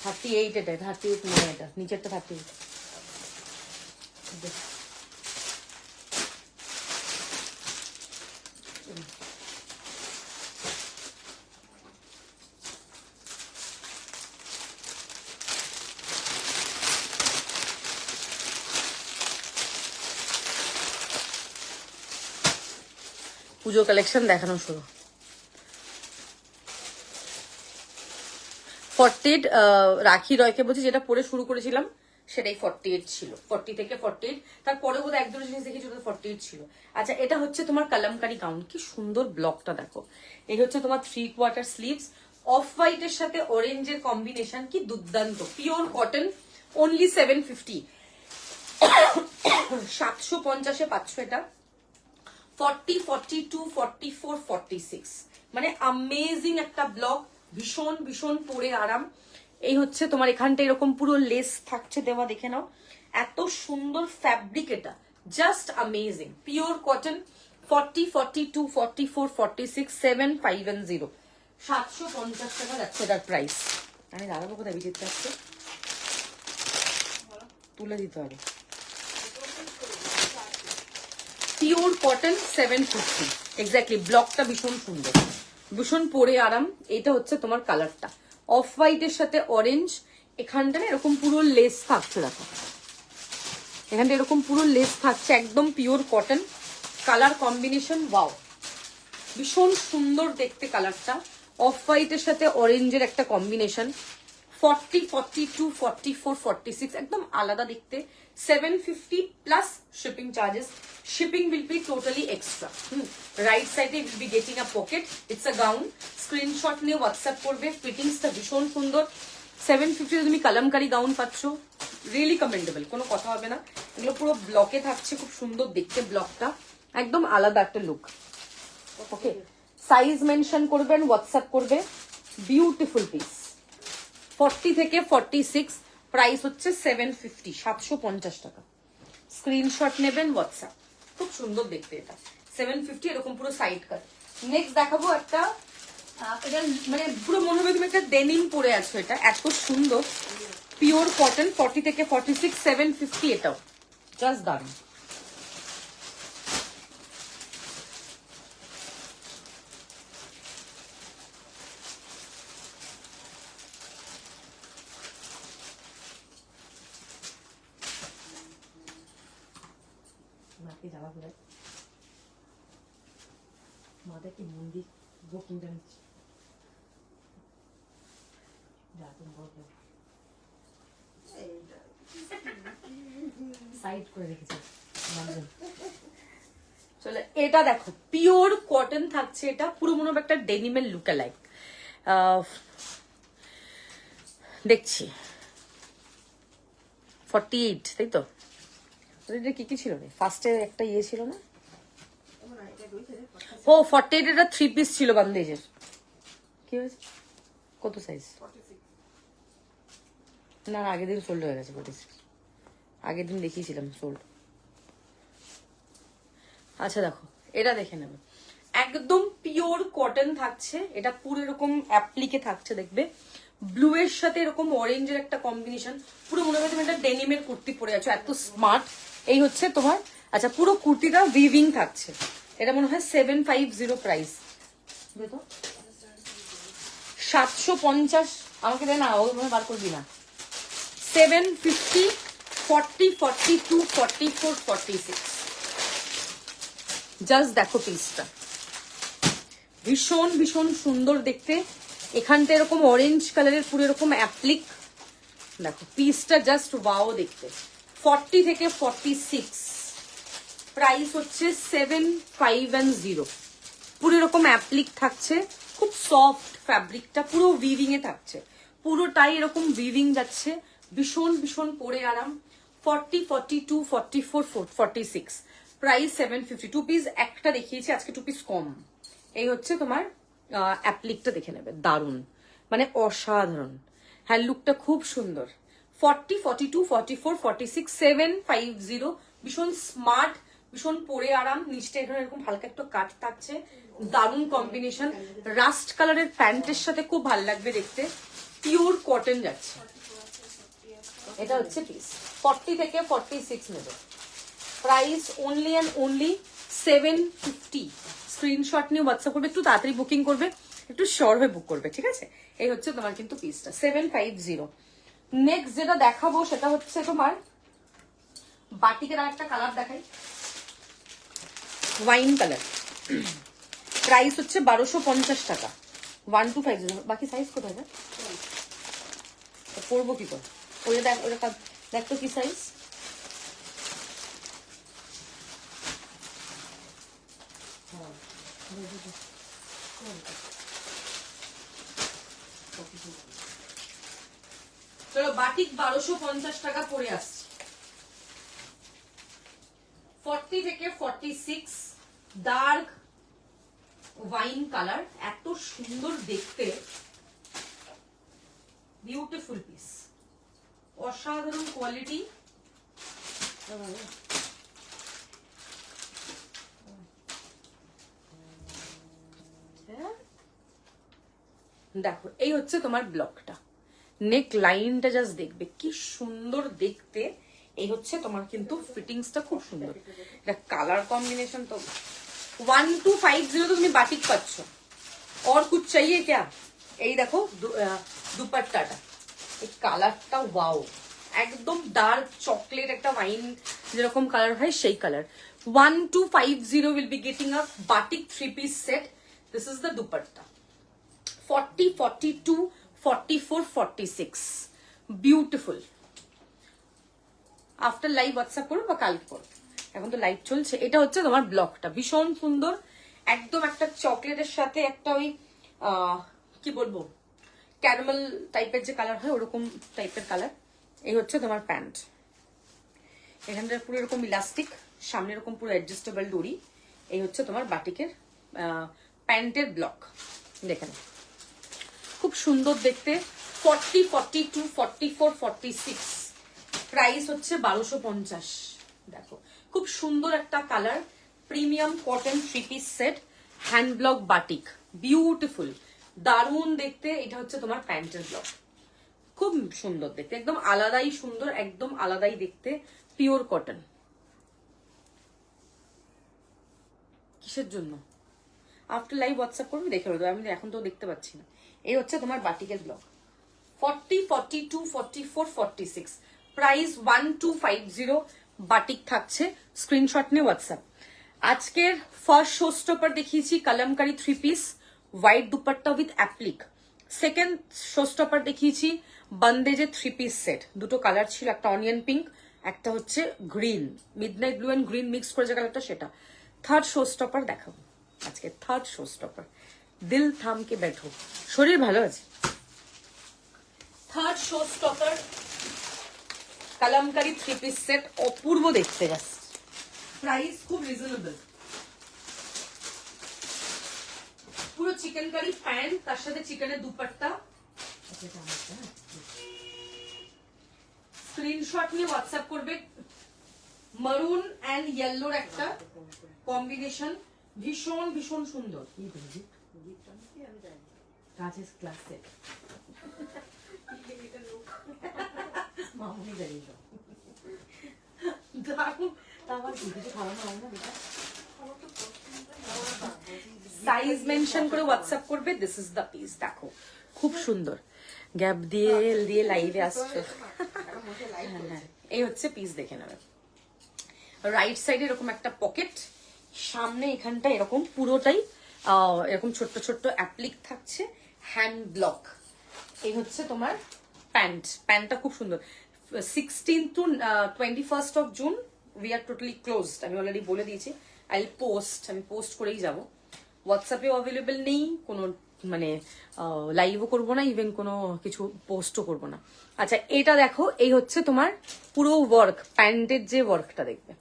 38, এটা 38 নয়, এটা নিচেরটা 38। পুজো কালেকশন দেখানো শুরু। 48 রাখি রয়কে বলছি, যেটা পরে শুরু করেছিলাম সেটাই 48 ছিল, 40 থেকে 48। তারপরে বোধহয় এক দুটো জিনিস দেখেছি ওটা 48 ছিল। আচ্ছা, এটা হচ্ছে তোমার কালামকারি গাউন, কি সুন্দর ব্লকটা দেখো। এই হচ্ছে তোমার 3/4 স্লিভস, অফ হোয়াইটের সাথে অরেঞ্জের কম্বিনেশন, কি দুর্দান্ত, পিওর কটন, অনলি 750, 750-এ পাচ্ছ এটা। 40, 42, 44, 46, মানে অ্যামেজিং একটা ব্লক, ভীষণ ভীষণ পরে আরাম। এই হচ্ছে তোমার এখানটা এরকম পুরো লেস থাকছে দেওয়া, দেখে নাও এত সুন্দর ফ্যাব্রিক, এটা জাস্ট অ্যামেজিং। পিওর কটন, 40, 42, 44, 46, 750, 750 টাকা যাচ্ছে এটার প্রাইস। আমি দাঁড়াবো কোথায়, বিচিত্র আসছে, তুলে দিতে হবে। পিওর কটন 750 এক্স্যাক্টলি, ব্লকটা ভীষণ সুন্দর, ভীষণ পরে আরাম। এটা হচ্ছে তোমার কালারটা অফ হোয়াইটের সাথে অরেঞ্জ, এখানটা না এরকম পুরো লেস থাকছে, দেখো এখানটা এরকম পুরো লেস থাকছে, একদম pure cotton. Colour combination wow, ভীষণ সুন্দর দেখতে কালারটা, অফ হোয়াইটের সাথে অরেঞ্জের একটা কম্বিনেশন। 40, 42, 44, 46, একদম আলাদা দেখতে। 750 plus shipping charges, shipping will be totally extra. Right সাইডে will be getting a pocket, it's a gown. Screenshot নিয়ে হোয়াটসঅ্যাপ করবে, ফিটিংসটা ভীষণ সুন্দর। 750 তুমি কালামকারি গাউন পাচ্ছ, রিয়েলি কমেন্ডেবল, কোনো কথা হবে না। এগুলো পুরো ব্লকে থাকছে, খুব সুন্দর দেখতে ব্লকটা, একদম আলাদা একটা লুক। ওকে, সাইজ মেনশন করবেন, হোয়াটসঅ্যাপ করবে, বিউটিফুল পিস। 40 থেকে 46, প্রাইস হচ্ছে 750, 750 টাকা। স্ক্রিনশট নেবেন, হোয়াটসঅ্যাপ, খুব সুন্দর দেখতে এটা, 750, এরকম পুরো সাইড কাট। নেক্সট দেখাবো একটা, এটা মানে পুরো মনে হবে তুমি একটা ডেনিম পরে আছো, এটা এত সুন্দর পিওর কটন, 40 থেকে 46, 750, এটাও জাস্ট দারুন। যাওয়া ঘুরে মাথা কি মন্দির বুকিংটা নিচ্ছে, সাইড করে রেখেছি। চলো এটা দেখো, পিওর কটন থাকছে, এটা পুরো মনে হবে একটা ডেনিমের লুক লাইক। দেখছি 48, তাই তো? এটা কি কি ছিল রে, ফার্স্টে একটা ইয়ে ছিল না, ও 48, এটা 3 পিস ছিল বান্দেজের। কি হয়েছে, কত সাইজ? না আগের দিন সোল্ড হয়ে গেছে 46, আগের দিন দেখিয়েছিলাম সোল্ড। আচ্ছা দেখো এটা দেখে নেবে, একদম পিওর কটন থাকছে, এটা পুরো এরকম অ্যাপ্লিকে থাকছে, দেখবে ব্লু এর সাথে এরকম অরেঞ্জের একটা কম্বিনেশন, পুরো মনে হয় তুমি একটা ডেনিমের কুর্তি পরে আছো, এত স্মার্ট। এই হচ্ছে তোমার, আচ্ছা পুরো কুর্তিটা উইভিং থাকছে, এটা মনে হয় 750 প্রাইস। 750 আমাকে দেয় না, ও মনে বার করবি না। 750, 40, 42, 44, 46, জাস্ট দেখো পিসটা, ভীষণ ভীষণ সুন্দর দেখতে। এখানটা এরকম অরেঞ্জ কালারের পুরো এরকম অ্যাপ্লিক, দেখো পিসটা জাস্ট ওয়াও দেখতে। 40 থেকে 46, প্রাইস হচ্ছে 750, পুরো এরকম অ্যাপ্লিক থাকছে, খুব সফট ফ্যাব্রিকটা, পুরো উইভিং এ থাকছে, পুরোটাই এরকম উইভিং যাচ্ছে, ভীষণ ভীষণ পরে আরাম। 40, 42, 44, 46, প্রাইস 750। 2 পিস একটা দেখিয়েছি আজকে, 2 পিস কম। এই হচ্ছে তোমার অ্যাপ্লিকটা, দেখে নেবে, দারুণ মানে অসাধারণ। হ্যাঁ লুকটা খুব সুন্দর। 40, 42, 44, 46, 750, ভীষণ স্মার্ট, ভীষণ পরে আরাম। নিচটা এখানে এরকম হালকা একটু কাট থাকছে, দারুণ কম্বিনেশন। রাস্ট কালারের প্যান্টের সাথে খুব ভালো লাগবে দেখতে, পিওর কটন যাচ্ছে। এটা হচ্ছে পিস 40 থেকে 46 নেবে, price only and only 750। Screenshot নিয়ে হোয়াটসঅ্যাপ করবে, একটু তাড়াতাড়ি বুকিং করবে, একটু শিওর হয়ে বুক করবে, ঠিক আছে? এই হচ্ছে তোমার কিন্তু পিসটা 750। নেক্সট যেটা দেখাবো সেটা হচ্ছে তোমার বাটিকের আর একটা কালার দেখাই, ওয়াইন কালার, প্রাইস হচ্ছে 1250 টাকা, 1250। বাকি সাইজ কোথায় যায়, পরবো কি করে? ওই দেখ, ওটা দেখ তো কি সাইজ। চলো বাটিক 1250 টাকা পড়ে আসছে। 40 থেকে 46 ডার্ক ওয়াইন কালার, এত সুন্দর দেখতে, বিউটিফুল পিস, অসাধারণ কোয়ালিটি। দেখো এই হচ্ছে তোমার ব্লকটা, নেক লাইনটা জাস্ট দেখবে কি সুন্দর দেখতে। এই হচ্ছে তোমার কিন্তু ফিটিংসটা খুব সুন্দর, এটা কালার কম্বিনেশন তো 1250 তো তুমি বাটিক পাচ্ছ। और कुछ चाहिए क्या? এই দেখো দুপাট্টাটা, এই কালারটা ওয়াও, একদম ডার্ক চকলেট একটা ওয়াইন যেরকম কালার হয় সেই colour. 1250 will be getting a batik 3-piece set. This is the dupatta. 40, 42, 44, 46. Beautiful. After live WhatsApp করো বা কালকে করো, এখন তো লাইভ চলছে। এটা হচ্ছে তোমার ব্লকটা, ভীষণ সুন্দর, একদম একটা চকলেটের সাথে একটা ওই কি বলবো ক্যারামেল টাইপের যে কালার হয় ওরকম টাইপের কালার। এই হচ্ছে তোমার প্যান্ট, এখানটা পুরো এরকম ইলাস্টিক, সামনে এরকম পুরো অ্যাডজাস্টেবল দড়ি। এই হচ্ছে তোমার বাটিকের প্যান্টের ব্লক, দেখেন খুব সুন্দর দেখতে। 40, 42, 44, 46, প্রাইস হচ্ছে 1250। দেখো খুব সুন্দর একটা colour, premium cotton 3-piece set, hand block batik, beautiful, দারুণ দেখতে। এটা হচ্ছে তোমার প্যান্টের ব্লক, খুব সুন্দর দেখতে, একদম আলাদাই সুন্দর, একদম আলাদাই দেখতে, পিওর কটন। কিসের জন্য? আফটার লাইভ হোয়াটসঅ্যাপ করবে, দেখে নেবো, আমি এখন তো দেখতে পাচ্ছি না। এই হচ্ছে তোমার বাটিকের ব্লক, 40, 42, 44, 46, প্রাইস 1250, বাটিক থাকছে। স্ক্রিনশট নিয়ে হোয়াটসঅ্যাপ। আজকের ফার্স্ট শো স্টপার দেখিয়েছি kalamkari 3-piece white dupatta with applique. Second show stopper দেখিয়েছি বন্দেজে 3-piece সেট, দুটো কালার ছিল, একটা অনিয়ন পিঙ্ক, একটা হচ্ছে green, midnight blue and green mix করে যে কালারটা সেটা। থার্ড শো স্টপার দেখাবো আজকে, থার্ড শো স্টপার, দিল থামকে बैठो, শরীর ভালো আছে। Third show stopper kalamkari 3-piece set, অপূর্ব দেখতে যাচ্ছে, প্রাইস খুব রিজনেবল। পুরো চিকেন কারি প্যান্ট, তার সাথে চিকেনের দুপাট্টা। স্ক্রিনশট নিয়ে হোয়াটসঅ্যাপ করবে। মারুন এন্ড ইয়েলোর একটা কম্বিনেশন, ভীষণ ভীষণ সুন্দর। কাজের ক্লাসে মামুনি জানিয়ে সাইজ মেনশন করে হোয়াটসঅ্যাপ করবে। দিস ইজ দ্য পিস, দেখো খুব সুন্দর, গ্যাপ দিয়ে দিয়ে লাইভে আসছে। হ্যাঁ, এই হচ্ছে পিস, দেখে নেবে। রাইট সাইডে এরকম একটা পকেট, সামনে এখানটা এরকম পুরোটাই এরকম ছোট্ট ছোট্ট অ্যাপ্লিক থাকছে, হ্যান্ড ব্লক। এই হচ্ছে তোমার প্যান্ট, প্যান্টটা খুব সুন্দর। 16 to 21st of June we are totally closed, আমি অলরেডি বলে দিয়েছি। আই পোস্ট, আমি পোস্ট করেই যাব। হোয়াটসঅ্যাপেও অ্যাভেলেবেল নেই, কোনো মানে লাইভও করবো না, ইভেন কোনো কিছু পোস্টও করবো না। আচ্ছা এটা দেখো, এই হচ্ছে তোমার পুরো ওয়ার্ক, প্যান্টের যে ওয়ার্কটা দেখবে,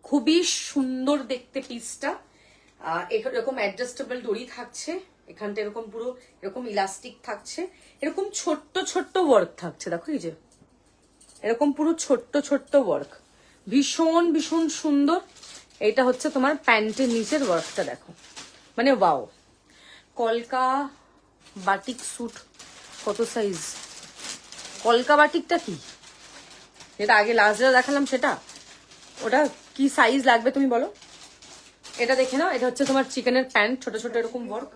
খুবই সুন্দর দেখতে পিসটা। এরকম অ্যাডজাস্টেবল দড়ি থাকছে, এখানটা এরকম পুরো এরকম ইলাস্টিক থাকছে, এরকম ছোট্ট ছোট্ট ওয়ার্ক থাকছে, দেখো এই যে এরকম পুরো ছোট্ট ছোট্ট ওয়ার্ক, ভীষণ ভীষণ সুন্দর। এটা হচ্ছে তোমার প্যান্টের নিচের ওয়ার্কটা, দেখো মানে ওয়াও। কলকা বাটিক স্যুট কত সাইজ? কলকা বাটিকটা কি, যেটা আগে লাস্ট যেটা দেখালাম সেটা, ওটা কি সাইজ লাগবে তুমি বলো? এটা দেখে নাও, এটা হচ্ছে তোমার চিকেনের প্যান্ট, ছোট ছোট এরকম ওয়ার্ক।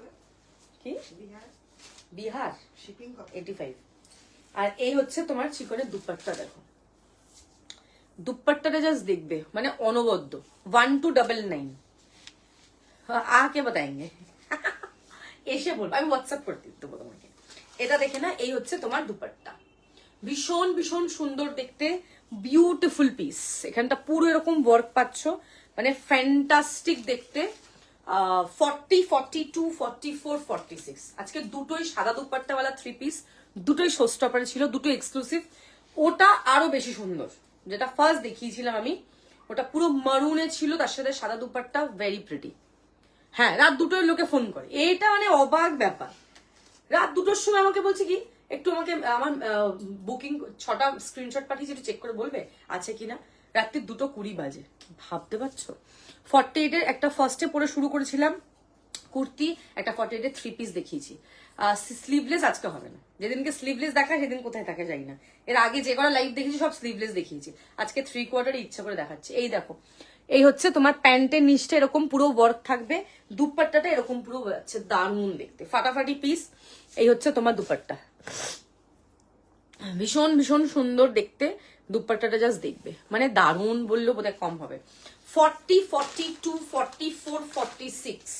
কি বিহার 85। আর এই হচ্ছে তোমার চিকেনের দুপাট্টা, দেখো দুপাট্টাটা জাস্ট দেখবে মানে অনবদ্য। 1299 আকে বাতায়েঙ্গে, এসে বলবো, আমি হোয়াটসঅ্যাপ করতে দেবো তোমাকে। এটা দেখে না, এই হচ্ছে তোমার দুপাট্টা, ভীষণ ভীষণ সুন্দর দেখতে, বিউটিফুল পিস। এখানটা পুরো এরকম ওয়ার্ক পাচ্ছ, মানে ফ্যান্টাস্টিক দেখতে। 40, 42, 44, 46, আজকে দুটোই সাদা দুপাট্টাওয়ালা 3-piece, দুটোই শো স্টপারে ছিল, দুটো এক্সক্লুসিভ। ওটা আরো বেশি সুন্দর, যেটা ফার্স্ট দেখিয়েছিলাম আমি, ওটা পুরো মারুনে ছিল, তার সাথে সাদা দুপাট্টা, ভেরি প্রিটি। হ্যাঁ, রাত দুটোর লোকে ফোন করে, এটা মানে অবাক ব্যাপার। রাত দুটোর সময় আমাকে বলছে কি, একটু আমাকে আমার বুকিং 6টা স্ক্রিনশট পাঠিয়েছি, একটু চেক করে বলবে আছে কিনা। রাত্রি 2:20 বাজে, ভাবতে পারছো। 48-এর একটা ফার্স্টে পরে শুরু করেছিলাম কুর্তি, একটা 48-এর 3 পিস দেখিয়েছি। স্লিভলেস আজকে হবে না, যেদিনকে স্লিভলেস দেখায় সেদিন কোথায় থাকে জানি না। এর আগে যে কটা লাইভ দেখেছি সব স্লিভলেস দেখিয়েছি, আজকে 3/4 ইচ্ছা করে দেখাচ্ছে। এই দেখো, এই হচ্ছে তোমার প্যান্টের নিচটা এরকম পুরো ওয়ার্ক থাকবে, দুপাট্টাটা এরকম পুরো যাচ্ছে, দারুণ দেখতে, ফাটাফাটি পিস। এই হচ্ছে তোমার দুপাট্টা, ভীষণ ভীষণ সুন্দর দেখতে। দুপাট্টাটা জাস্ট দেখবে, মানে দারুণ বললেও বোধহয় কম হবে। 40, 42, 44, 46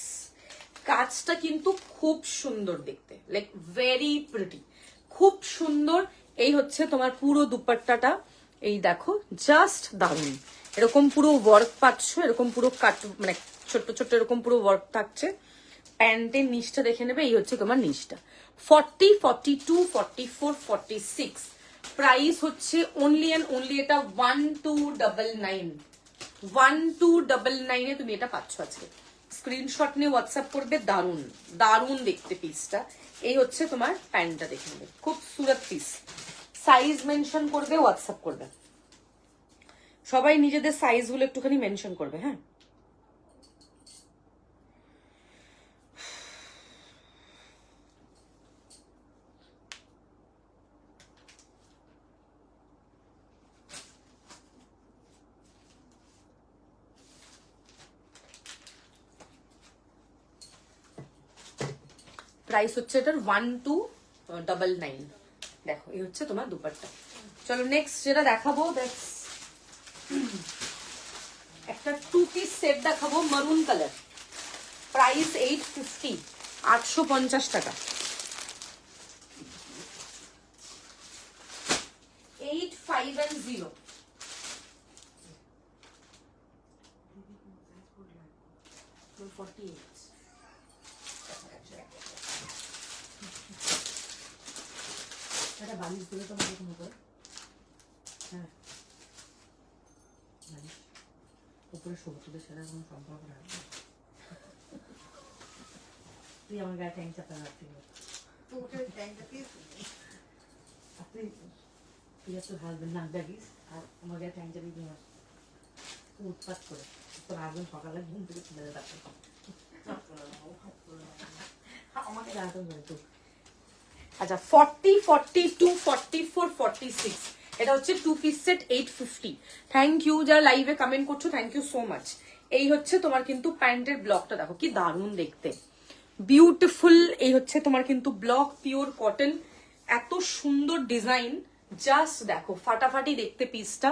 কাজটা কিন্তু খুব সুন্দর দেখতে, লাইক ভেরি প্রিটি, খুব সুন্দর। এই হচ্ছে তোমার পুরো দুপাট্টাটা, এই দেখো জাস্ট দারুণ। এরকম পুরো ওয়ার্ক পাচ্ছ, এরকম পুরো কাট, মানে ছোট্ট ছোট্ট এরকম পুরো ওয়ার্ক থাকছে। প্যান্টের নিচটা দেখে নেবে, এই হচ্ছে তোমার নিচটা। 40, 42, 44, 46 প্রাইস হচ্ছে অনলি অ্যান্ড অনলি এটা 1299। 1299 তুমি এটা পাচ্ছ আজকে। স্ক্রিনশট নিয়ে হোয়াটসঅ্যাপ করবে, দারুণ দারুণ দেখতে পিসটা। এই হচ্ছে তোমার প্যান্টটা, দেখে নেবে, খুব সুরত পিস। সাইজ মেনশন করবে, হোয়াটসঅ্যাপ করবে, সবাই নিজেদের সাইজগুলো একটুখানি মেনশন করবে। হ্যাঁ, প্রাইস হচ্ছে এটার 1299। দেখো, এই হচ্ছে তোমার দুপাট্টা। চলো নেক্সট যেটা দেখাবো, একটা 2 পিস সেট দেখাবো, মারুন কালার, প্রাইস 850, 850 টাকা। 8510 48। এটা বালিশ দিলে তো ভালো হবে। হ্যাঁ, বালিশ উপরে সবুজের সাথে কোনো সম্পর্ক রাখবে। তুই আমার গায়ে ট্যাঙ্ক চাপা রাখবি, তুই একটু হাসবেন নাক ডাকিস, আর আমার গায়ে ট্যাঙ্ক চাপি দিয়ে উৎপাত করে তোর আসবেন সকালে ঘুম থেকে তুলে থাকবে আমাকে জানাতে হবে তো। আচ্ছা, 40, 42, 44, 46 এটা হচ্ছে 2 পিস সেট, 850। থ্যাংক ইউ যারা লাইভে কমেন্ট করছো, থ্যাংক ইউ সো মাচ। এই হচ্ছে তোমার কিন্তু প্যান্টের ব্লকটা, দেখো কি দারুণ দেখতে, বিউটিফুল। এই হচ্ছে তোমার কিন্তু ব্লক, পিওর কটন, এত সুন্দর ডিজাইন, জাস্ট দেখো ফাটাফাটি দেখতে পিসটা।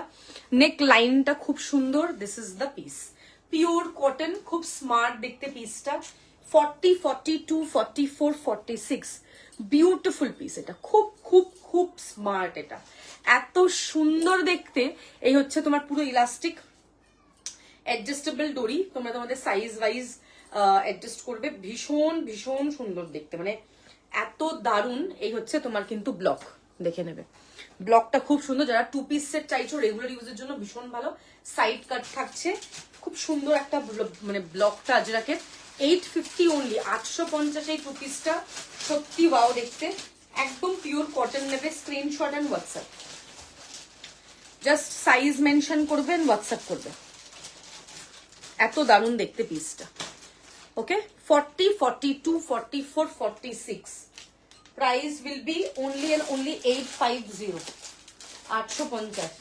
নেক লাইনটা খুব সুন্দর, this is the piece, pure cotton, খুব স্মার্ট দেখতে পিসটা। 40, 42, 44, 46 বিউটিফুল পিস, এটা খুব খুব খুব স্মার্ট, এটা এত সুন্দর দেখতে। এই হচ্ছে তোমার পুরো ইলাস্টিক অ্যাডজাস্টেবল দড়ি, তোমরা তোমাদের সাইজ ওয়াইজ অ্যাডজাস্ট করবে, ভীষণ ভীষণ সুন্দর দেখতে, মানে এত দারুণ। এই হচ্ছে তোমার কিন্তু ব্লক, দেখে নেবে, ব্লকটা খুব সুন্দর। যারা 2 পিস সেট চাইছো রেগুলার ইউজের জন্য ভীষণ ভালো, সাইড কাট থাকছে, খুব সুন্দর একটা মানে ব্লকটা আজরাকে। 850 অনলি, 850 এই 2 পিসটা, সত্যি ওয়াও দেখতে, একদম পিওর কটন নেবে। Screenshot and WhatsApp, just size mention করবেন, হোয়াটসঅ্যাপ করবে, এত দারুণ দেখতে পিসটা। Okay, 40, 42, 44, 46 price will be only and only 850, 850।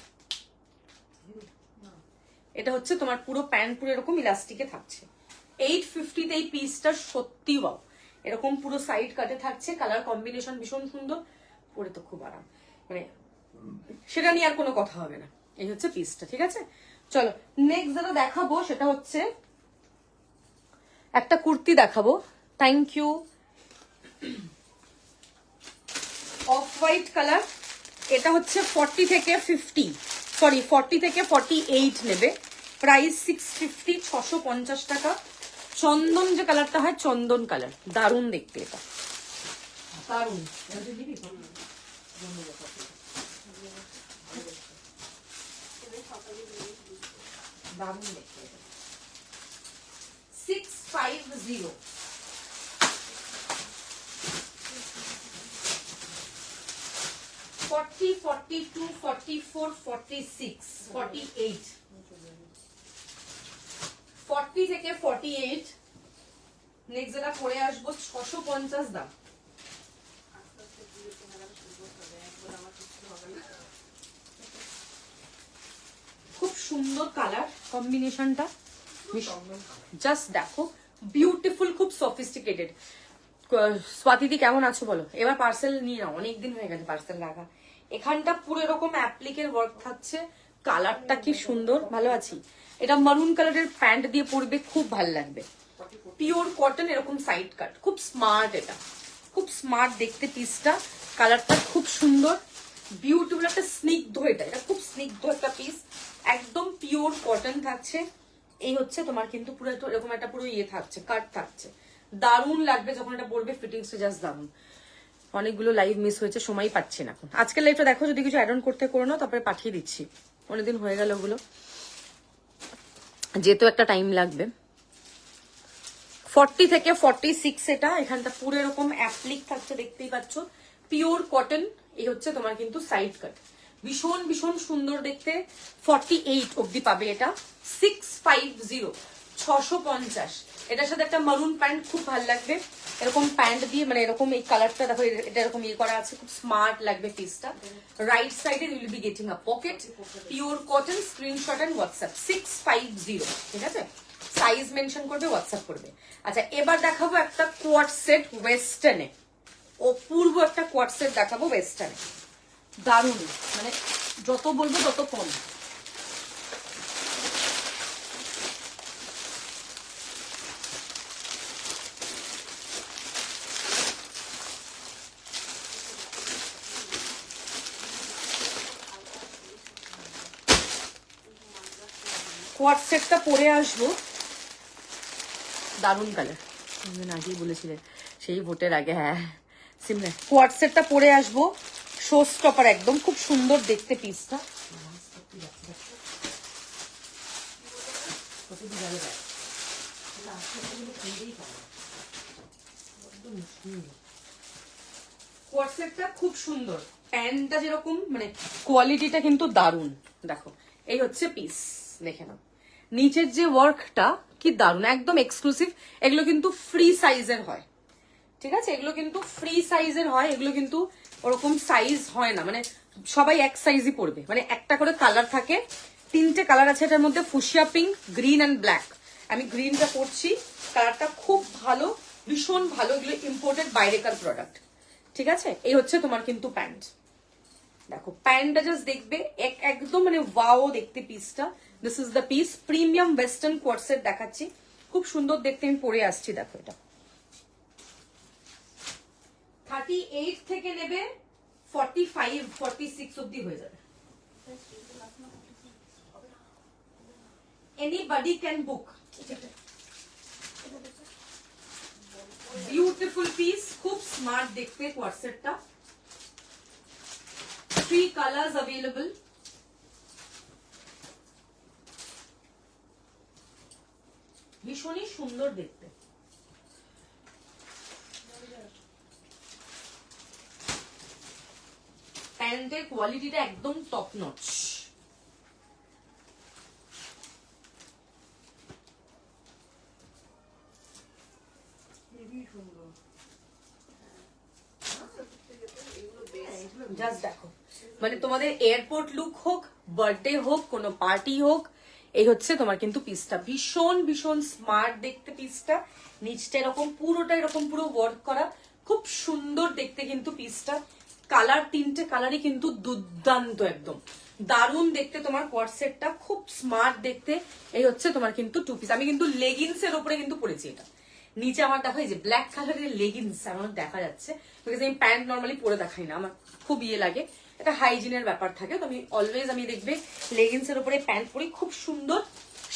এটা হচ্ছে তোমার পুরো প্যান্ট পুরো এরকম ইলাস্টিকে থাকছে। 850 এই পিসটা সত্যি ওয়াও, এরকম পুরো সাইড কাটে থাকছে, কালার কম্বিনেশন ভীষণ সুন্দর, পরে তো খুব আরাম, মানে সেটা নিয়ে আর কোনো কথা হবে না। এই হচ্ছে পিসটা, ঠিক আছে। চলো নেক্সট যেটা দেখাবো সেটা হচ্ছে একটা কুর্তি দেখাবো, thank you, off white colour. এটা হচ্ছে 40 থেকে 50, সরি 40 থেকে 48 নেবে, প্রাইস 650, 650 টাকা। চন্দন যে কালারটা হয়, চন্দন কালার, দারুণ দেখতে, এটা দারুণ। দারুণ দেখতে 650 40, 42, 44, 46, 48 40 থেকে 48 নেক্সট যেটা পরে আসবো 650 দাম। খুব সুন্দর কালার কম্বিনেশনটা, জাস্ট দেখো বিউটিফুল, খুব সফিস্টিকেটেড। স্বাতিদি কেমন আছো বলো? এবার পার্সেল নিয়ে নাও, অনেকদিন হয়ে গেছে পার্সেল রাখা। এখানটা পুরো এরকম অ্যাপ্লিকের ওয়ার্ক থাকছে, কালারটা কি সুন্দর, ভালো আছি। এটা মারুন কালারের প্যান্ট দিয়ে পরবে, খুব ভালো লাগবে। পিওর কটন, এরকম সাইড কাট, খুব স্মার্ট, এটা খুব স্মার্ট দেখতে পিসটা। কালারটা খুব সুন্দর, বিউটিফুল, একটা স্নিগ্ধ, এটা খুব স্নিগ্ধ একটা পিস, একদম পিওর কটন থাকছে। এই হচ্ছে তোমার কিন্তু পুরো এরকম একটা পুরো ইয়ে থাকছে, কাট থাকছে, দারুণ লাগবে যখন এটা পরবে। ফিটিংসটা জাস্ট দারুণ। অনেকগুলো লাইভ মিস হয়েছে, সময় পাচ্ছি না এখন। আজকের লাইভটা দেখো, যদি কিছু অ্যাড অন করতে করো না, তারপরে পাঠিয়ে দিচ্ছি। অনেকদিন হয়ে গেল ওগুলো, যেহেতু একটা টাইম লাগবে। 40 থেকে 46 এটা, এখানটা পুরো এরকম অ্যাপ্লিক থাকছে, দেখতেই পাচ্ছ, পিওর কটন। এই হচ্ছে তোমার কিন্তু সাইড কাট, ভীষণ ভীষণ সুন্দর দেখতে। 48 অব্দি পাবে এটা, 650, 650। এটার সাথে একটা মারুন প্যান্ট খুব ভালো লাগবে, এরকম প্যান্ট দিয়ে, মানে এরকম এই কালারটা দেখো, এটা এরকম ইয়ে করা আছে, খুব স্মার্ট লাগবে পিসটা। রাইট সাইডে will be getting a pocket, pure cotton, screenshot and WhatsApp. 650, ঠিক আছে, সাইজ মেনশন করবে, হোয়াটসঅ্যাপ করবে। আচ্ছা, এবার দেখাবো একটা কোয়াড সেট ওয়েস্টার্নে, অপূর্ব একটা কোয়াড সেট দেখাবো ওয়েস্টার্নে, দারুণ, মানে যত বলবো তত কম। কোয়াড সেটটা পরে আসবো, দারুণ কালার, আগেই বলেছিলেন সেই ভোটের আগে। হ্যাঁ, সিমনে কোয়াড সেটটা পরে আসবো, শো স্টপার একদম, খুব সুন্দর দেখতে পিসটা। কোয়াড সেটটা খুব সুন্দর, প্যান্টটা যেরকম, মানে কোয়ালিটিটা কিন্তু দারুণ। দেখো, এই হচ্ছে পিস, দেখে নাও নিচের যে ওয়ার্কটা কি দারুণ, একদম এক্সক্লুসিভ। এগুলো কিন্তু ফ্রি সাইজের হয়, ঠিক আছে, এগুলো কিন্তু ফ্রি সাইজের হয়, এগুলো কিন্তু ওরকম সাইজ হয় না, মানে সবাই এক সাইজই পড়বে, মানে একটা করে কালার থাকে। 3টে কালার আছে এটার মধ্যে, fuchsia pink, green and black. আমি গ্রিনটা পরছি, কালারটা খুব ভালো, ভীষণ ভালো। এগুলো ইম্পোর্টেড বাইরেকার প্রোডাক্ট, ঠিক আছে। এই হচ্ছে তোমার কিন্তু প্যান্ট, দেখো প্যান্টটা জাস্ট দেখবে, একদম মানে ওয়াও দেখতে পিসটা। This is the piece, premium western quad set দেখাচ্ছি, খুব সুন্দর দেখতে। আমি পরে আসছি, দেখো এটা 38 থেকে নেবে 45, 46 অব্দি হয়ে যাবে। Anybody can book. Beautiful piece, খুব স্মার্ট দেখতে কোয়াড সেটটা। 3 কালার্স অ্যাভেলেবল। ভীষণই সুন্দর দেখতে। প্যান্টের কোয়ালিটিটা একদম টপ নচ। জাস্ট দেখো, মানে তোমাদের এয়ারপোর্ট লুক হোক, বার্থডে হোক, কোনো পার্টি হোক, এই হচ্ছে তোমার কিন্তু পিসটা। ভীষণ ভীষণ স্মার্ট দেখতে পিসটা, নিচটা এরকম পুরোটা এরকম পুরো ওয়ার্ক করা, খুব সুন্দর দেখতে কিন্তু পিসটা। কালার 3টে কালারই কিন্তু দুর্দান্ত, একদম দারুণ দেখতে তোমার কোয়াড সেটটা, খুব স্মার্ট দেখতে। এই হচ্ছে তোমার কিন্তু 2 পিস। আমি কিন্তু লেগিংস এর উপরে কিন্তু পরেছি এটা। নিচে আমার দেখো এই যে ব্ল্যাক কালারের লেগিংস আমার দেখা যাচ্ছে, বিকজ আমি প্যান্ট নর্মালি পরে দেখাই না, আমার খুব ইয়ে লাগে, এটা হাইজিনের ব্যাপার থাকে। তো আমি অলওয়েজ আমি দেখবে লেগিংস এর উপরে প্যান্ট পরি, খুব সুন্দর।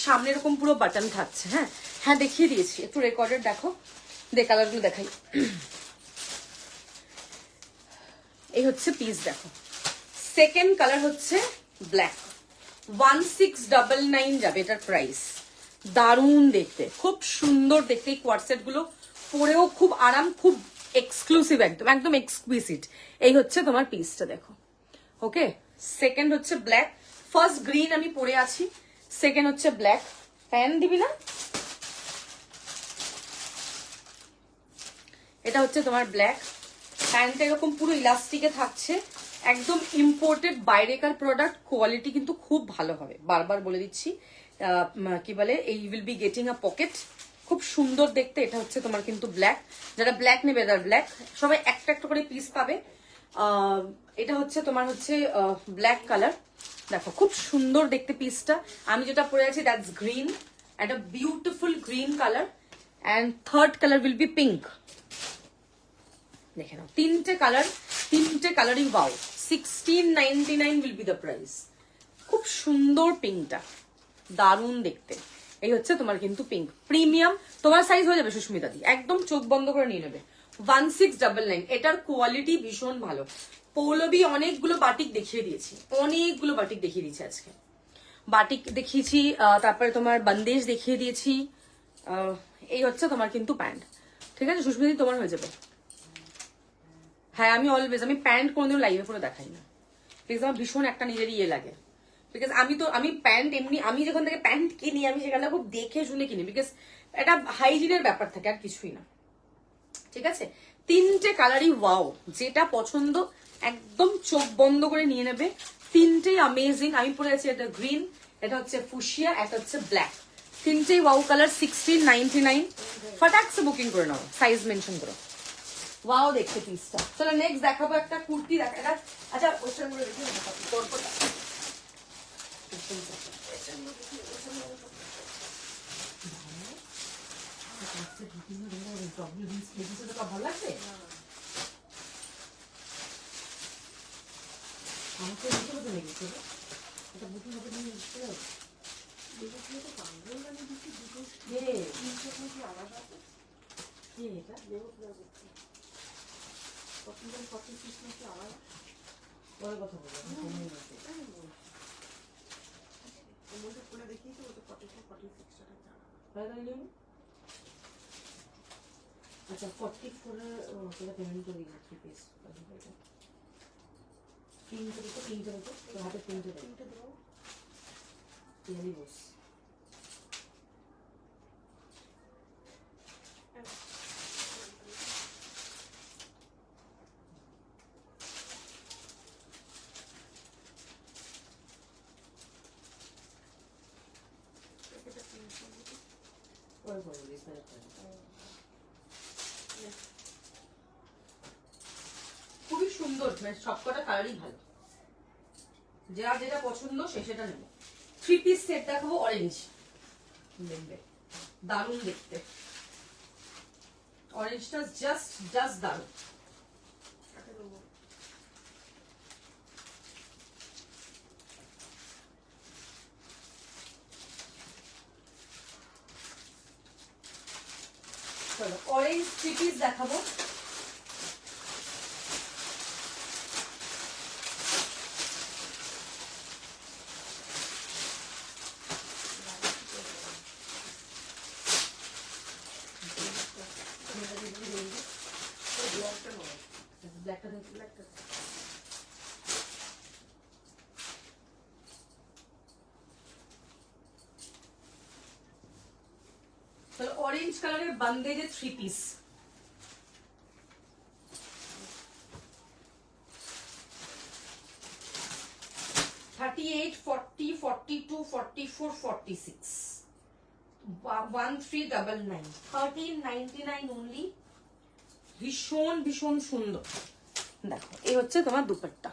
সামনে এরকম পুরো বাটন থাকছে। হ্যাঁ হ্যাঁ, দেখিয়ে দিয়েছি, একটু রেকর্ডেড দেখো, কালারগুলো দেখাই। এই হচ্ছে পিস, দেখো সেকেন্ড কালার হচ্ছে ব্ল্যাক, 1699 যাবে এটার প্রাইস। দারুণ দেখতে, খুব সুন্দর দেখতে, এই কোয়ার্টসেট গুলো পরেও খুব আরাম, খুব এক্সক্লুসিভ, একদম একদম এক্সক্লুসিভ। এই হচ্ছে তোমার পিসটা, দেখো। ওকে, সেকেন্ড হচ্ছে ব্ল্যাক, ফার্স্ট গ্রিন আমি পরে আছি, সেকেন্ড হচ্ছে ব্ল্যাক। প্যান দিবি না? এটা হচ্ছে তোমার ব্ল্যাক, প্যান্টটা এরকম পুরো ইলাস্টিকে থাকছে, একদম ইম্পোর্টেড বাইরেকার প্রোডাক্ট, কোয়ালিটি কিন্তু খুব ভালো হবে, বারবার বলে দিচ্ছি। কি বলে, এই will be getting a pocket, খুব সুন্দর দেখতে। এটা হচ্ছে তোমার কিন্তু ব্ল্যাক, যারা ব্ল্যাক নেবে তারা ব্ল্যাক, সবাই একটা একটা করে পিস পাবে। এটা হচ্ছে তোমার হচ্ছে ব্ল্যাক কালার, দেখো খুব সুন্দর দেখতে পিসটা। আমি যেটা পরে আছি দ্যাটস গ্রিন, একটা beautiful green colour, and third colour will be pink. দেখে নাও, তিনটে কালারই wow. 1699 will be the price. খুব সুন্দর পিঙ্কটা, দারুণ দেখতে। এই হচ্ছে তোমার কিন্তু পিঙ্ক প্রিমিয়াম, তোমার সাইজ হয়ে যাবে সুস্মিতা দি, একদম চোখ বন্ধ করে নিয়ে নেবে। 1699, এটার কোয়ালিটি ভীষণ ভালো। পৌলবী অনেকগুলো বাটিক দেখিয়ে দিয়েছি, আজকে বাটিক দেখিয়েছি, তারপরে তোমার বন্দেজ দেখিয়ে দিয়েছি। এই হচ্ছে তোমার কিন্তু প্যান্ট, ঠিক আছে সুস্মিতা দি, তোমার হয়ে যাবে। হ্যাঁ, আমি অলওয়েজ, আমি প্যান্ট কোনোদিন লাইভে করে দেখাই না, বিকজ আমার ভীষণ একটা নিজেরই ইয়ে লাগে। বিকজ আমি প্যান্ট এমনি, আমি যেখান থেকে প্যান্ট কিনি আমি সেখানে খুব দেখে শুনে কিনি, বিকজ এটা হাইজিনের ব্যাপার থাকে, আর কিছুই না। ঠিক আছে, তিনটে কালারই ওয়াও, যেটা পছন্দ একদম চোখ বন্ধ করে নিয়ে নেবে। তিনটেই অ্যামেজিং। আমি পরে আছি এটা গ্রিন, এটা হচ্ছে ফুশিয়া, এটা হচ্ছে ব্ল্যাক, তিনটেই ওয়াও কালার। 1699, ফটাক সে বুকিং করে নাও, সাইজ মেনশন করো। ওয়াও দেখতে পিসটা। চলো নেক্সট দেখাবো একটা কুর্তি, দেখা। আচ্ছা ওয়েস্টার্ন গুলো দেখি, ভালো লাগছে আমাকে, লেগেছে এটা বুকিং হবে তুমি বুঝতে পারো। পরে কথা বলবো, আচ্ছা 44 পেমেন্ট করে দিই, 3 পিস তিনটে দিতো, তোর হাতে তিনটে দেবো, পিয়ালি বস। খুবই সুন্দর, সবকটা কালারই ভালো, যার যেটা পছন্দ সে সেটা নেবে। 3 পিস সেট দেখাবো, অরেঞ্জ দেখবে, দারুণ দেখতে, অরেঞ্জটা জাস্ট দারুণ। চলো অরেঞ্জ 3 পিস দেখাবো। অরেঞ্জ কালারের বান্দেজে 3 পিস, $38, $40, $42, $44, $46, 1399, $1399 only। ভীষণ ভীষণ সুন্দর, দেখো এই হচ্ছে তোমার দুপাট্টা,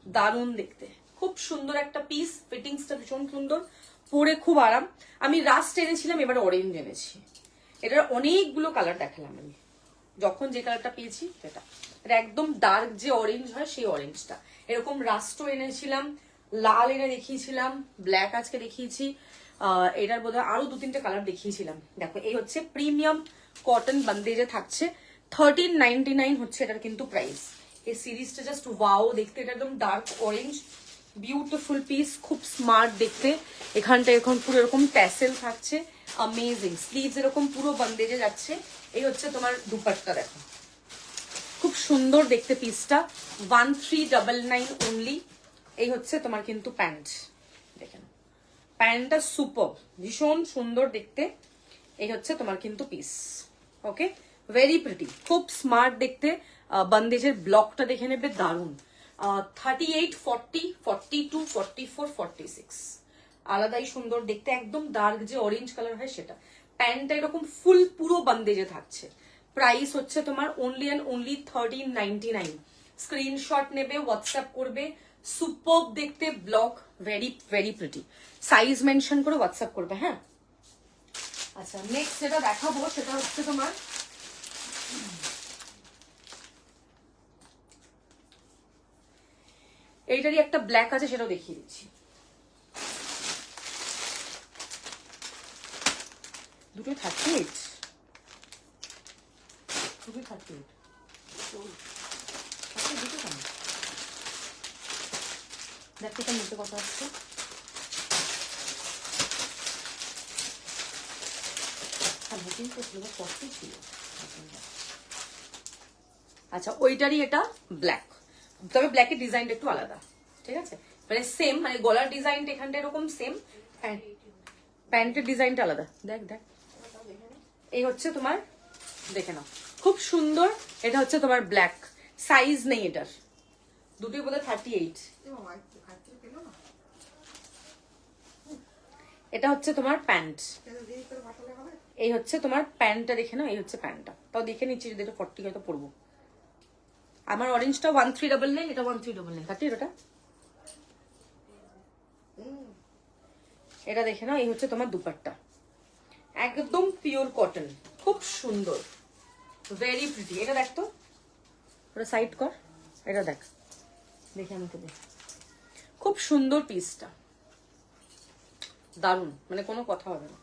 দারুণ দেখতে, খুব সুন্দর একটা পিস, ফিটিংসটা ভীষণ সুন্দর, পরে খুব আরাম। আমি রাস্ট এনেছিলাম, এবার অরেঞ্জ এনেছি, এটার অনেকগুলো কালার দেখালাম আমি, যখন যে কালারটা পেয়েছি সেটা, এটা একদম ডার্ক যে অরেঞ্জ হয় সেই অরেঞ্জটা। এরকম রাস্টও এনেছিলাম, লাল এনে দেখিয়েছিলাম, ব্ল্যাক আজকে দেখিয়েছি, এটার বোধহয় আরো 2-3টে কালার দেখিয়েছিলাম। দেখো এই হচ্ছে প্রিমিয়াম কটন বান্দেজে থাকছে, 1399 হচ্ছে এটার কিন্তু প্রাইস। এই সিরিজটা জাস্ট ওয়াও দেখতে, এটা একদম ডার্ক অরেঞ্জ, বিউটিফুল পিস, খুব স্মার্ট দেখতে। এখানটা এখন পুরো এরকম ট্যাসেল থাকছে, অ্যামেজিং। স্লিভস এরকম পুরো বন্দেজে যাচ্ছে। এই হচ্ছে তোমার দুপাট্টা, দেখো খুব সুন্দর দেখতে পিসটা, 1399 অনলি। এই হচ্ছে তোমার কিন্তু প্যান্ট, দেখেন প্যান্টটা সুপার, ভীষণ সুন্দর দেখতে। এই হচ্ছে তোমার কিন্তু পিস, ওকে ভেরি প্রিটি, খুব স্মার্ট দেখতে। বন্দেজের ব্লকটা দেখে নেবে, দারুণ। 38, 40, 42, 44, 46 আলাদাই সুন্দর দেখতে, একদম ডার্ক যে অরেঞ্জ কালার হয় সেটা। প্যান্টটা এরকম ফুল পুরো বন্দেজে থাকছে। প্রাইস হচ্ছে তোমার অনলি অ্যান্ড অনলি 1399। স্ক্রিনশট নেবে, হোয়াটসঅ্যাপ করবে। সুপার দেখতে, block, very very pretty. Size mention করে হোয়াটসঅ্যাপ করবে, হ্যাঁ। আচ্ছা নেক্সট যেটা দেখাবো সেটা হচ্ছে তোমার এইটারই একটা ব্ল্যাক আছে, সেটাও দেখিয়ে দিচ্ছি। দুটোই 38, দুটোই 38, দুটো কেন দেখতে, তার মধ্যে কথা হচ্ছে। বুকিং করছিল 40 ছিল। আচ্ছা ওইটারই এটা ব্ল্যাক, তবে ব্ল্যাকের ডিজাইনটা একটু আলাদা, ঠিক আছে। মানে সেম, মানে গলার ডিজাইনটা এখানটা এরকম সেম, প্যান্টের ডিজাইনটা আলাদা। দেখ দেখ, এই হচ্ছে তোমার, দেখে নাও খুব সুন্দর। এটা হচ্ছে তোমার ব্ল্যাক, সাইজ নেই এটার, দুটোই বোধহয় 38। এটা হচ্ছে তোমার প্যান্ট, এই হচ্ছে তোমার প্যান্টটা, দেখে নাও। এই হচ্ছে প্যান্টটা, তাও দেখে নিচ্ছি যদি এটা 40 হয়তো পরবো। আমার অরেঞ্জটা 1399, এটা 1399, 30 ওটা। এটা দেখে নাও। এই হচ্ছে তোমার দুপাট্টা, একদম পিওর কটন, খুব সুন্দর, ভেরি প্রিটি। এটা দেখ তো, ওটা সাইড কর, এটা দেখ, দেখে আমাকে দেখ, খুব সুন্দর পিসটা, দারুন, মানে কোনো কথা হবে না।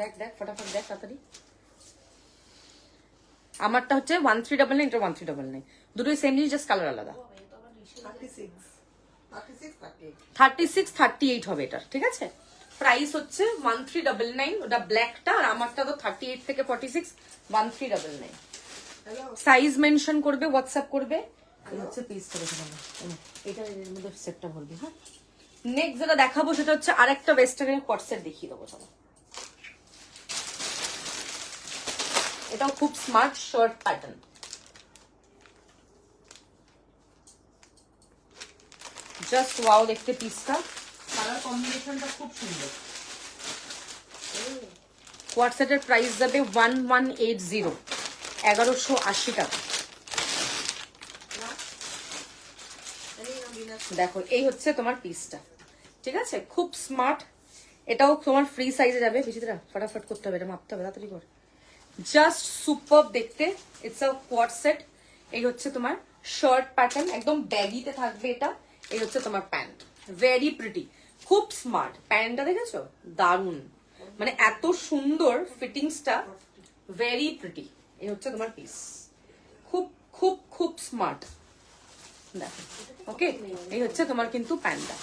দেখ দেখ ফটাফট দেখ তাড়াতাড়ি। আমারটা হচ্ছে 1399, এটা 1399, দুটোই সেম জিনিস, জাস্ট কালার আলাদা। 36, 38 হবে এটা, ঠিক আছে। প্রাইস হচ্ছে 1399, ওটা ব্ল্যাকটা, আর আমারটা তো 38 থেকে 46, 1399। সাইজ মেনশন করবে, হোয়াটসঅ্যাপ করবে। এই হচ্ছে পিসটা, দেখে নেবো, এটা এর মধ্যে সেটটা ভরবি, হ্যাঁ। নেক্সট যেটা দেখাবো সেটা হচ্ছে আরেকটা ওয়েস্টার্নের কট সেট দেখিয়ে দেবো, চলো। এটাও খুব smart shirt pattern, just wow দেখতে পিসটা, কালার কম্বিনেশনটা খুব সুন্দর। কোয়াট সেটের প্রাইস যাবে 1180, 1180 টাকা। দেখো এই হচ্ছে তোমার পিসটা, ঠিক আছে, খুব স্মার্ট। এটাও তোমার ফ্রি সাইজে যাবে, বেশিটা ফটাফট করতে হবে, এটা মাপতে হবে, তাড়াতাড়ি কর। জাস্ট সুপার দেখতে, ইটস আ কোয়াট সেট। এই হচ্ছে তোমার শার্ট প্যাটার্ন, একদম ব্যাগিতে থাকবে এটা। এই হচ্ছে তোমার প্যান্ট, ভেরি প্রিটি, খুব স্মার্ট। প্যান্টটা দেখেছো, দারুন, মানে এত সুন্দর ফিটিংসটা, ভেরি প্রিটি। এই হচ্ছে তোমার পিস, খুব খুব খুব স্মার্ট, দেখো। ওকে, এই হচ্ছে তোমার কিন্তু প্যান্টটা।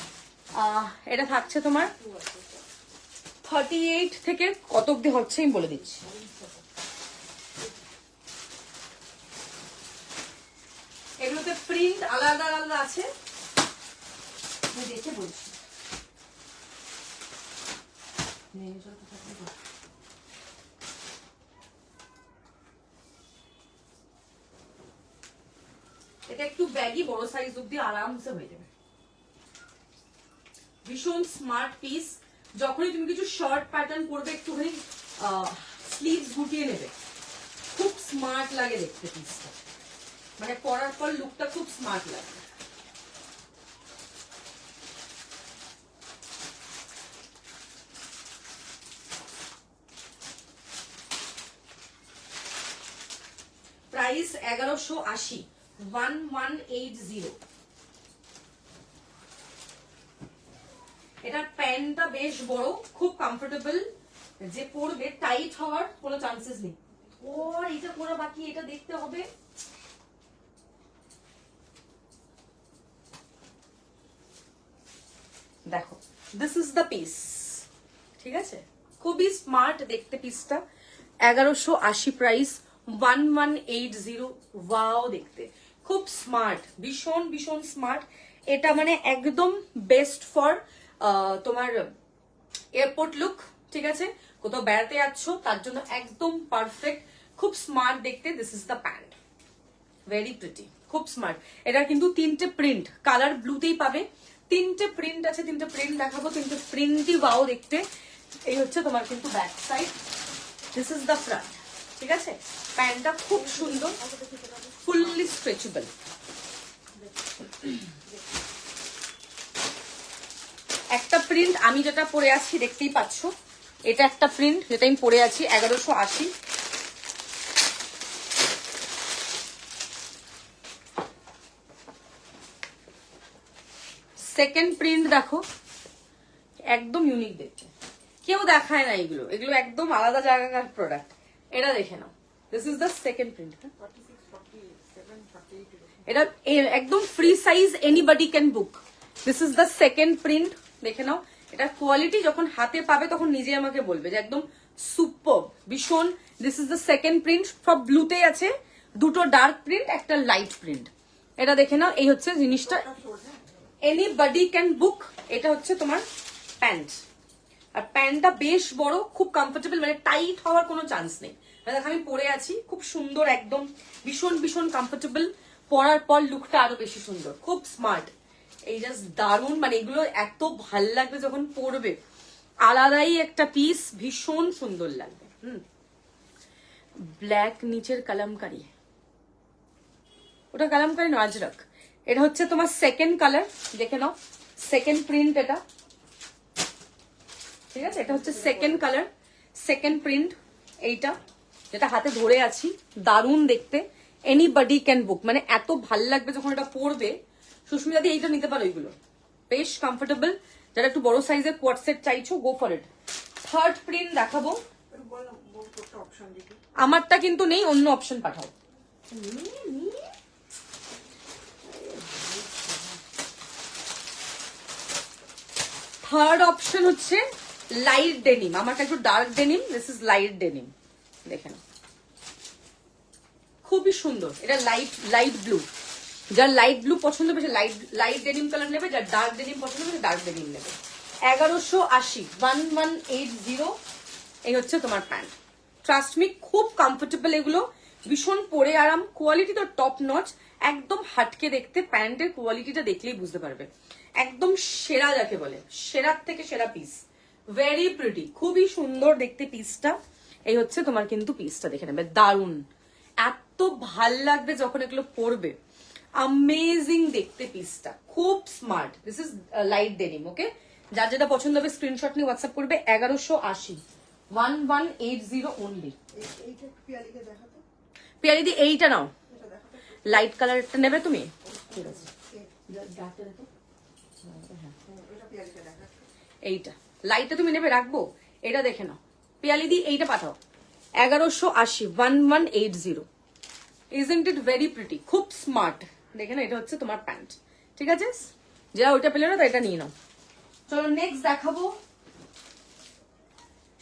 এটা থাকছে তোমার 38 থেকে কত অব্দি হচ্ছে আমি বলে দিচ্ছি। এগুলোতে প্রিন্ট আলাদা আলাদা আছে, আমি দেখে বলছি। এটা একটু ব্যাগি, বড় সাইজ অব্দি আরামসে হয়ে যাবে, ভীষণ স্মার্ট পিস। যখনই তুমি কিছু শার্ট প্যাটার্ন পরবে, একটুখানি স্লিভস গুটিয়ে নেবে, খুব স্মার্ট লাগে দেখতে পিসটা, মানে পরার পর লুকটা খুব স্মার্ট লাগে। প্রাইস 1180, 1180। এটার প্যান্টটা বেশ বড়, খুব কমফোর্টেবল, যে পরবে টাইট হওয়ার কোনো চান্সেস নেই। ওর এটা পরা বাকি, এটা দেখতে হবে, দেখো, দিস ইজ দ্য পিস, ঠিক আছে? খুবই স্মার্ট দেখতে পিসটা। 1180 প্রাইস, 1180। ওয়াও দেখতে, খুব স্মার্ট, ভীষণ ভীষণ স্মার্ট। এটা মানে একদম বেস্ট ফর তোমার এয়ারপোর্ট লুক, ঠিক আছে? কোথাও বেড়াতে যাচ্ছ তার জন্য একদম পারফেক্ট, খুব স্মার্ট দেখতে। This is the pant, very pretty, খুব স্মার্ট। এটা কিন্তু 3টে প্রিন্ট, কালার ব্লুতেই পাবে। 3টে প্রিন্ট আছে, 3টে প্রিন্ট দেখাবো, 3টে প্রিন্টই ওয়াও দেখতে। এই হচ্ছে তোমার কিন্তু back side, this is the front, ঠিক আছে? প্যান্টটা খুব সুন্দর, ফুললি স্ট্রেচেবল। একটা প্রিন্ট আমি যেটা পরে আছি দেখতেই পাচ্ছ, এটা একটা প্রিন্ট যেটা আমি পরে আছি 1180। সেকেন্ড প্রিন্ট দেখো, একদম ইউনিক দেখতে, কেউ দেখায় না এগুলো, এগুলো একদম আলাদা জায়গার প্রোডাক্ট। এটা দেখে নাও, this is the second print. এটা একদম free size, anybody can book. This is the second print, দেখে নাও। এটা কোয়ালিটি যখন হাতে পাবে তখন নিজে আমাকে বলবে যে একদম সুপার, ভীষণ। This is the second print, সব ব্লুতে আছে, দুটো ডার্ক প্রিন্ট, একটা লাইট প্রিন্ট। এটা দেখে নাও, এই হচ্ছে জিনিসটা, এনিবডি ক্যান বুক। এটা হচ্ছে তোমার প্যান্ট, আর প্যান্টটা বেশ বড়, খুব কমফোর্টেবল, মানে টাইট হওয়ার কোনো চান্স নেই। দেখো আমি পরে আছি, খুব সুন্দর, একদম ভীষণ ভীষণ কমফোর্টেবল। পরার পর লুকটা আরো বেশি সুন্দর, খুব স্মার্ট। এই জাস্ট দারুণ, মানে এগুলো এত ভাল লাগবে যখন পরবে, আলাদাই একটা পিস, ভীষণ সুন্দর লাগবে। ব্ল্যাক নিচের কালামকারি, ওটা কালামকারি নয়, আজরক। এটা হচ্ছে তোমার সেকেন্ড কালার, দেখে নাও, সেকেন্ড প্রিন্ট এটা, ঠিক আছে? এটা হচ্ছে সেকেন্ড কালার, সেকেন্ড প্রিন্ট। এইটা যেটা হাতে ধরে আছি, দারুণ দেখতে, এনিবডি ক্যান বুক, মানে এত ভাল লাগবে যখন এটা পরবে। সুস্মিতা দি এইটা নিতে পারো, এইগুলো বেশ কমফোর্টেবল। যারা একটু বড় সাইজের কোয়ার্ট সেট চাইছো, go for it. Third print দেখাবো, আমারটা কিন্তু নেই, অন্য অপশন পাঠাও। থার্ড অপশন হচ্ছে লাইট ডেনিম, আমারটা একটু dark denim, this is light denim, দেখে নাও, খুবই সুন্দর। এটা লাইট ব্লু, যার লাইট ব্লু পছন্দ হবে সে লাইট ডেনিম কালার নেবে, যার ডার্ক ডেনিম পছন্দ হবে সে ডার্ক ডেনিম নেবে। 1180, 1180। এই হচ্ছে তোমার প্যান্ট, ট্রাস্ট মি, খুব কমফোর্টেবল এগুলো, ভীষণ পরে আরাম, কোয়ালিটি তো টপ নচ, একদম হাটকে দেখতে। প্যান্টের কোয়ালিটিটা দেখলেই বুঝতে পারবে, একদম সেরা, যাকে বলে সেরার থেকে সেরা পিস, ভেরি প্রিটি, খুবই সুন্দর দেখতে পিসটা। এই হচ্ছে তোমার কিন্তু পিসটা, দেখে নেবে, দারুণ, এত ভাল লাগবে যখন এগুলো পরবে, অ্যামেজিং দেখতে পিসটা, খুব smart. This is light denim, okay? যার যেটা পছন্দ হবে স্ক্রিনশট নিয়ে হোয়াটসঅ্যাপ করবে। 1180, 1180 অনলি। পিয়ালিদি এইটা নাও, লাইট কালারটা নেবে তুমি? ঠিক আছে, এইটা লাইটটা তুমি নেবে, রাখবো। এটা দেখে নাও পিয়ালিদি, এইটা পাঠাও। 1180, 1180। ইজন্ট ইট ভেরি প্রিটি, খুব স্মার্ট, দেখে না? এটা হচ্ছে তোমার প্যান্ট, ঠিক আছে? যারা ওইটা পেলে না, তো এটা নিয়ে নাও। চলো নেক্সট দেখাবো,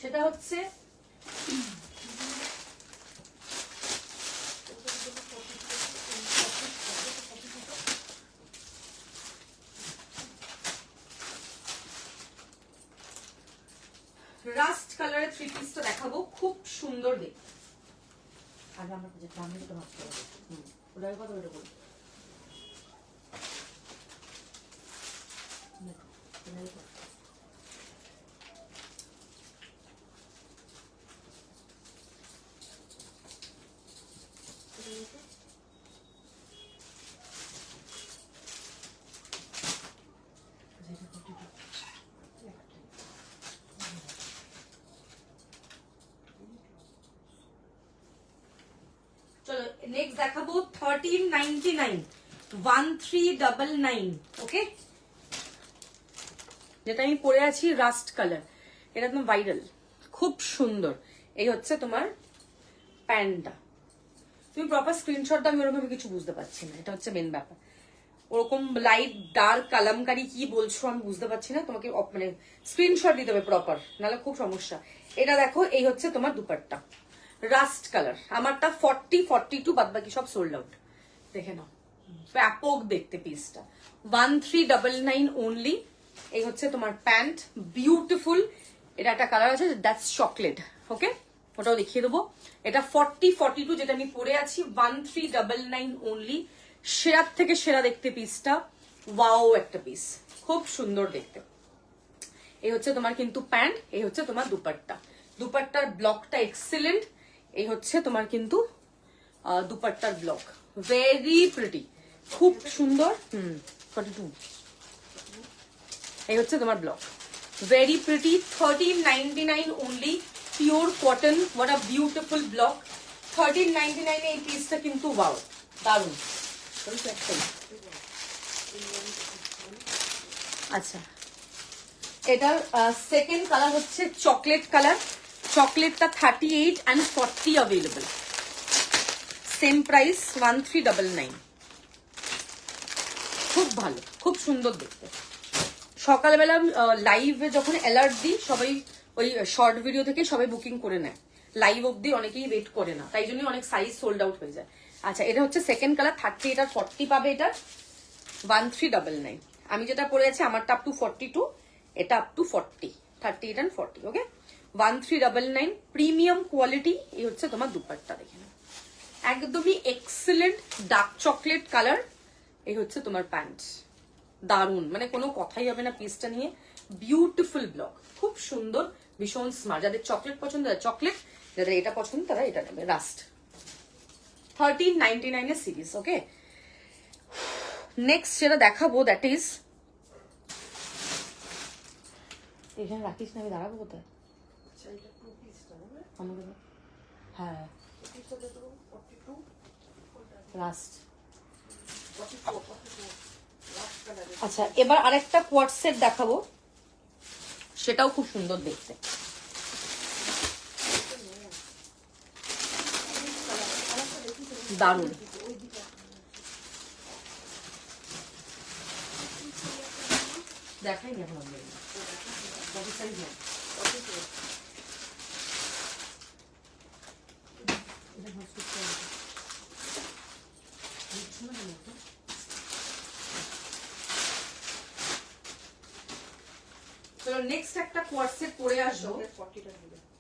সেটা হচ্ছে রাস্ট কালারের থ্রি পিসটা দেখাবো, খুব সুন্দর দেখতে। আগে আমরা যে দামে তো ভাবতে হবে, ওটার কথা ওটা বলি। চলো নেক্সট দেখাবো 1399, 1399, ওকে? যেটা আমি পরে আছি রাস্ট কালার, এটা একদম ভাইরাল, খুব সুন্দর। এই হচ্ছে তোমার প্যান্টটা, তুমি প্রপার স্ক্রিনশটটা, আমি ওরকম কিছু বুঝতে পারছি না, এটা হচ্ছে মেন ব্যাপার। ওরকম লাইট ডার্ক কালামকারি কি বলছো আমি বুঝতে পারছি না, তোমাকে মানে স্ক্রিনশট দিতে হবে প্রপার, নাহলে খুব সমস্যা। এটা দেখো, এই হচ্ছে তোমার দুপাট্টা, রাস্ট কালার। আমারটা 40-42, বাদ বাকি সব সোল্ড আউট। দেখে নাও, ব্যাপক দেখতে পিসটা। 1399 অনলি। এই হচ্ছে তোমার প্যান্ট, বিউটিফুল। এটা একটা কালার আছে, দ্যাটস চকলেট। ওকে, ওটাও দেখিয়ে দেবো। এটা 40-42 যেটা আমি পরে আছি, 1399 অনলি। সেরার থেকে সেরা দেখতে পিসটা, ওয়াও একটা পিস, খুব সুন্দর দেখতে। এই হচ্ছে তোমার কিন্তু প্যান্ট, এই হচ্ছে তোমার দুপাট্টা। দুপাট্টার ব্লকটা এক্সিলেন্ট। এই হচ্ছে তোমার কিন্তু দুপাট্টার ব্লক, ভেরি প্রিটি, খুব সুন্দর। 42। এই হচ্ছে তোমার block, very pretty. 1399 only, pure cotton. What a beautiful block. 1399 এই পিসটা কিন্তু ওয়াও, দারুণ। আচ্ছা, এটার সেকেন্ড কালার হচ্ছে চকলেট কালার। চকলেটটা 38 and 40 অ্যাভেলেবল। Same price, 1399। খুব ভালো, খুব সুন্দর দেখতে। সকালবেলা লাইভে যখন অ্যালার্ট দিই, সবাই ওই শর্ট ভিডিও থেকে সবাই বুকিং করে নেয়, লাইভ অব্দি অনেকেই ওয়েট করে না, তাই জন্যই অনেক সাইজ সোল্ড আউট হয়ে যায়। আচ্ছা, এটা হচ্ছে সেকেন্ড কালার, 38 আর 40 পাবে এটা, 1399। আমি যেটা পরে আছি আমারটা আপ টু 42, এটা up to 40, 38 and 40। Okay, 1399, premium quality. এই হচ্ছে তোমার দুপাট্টা, দেখে নাও, একদমই এক্সিলেন্ট ডার্ক চকলেট কালার। এই হচ্ছে তোমার প্যান্ট, দারুন, মানে কোনো কথাই হবে না পিসটা নিয়ে। বিউটিফুল ব্লক, খুব সুন্দর, ভীষণ স্মার্ট। যাদের চকলেট পছন্দ তারা চকলেট, যাদের এটা পছন্দ তারা এটা নেবে। রাস্ট 1399 এর সিরিজ। ওকে, নেক্সট যেটা দেখাবো দ্যাট ইজ, এখানে রাখিস না, আমি দাঁড়াবো কোথায়? হ্যাঁ, লাস্ট। আচ্ছা, এবার আরেকটা কোয়ার্ট সেট দেখাবো, সেটাও খুব সুন্দর দেখতে। দারুণ, দেখাই না এখন। চলো নেক্সট একটা কোয়ার্ট সেট পরে আসবো।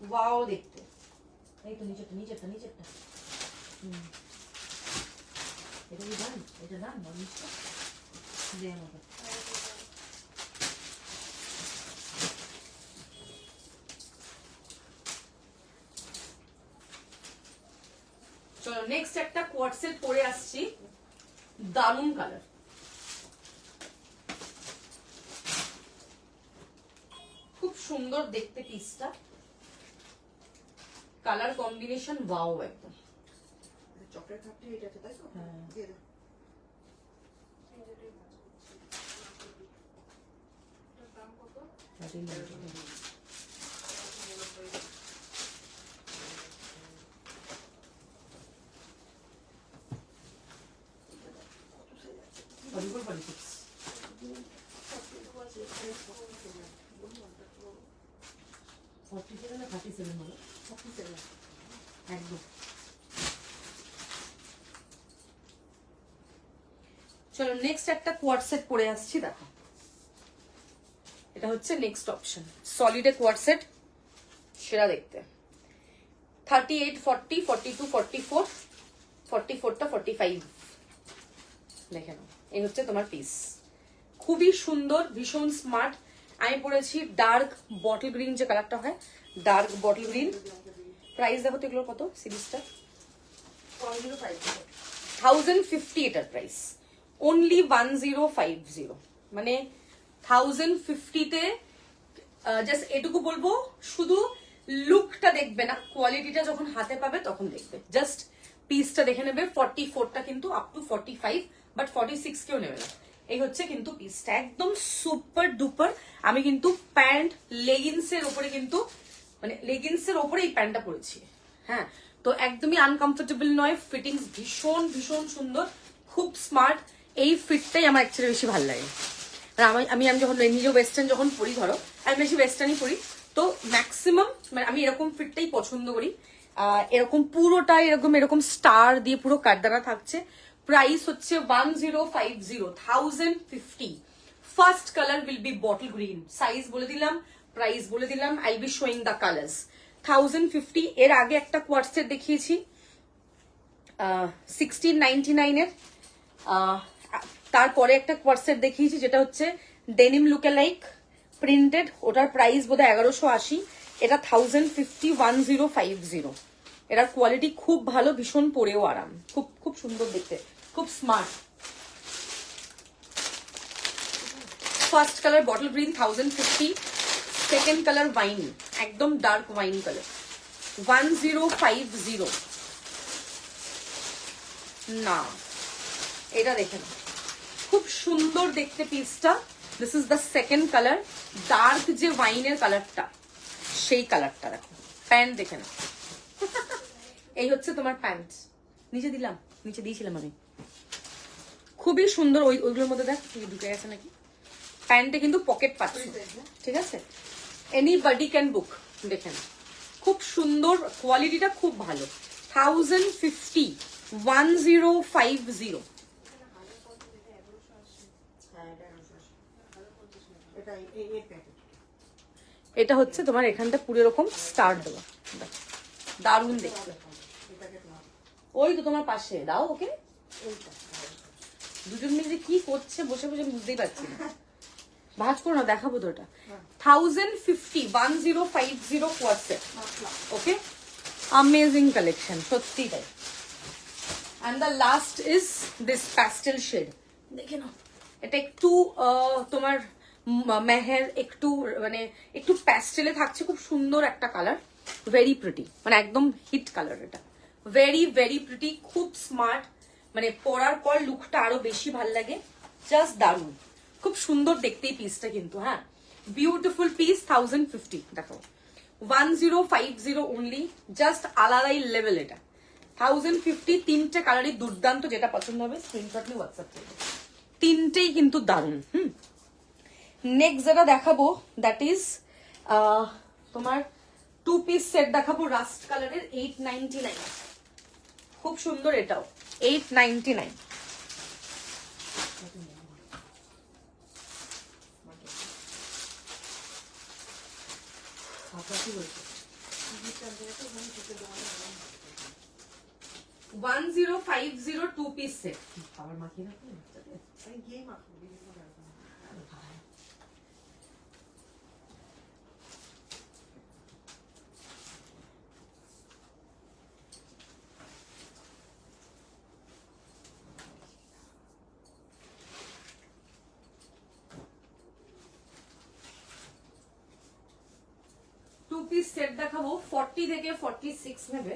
ওয়াও দেখতে, এই তো নিচেরটা নিচেরটা নিচেরটা। এটা কি দাম? এটা দাম নিচটা দে আমাকে। চলো নেক্সট একটা কোয়ার্ট সেট পরে আসছি, দারুন কালার, খুব সুন্দর দেখতে পিসটা, কালার কম্বিনেশন ওয়াও একদম। চকলেট খাপটি এটা আছে তাই তো? হ্যাঁ, দিয়ে দাও। এটার দাম কত? 1399। চলো নেক্সট একটা কোয়ার্ট সেট পরে আসছি, দেখো এটা হচ্ছে নেক্সট অপশন, সলিডে কোয়ার্ট সেট, সেরা দেখতে। 38, 40, 42, 44, 44টা 45 দেখে নাও। এই হচ্ছে তোমার পিস, খুবই সুন্দর, ভীষণ স্মার্ট। আমি পরেছি ডার্ক বটল গ্রিন, যে কালারটা হয় ডার্ক বটল গ্রিন। প্রাইস দেখো তো এগুলোর কত, সিরিজটা 1050 এটার প্রাইস, অনলি 1050। মানে 1050-তে জাস্ট এটুকু বলবো, শুধু লুকটা দেখবে না, কোয়ালিটিটা যখন হাতে পাবে তখন দেখবে। জাস্ট পিসটা দেখে নেবে। 44টা কিন্তু আপ টু 45, বাট 46 কেউ নেবে না। এই হচ্ছে কিন্তু পিসটা, একদম সুপার ডুপার। আমি কিন্তু প্যান্ট লেগিংসের ওপরে কিন্তু, মানে লেগিংসের ওপরে এই প্যান্টটা পরেছি। হ্যাঁ, তো একদমই আনকমফোর্টেবল নয়, ফিটিংস ভীষণ ভীষণ সুন্দর, খুব স্মার্ট। এই ফিটটাই আমার অ্যাকচুয়ালি বেশি ভালো লাগে। আর আমি যখন নিজে ওয়েস্টার্ন যখন পরি, ধরো আমি বেশি ওয়েস্টার্নই পরি, তো ম্যাক্সিমাম মানে আমি এরকম ফিটটাই পছন্দ করি। এরকম পুরোটা এরকম স্টার দিয়ে পুরো কাটদানা থাকছে। প্রাইস হচ্ছে 1050, first colour will B bottle green. Size বলে দিলাম, প্রাইস বলে দিলাম, I B showing the colours. 1050। এর আগে একটা কোয়ার্টসেট দেখিয়েছি 1699 এর, তারপরে একটা কোয়ার্টসেট দেখিয়েছি যেটা হচ্ছে ডেনিম লুকে লাইক প্রিন্টেড, ওটার প্রাইস বোধহয় 1180। এটা 1050, 1050। এটার কোয়ালিটি খুব ভালো, ভীষণ পরেও আরাম, খুব খুব সুন্দর দেখতে, খুব smart. First colour bottle green 1050, second colour wine, একদম ডার্ক ওয়াইন কালার 1050। না, এটা দেখে না, খুব সুন্দর দেখতে পিসটা। This is the second colour, dark যে ওয়াইনের কালারটা সেই কালারটা দেখো। প্যান্ট দেখে না, এই হচ্ছে তোমার প্যান্ট। নিচে দিয়েছিলাম আমি, খুবই সুন্দর। ওইগুলোর মধ্যে দেখ ঢুকে গেছে নাকি। প্যান্টে কিন্তু পকেট পাচ্ছে, ঠিক আছে, এনিবডি ক্যান বুক। দেখেন খুব সুন্দর, কোয়ালিটিটা খুব ভালো। 1050, 1050। এটা হচ্ছে তোমার এখানটা পুরো এরকম স্টার দেওয়া, দারুণ দেখতে। ওই তো তোমার পাশে দাও ওকে। দুজন মিলে কি করছে বসে বসে বুঝতেই পারছি না। ভাজ করো না, দেখাবো তো ওটা। 1050, 1050 কোয়ার্টসেট। ওকে, অ্যামেজিং কালেকশন, সত্যি তাই। And the last is this pastel shade. দেখে নাও, এটা একটু তোমার মেহের একটু মানে একটু প্যাস্টেলে থাকছে, খুব সুন্দর একটা কালার, ভেরি প্রিটি, মানে একদম হিট কালার। এটা ভেরি ভেরি প্রিটি, খুব স্মার্ট, মানে পরার পর লুকটা আরো বেশি ভাল লাগে, জাস্ট দারুণ, খুব সুন্দর দেখতে এই পিসটা কিন্তু। হ্যাঁ, বিউটিফুল পিস। 1050 দেখো, 1050 অনলি, জাস্ট আলাদাই লেভেল এটা। 1050, তিনটে কালারই দুর্দান্ত, যেটা পছন্দ হবে স্ক্রিনশট নিয়ে হোয়াটসঅ্যাপ করবে, তিনটেই কিন্তু দারুণ। নেক্সট যেটা দেখাবো দ্যাট ইজ তোমার 2 পিস সেট দেখাবো রাস্ট কালারের, 899, খুব সুন্দর এটাও, 899। কি বলছো? 1050 2 পিস সেট। খাবার মাখিয়ে রাখো, গিয়ে মাখো। টু পিস সেট দেখাবো, 40 থেকে 46 নেবে,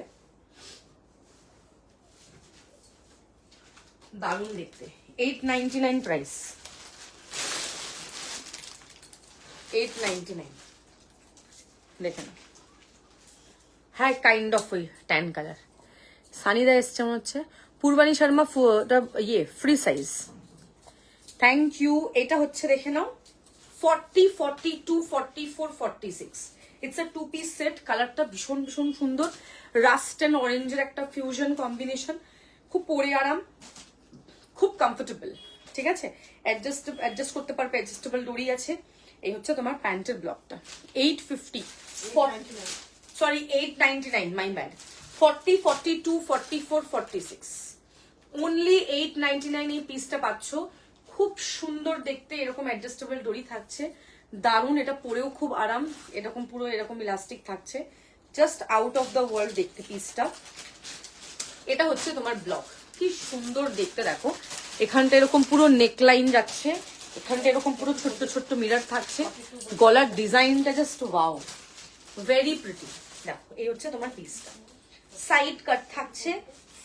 দারুণ দেখতে। 899 প্রাইস, 899। দেখেন, হ্যাঁ কাইন্ড অফ ওই ট্যান কালার। সানিদা এসছে মনে হচ্ছে, Purbani Sharma free size, thank you. এটা হচ্ছে দেখে নাও 40, 42, 44, 46। ইটস আ 2 পিস সেট, কালারটা ভীষণ ভীষণ সুন্দর, রাস্ট অ্যান্ড অরেঞ্জের একটা ফিউশন কম্বিনেশন, খুব পরে আরাম, খুব কমফোর্টেবল, ঠিক আছে। অ্যাডজাস্ট করতে পারবে, অ্যাডজাস্টেবল দড়ি আছে। এই হচ্ছে তোমার প্যান্টের ব্লকটা। 850, সরি 899, মাই ব্যাড। 40, 42, 44, 46 অনলি 899 এই পিসটা পাচ্ছ। খুব সুন্দর দেখতে, এরকম অ্যাডজাস্টেবল দড়ি থাকছে, দারুণ। এটা পরেও খুব আরাম, এরকম পুরো এরকম ইলাস্টিক থাকছে, just out of the world দেখতে পিসটা। এটা হচ্ছে তোমার ব্লক, কি সুন্দর দেখতে দেখো। এখানটা এরকম পুরো নেকলাইন যাচ্ছে, এখানটা এরকম পুরো ছোট্ট ছোট্ট মিরর থাকছে, গলার ডিজাইনটা জাস্ট ওয়াও, ভেরি প্রিটি। দেখো এই হচ্ছে তোমার পিসটা, সাইড কাট থাকছে।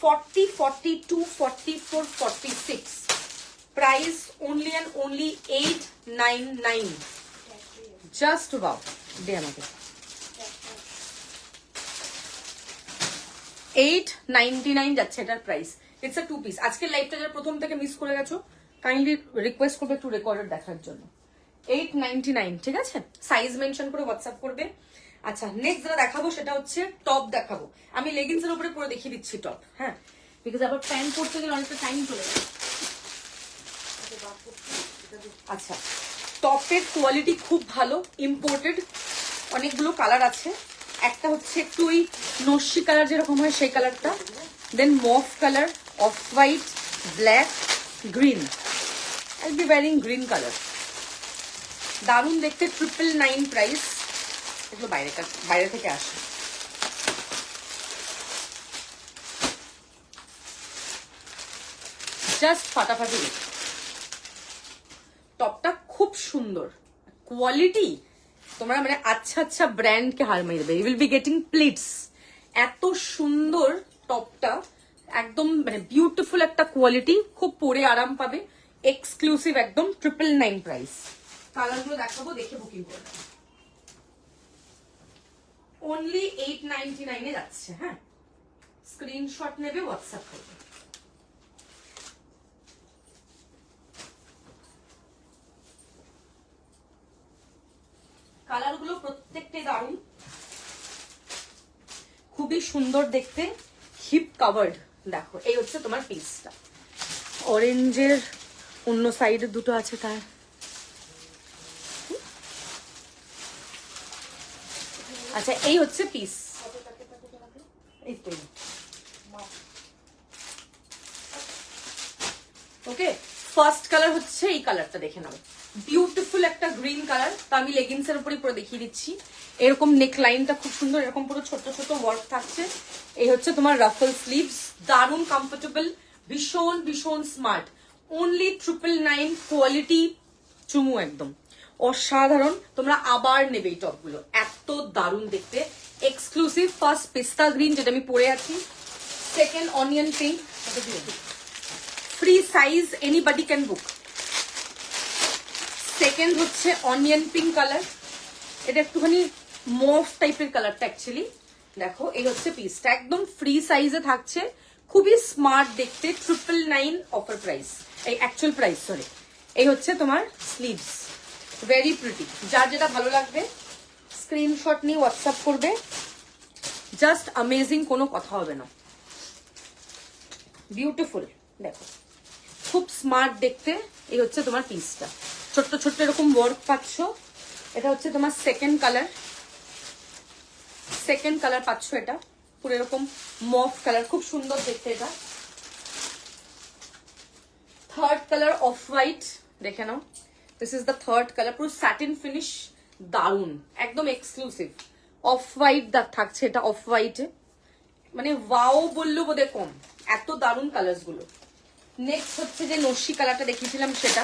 40, 42, 44, 46 price only and only 899। Just wow, দে আমাকে। 899 যাচ্ছে এটার প্রাইস। It's a 2 piece. আজকের লাইভটা যারা প্রথম থেকে মিস করে গেছো কাইন্ডলি রিকোয়েস্ট করবে একটু রেকর্ডেড দেখার জন্য। 899, ঠিক আছে? সাইজ মেনশন করে হোয়াটসঅ্যাপ করবে। আচ্ছা, নেক্সট যেটা দেখাবো সেটা হচ্ছে টপ দেখাবো। আমি লেগিংস এর উপরে পুরো দেখিয়ে দিচ্ছি টপ, হ্যাঁ, বিকজ আবার প্যান্ট পরতে গেলে অনেকটা টাইম চলে যায়। আচ্ছা, টপের কোয়ালিটি খুব ভালো, ইম্পোর্টেড, অনেকগুলো কালার আছে। একটা হচ্ছে একটু ওই নস্যি কালার যেরকম হয় সেই কালারটা, then mauve colour, off white, black, green. I be wearing green colour. দারুণ দেখতে, 999 প্রাইস। এগুলো বাইরে থেকে আসে। জাস্ট ফাটাফাটি। টপটা খুব সুন্দর, কোয়ালিটি তোমরা মানে আচ্ছা আচ্ছা ব্র্যান্ডকে হার মারবে। You will be getting pleats. এত সুন্দর টপটা, একদম মানে বিউটিফুল একটা কোয়ালিটি, খুব পরে আরাম পাবে, এক্সক্লুসিভ একদম, 999 প্রাইস। কালারগুলো দেখাবো, দেখে বুকিং করবে। অনলি 899 এ যাচ্ছে, হ্যাঁ। স্ক্রিনশট নেবে, হোয়াটসঅ্যাপ করবে। কালারগুলো প্রত্যেকটাই দারুণ, খুবই সুন্দর দেখতে, হিপ কাভার্ড। দেখো, এই হচ্ছে তোমার পিসটা। অরেঞ্জের অন্য সাইডে দুটো আছে তার। আচ্ছা, এই হচ্ছে পিস। ওকে, ফার্স্ট কালার হচ্ছে এই কালারটা, দেখে নাও, বিউটিফুল একটা গ্রিন কালার। তো আমি লেগিংস এর উপরে পুরো দেখিয়ে দিচ্ছি। এরকম নেক লাইনটা খুব সুন্দর, এরকম পুরো ছোট ছোট ওয়ার্ক থাকছে। এই হচ্ছে তোমার রাফল স্লিভস, দারুণ কমফোর্টেবল, ভীষণ ভীষণ স্মার্ট। অনলি 999, কোয়ালিটি চুমু একদম অসাধারণ। তোমরা আবার নেবে এই টপগুলো, এত দারুণ দেখতে, এক্সক্লুসিভ। ফার্স্ট পেস্তা গ্রিন, যেটা আমি পরে আছি। Second onion pink, free size, anybody can book. Second হচ্ছে অনিয়ন পিঙ্ক কালার, এটা একটুখানি মফ টাইপের কালারটা অ্যাকচুয়ালি। দেখো, এই হচ্ছে পিসটা, একদম ফ্রি সাইজে থাকছে, খুবই স্মার্ট দেখতে, 999 অফার প্রাইস, এই অ্যাকচুয়াল প্রাইস, সরি। এই হচ্ছে তোমার স্লিভস, ভেরি প্রিটি। যার যেটা ভালো লাগবে স্ক্রিনশট নিয়ে হোয়াটসঅ্যাপ করবে। জাস্ট অ্যামেজিং, কোনো কথা হবে না, বিউটিফুল। দেখো, খুব স্মার্ট দেখতে। এই হচ্ছে তোমার পিসটা, ছোট্ট ছোট্ট এরকম ওয়ার্ক পাচ্ছ। এটা হচ্ছে তোমার সেকেন্ড কালার, পাচ্ছ, এটা পুরো এরকম মফ কালার, খুব সুন্দর দেখতে এটা। থার্ড কালার অফ হোয়াইট, দেখে নাও, this is the third colour, পুরো স্যাটিন ফিনিশ, দারুন, একদম এক্সক্লুসিভ। অফ হোয়াইট থাকছে এটা, অফ হোয়াইটে, মানে ওয়াও বললো বোধহয় কম, এত দারুন কালার্স গুলো। নেক্সট হচ্ছে যে নস্যি কালারটা দেখিয়েছিলাম সেটা।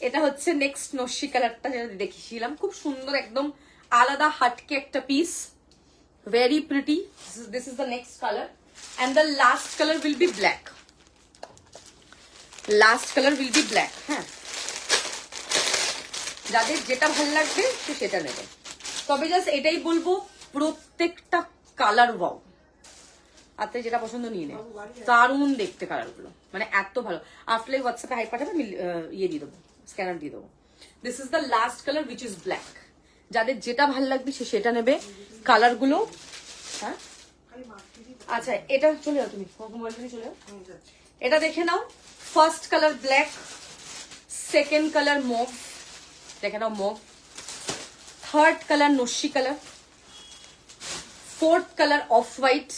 এটা হচ্ছে নেক্সট নস্যি কালারটা যেটা দেখিয়েছিলাম, খুব সুন্দর, একদম আলাদা হাটকে একটা piece, very pretty. This is the next colour, and the last colour will B black. হ্যাঁ, যাদের যেটা ভালো লাগবে সে সেটা নেবে। তবে জাস্ট এটাই বলবো, প্রত্যেকটা কালার ওয়াও, আপনি যেটা পছন্দ নিয়ে নেন, দারুণ দেখতে কালারগুলো, মানে এত ভালো। আফটার হোয়াটসঅ্যাপে হাই পাঠাবে, আমি ইয়ে দিয়ে দেবো, স্ক্যানার দিয়ে দেবো। This is the last colour which is black. যাদের যেটা ভালো লাগবে সে সেটা নেবে। কালারগুলো, হ্যাঁ, আচ্ছা, এটা চলে যাও, তুমি চলে যাও, এটা দেখে নাও। First colour black, second colour mauve, দেখে নাও মভ, থার্ড কালার নস্যি colour, fourth colour off white,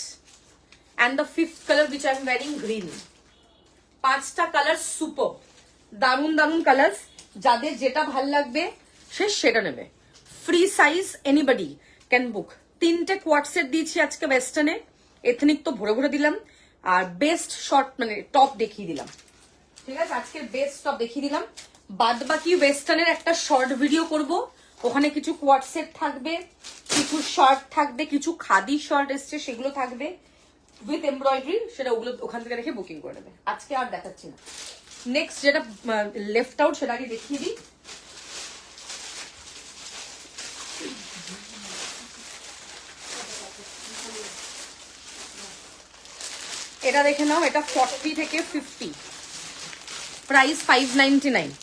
and the fifth color which I am wearing green. পাঁচটা কালার সুপার, দারুন দারুন কালার। যাদের যেটা ভাল লাগবে সে সেটা নেবে। ফ্রি সাইজ, এনিবডি ক্যান বুক। 3টে কোয়ার্ট সেট দিয়েছি আজকে ওয়েস্টার্নে, এথনিক তো ভরে ভরে দিলাম, আর বেস্ট শর্ট মানে টপ দেখিয়ে দিলাম, ঠিক আছে? আজকের বেস্ট টপ দেখিয়ে দিলাম। বাদ বাকি ওয়েস্টার্নের একটা শর্ট ভিডিও করব, ওখানে কিছু কোয়ার্ট সেট থাকবে, কিছু শার্ট থাকবে, কিছু খাদি শার্ট এসছে সেগুলো থাকবে উইথ এমব্রয়ডারি, সেটা ওগুলো ওখান থেকে রেখে বুকিং করে নেবে। আজকে আর দেখাচ্ছি না। নেক্সট যেটা লেফট আউট সেটা আগে দেখিয়ে দিই। এটা দেখে নাও, এটা 40 থেকে 50, প্রাইস 599।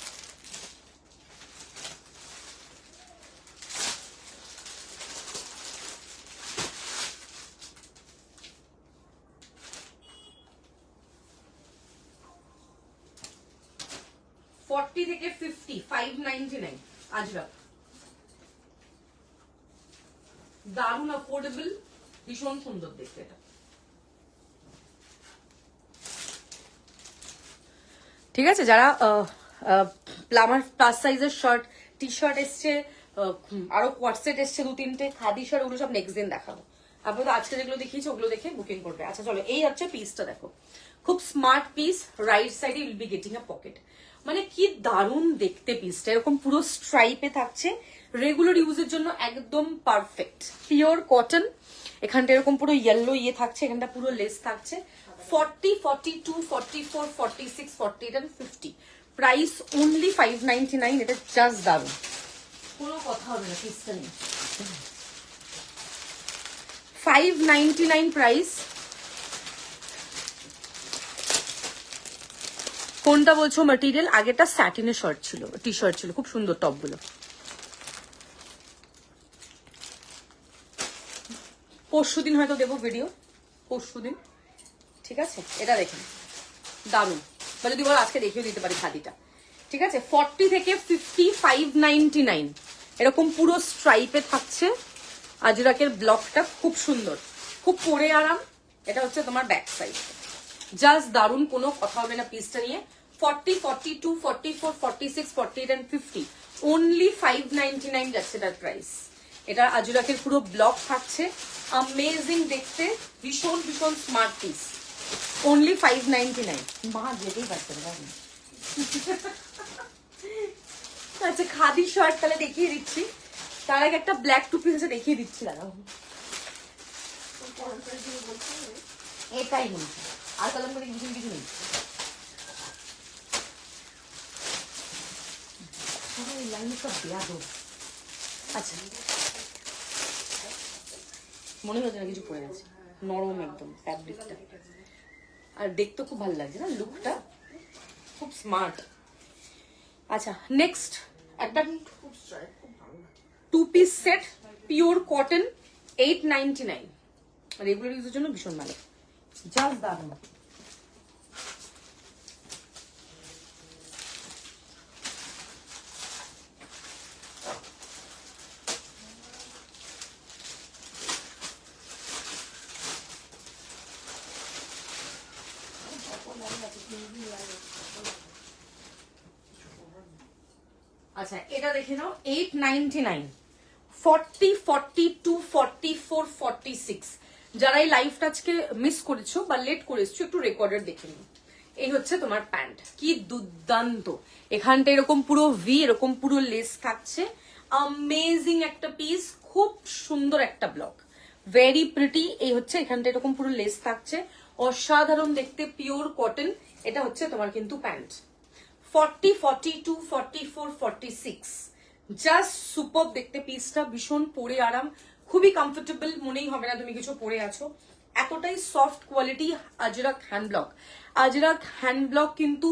থেকে 50, 599 আজরাক। দারুণ অ্যাফোর্ডেবল, ভীষণ সুন্দর দেখতে এটা। ঠিক আছে, যারা প্লামার প্লাস সাইজের শার্ট, টি শার্ট এসছে, আরো কোয়ার্টসেট এসছে 2-3টে, খাদি শার্ট, ওগুলো সব নেক্সট দিন দেখাবো। আপাতত আজকে যেগুলো দেখিয়েছি ওগুলো দেখে বুকিং করবে। আচ্ছা চলো, এই হচ্ছে পিসটা দেখো, খুব স্মার্ট পিস। রাইট সাইডে will be getting a pocket. মানে কি দারুণ দেখতে পিসটা, এরকম পুরো স্ট্রাইপে থাকছে, রেগুলার ইউজের জন্য একদম পারফেক্ট। পিওর কটন, এখানটা এরকম পুরো ইয়েলো ইয়ে থাকছে, এখানটা পুরো লেস থাকছে। 40, 42, 44, 46, 48 and 50, প্রাইস অনলি 599। এটা জাস্ট দারুণ, কোনো কথা হবে না পিসটা নিয়ে। 599 প্রাইস। কোনটা বলছো ম্যাটেরিয়াল? আগেটা স্যাটিনের শার্ট ছিল, টি শার্ট ছিল, খুব সুন্দর টপগুলো। পরশুদিন হয়তো দেবো ভিডিও, পরশুদিন। ঠিক আছে, এটা দেখেন দারুণ, বা যদি বলো আজকে দেখিয়ে দিতে পারি খাদিটা। ঠিক আছে, 40 থেকে 50, 599, এরকম পুরো স্ট্রাইপে থাকছে। আজরাকের ব্লকটা খুব সুন্দর, খুব পরে আরাম। এটা হচ্ছে তোমার ব্যাক সাইড, জাস্ট দারুণ, কোনো কথা হবে না পিসটা নিয়ে। 40, 42, 44, 46, 48 and 50, অনলি 599 যাচ্ছে তার প্রাইস। এটা আজরাকের পুরো ব্লক থাকছে, অ্যামেজিং দেখতে, ভীষণ ভীষণ স্মার্ট পিস, অনলি 599। মা যেতেই পারছে না। আচ্ছা, খাদি শার্ট তাহলে দেখিয়ে দিচ্ছি, তার আগে একটা ব্ল্যাক টু পিস আছে দেখিয়ে দিচ্ছি। দাঁড়াও, এটাই নেই, আর কালাম করে কিছু কিছু নেই। আচ্ছা, মনে হচ্ছে না কিছু পড়ে গেছে, নরম একদম ফ্যাব্রিকটা, আর দেখতে খুব ভালো লাগছে না, লুকটা খুব স্মার্ট। আচ্ছা, নেক্সট একটা 2 piece set, pure cotton, 899, regular ইউজের জন্য ভীষণ ভালো, জাস্ট দারুণ। আচ্ছা, এটা দেখে নাও, 899, 40, 42, 44, 46। যারা এই লাইফটা আজকে মিস করেছো বা লেট করেছো, একটু রেকর্ডার দেখে নিও। এই হচ্ছে তোমার প্যান্ট, কি দুর্দান্ত, এখানটা এরকম পুরো ভি, এরকম পুরো লেস থাকছে, অ্যামেজিং একটা পিস, খুব সুন্দর একটা ব্লক, ভেরি প্রিটি। এই হচ্ছে এখানটা এরকম পুরো লেস থাকছে, অসাধারণ দেখতে, পিওর কটন। এটা হচ্ছে তোমার কিন্তু প্যান্ট। 40, 42, 44, 46, জাস্ট সুপার দেখতে পিসটা, ভীষণ পরে আরাম, খুবই কমফোর্টেবল, মনেই হবে না তুমি কিছু পরে আছো, এতটাই soft quality. Ajrak hand block, Ajrak hand block কিন্তু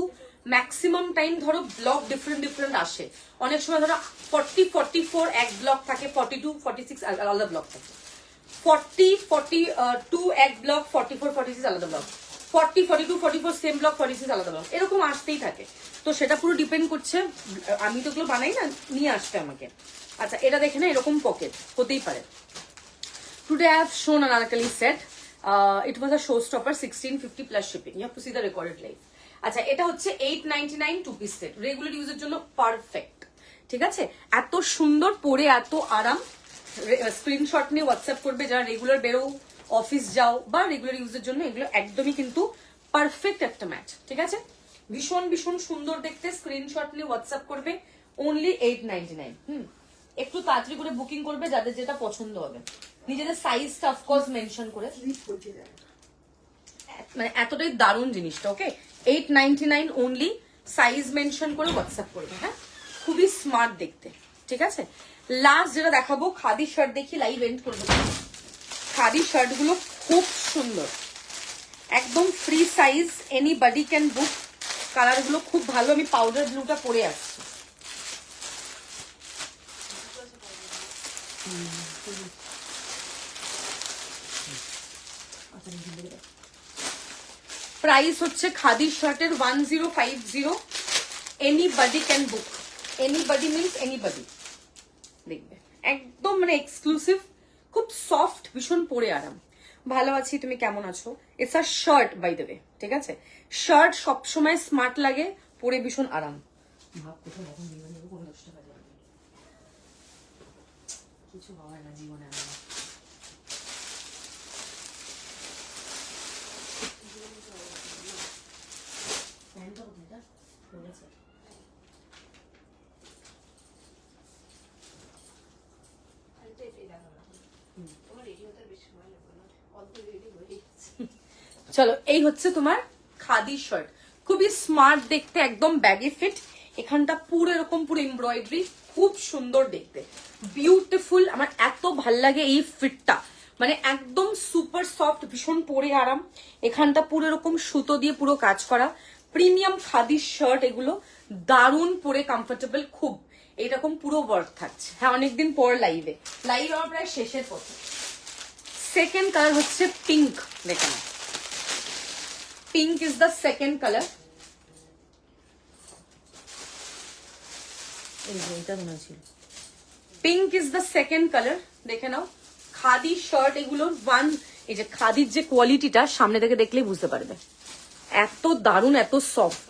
ম্যাক্সিমাম টাইম ধরো ব্লক ডিফারেন্ট ডিফারেন্ট আসে, অনেক সময় ধরো 40, 44 এক ব্লক থাকে, 42, 46 আলাদা ব্লক থাকে, 40, 42 এক ব্লক, 44, 46 আলাদা ব্লক, 40, 42, 44 সেম ব্লক, 46 আলাদা ব্লক, এরকম আসতেই থাকে। তো সেটা পুরো ডিপেন্ড করছে, আমি তো এগুলো বানাই না, নিয়ে আসতে আমাকে। আচ্ছা, এটা দেখে না, এরকম পকেট হতেই পারে। Today I have shown Anarkali set, it was a show stopper, 1650 plus shipping, you have to see the recorded live. আচ্ছা, এটা হচ্ছে 899 2 পিস সেট, রেগুলার ইউজের জন্য পারফেক্ট। ঠিক আছে, এত সুন্দর পরে, এত আরাম। স্ক্রিনশট নিয়ে হোয়াটসঅ্যাপ করবে যারা রেগুলার বেরো, অফিস যাও, বা রেগুলার ইউজের জন্য এগুলো একদমই কিন্তু পারফেক্ট একটা ম্যাচ। ঠিক আছে, ভীষণ ভীষণ সুন্দর দেখতে, স্ক্রিনশট নিয়ে হোয়াটসঅ্যাপ করবে, অনলি 899। একটু তাড়াতাড়ি করে বুকিং করবে যাদের যেটা পছন্দ হবে, নিজেদের সাইজটা অফকোর্স মেনশন করে, মানে এতটাই দারুণ জিনিসটা। ওকে, 899 অনলি, সাইজ মেনশন করে হোয়াটসঅ্যাপ করবে। হ্যাঁ, খুবই স্মার্ট দেখতে। ঠিক আছে, লাস্ট যেটা দেখাবো, খাদি শার্ট দেখি লাইভ এন্ড করবো। খাদি শার্ট গুলো খুব সুন্দর, একদম ফ্রি সাইজ, এনিবডি ক্যান বুক। কালারগুলো খুব ভালো। আমি পাউডার ব্লুটা পরে আসছি। প্রাইস হচ্ছে খাদি শার্টের 1050। Anybody can book. Anybody means anybody. দেখবে একদম মানে এক্সক্লুসিভ, খুব সফট, ভীষণ পরে আরাম। ভালো আছি, তুমি কেমন আছো? It's a shirt by the way, ঠিক আছে? শার্ট সবসময় স্মার্ট লাগে, পরে ভীষণ আরাম। ভাব কোথাও কখন জীবনে কোনো 10 টাকা যাবে, কিছু হয় না জীবনে। চলো, এই হচ্ছে তোমার খাদি শার্ট, খুবই স্মার্ট দেখতে, একদম ব্যাগি ফিট। এখানটা পুরো এরকম পুরো এমব্রয়ডারি, খুব সুন্দর দেখতে, বিউটিফুল। আমার এত ভাল লাগে এই ফিটটা, মানে একদম সুপার সফট, ভীষণ পরে আরাম। এখানটা পুরো এরকম সুতো দিয়ে পুরো কাজ করা, প্রিমিয়াম খাদি শার্ট এগুলো, দারুণ পরে কমফোর্টেবল খুব। এইরকম পুরো ওয়ার্ক থাকছে। হ্যাঁ, অনেকদিন পর লাইভ আমার প্রায় শেষের পথে। সেকেন্ড কালার হচ্ছে পিঙ্ক। দেখেন, pink is the second colour. Pink is the second colour, দেখে নাও। খাদি শার্ট এগুলোর এই যে খাদির যে কোয়ালিটিটা সামনে থেকে দেখলেই বুঝতে পারবে, এত দারুণ, এত সফট,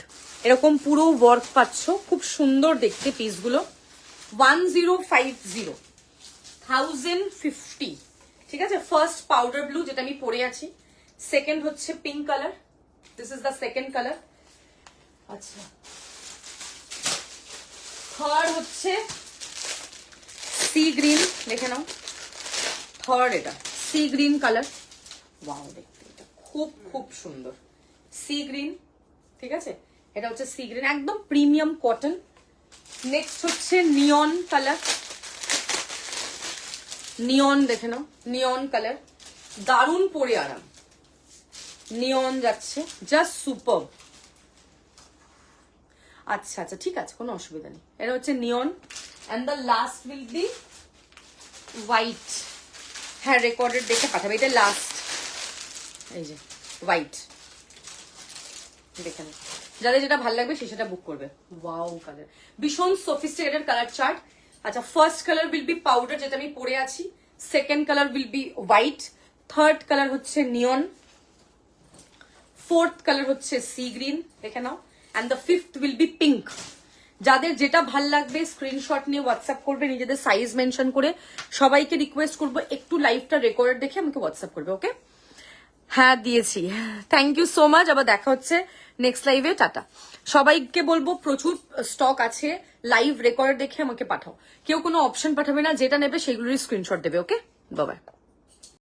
এরকম পুরো ওয়ার্ক পাচ্ছ, খুব সুন্দর দেখতে পিসগুলো। 1050, 1050, ঠিক আছে? ফার্স্ট পাউডার ব্লু, যেটা আমি পরে আছি। সেকেন্ড হচ্ছে pink colour, this is the second colour. আচ্ছা, থার্ড হচ্ছে সি গ্রিন, দেখে নাও। থার্ড এটা সি গ্রিন কালার, ওয়াও, দেখতে এটা খুব খুব সুন্দর, সি গ্রিন, ঠিক আছে? এটা হচ্ছে সি গ্রিন, একদম প্রিমিয়াম কটন। নেক্সট হচ্ছে নিয়ন কালার, নিয়ন, দেখে নাও, নিয়ন কালার, দারুণ পরে আরাম। নিয়ন যাচ্ছে, জাস্ট সুপার। আচ্ছা আচ্ছা, ঠিক আছে, কোনো অসুবিধা নেই। এটা হচ্ছে neon, and the last will be white. হ্যাঁ, রেকর্ডেড দেখে পাঠাবে, এটা লাস্ট। এই যে হোয়াইট, দেখেন, যাদের যেটা ভালো লাগবে সে সেটা বুক করবে। ওয়াও কালার, ভীষণ সফিস্টিকেটেড কালার চার্ট। আচ্ছা, first colour will be powder, যেটা আমি পরে আছি। Second colour will be white. Third colour হচ্ছে নিয়ন। ফোর্থ কালার হচ্ছে সি গ্রিন, দেখে নাও। And the fifth will be pink. যাদের যেটা ভাল লাগবে স্ক্রিনশট নিয়ে হোয়াটসঅ্যাপ করবে, নিজেদের সাইজ মেনশন করে। সবাইকে রিকোয়েস্ট করবো একটু লাইভটা রেকর্ড দেখে আমাকে হোয়াটসঅ্যাপ করবে, ওকে? হ্যাঁ, দিয়েছি। Thank you so much. আবার দেখা হচ্ছে নেক্সট লাইভে। টাটা। সবাইকে বলবো প্রচুর স্টক আছে, লাইভ রেকর্ড দেখে আমাকে পাঠাও। কেউ কোনো অপশন পাঠাবে না, যেটা নেবে সেগুলোরই স্ক্রিনশট দেবে, ওকে? Bye bye.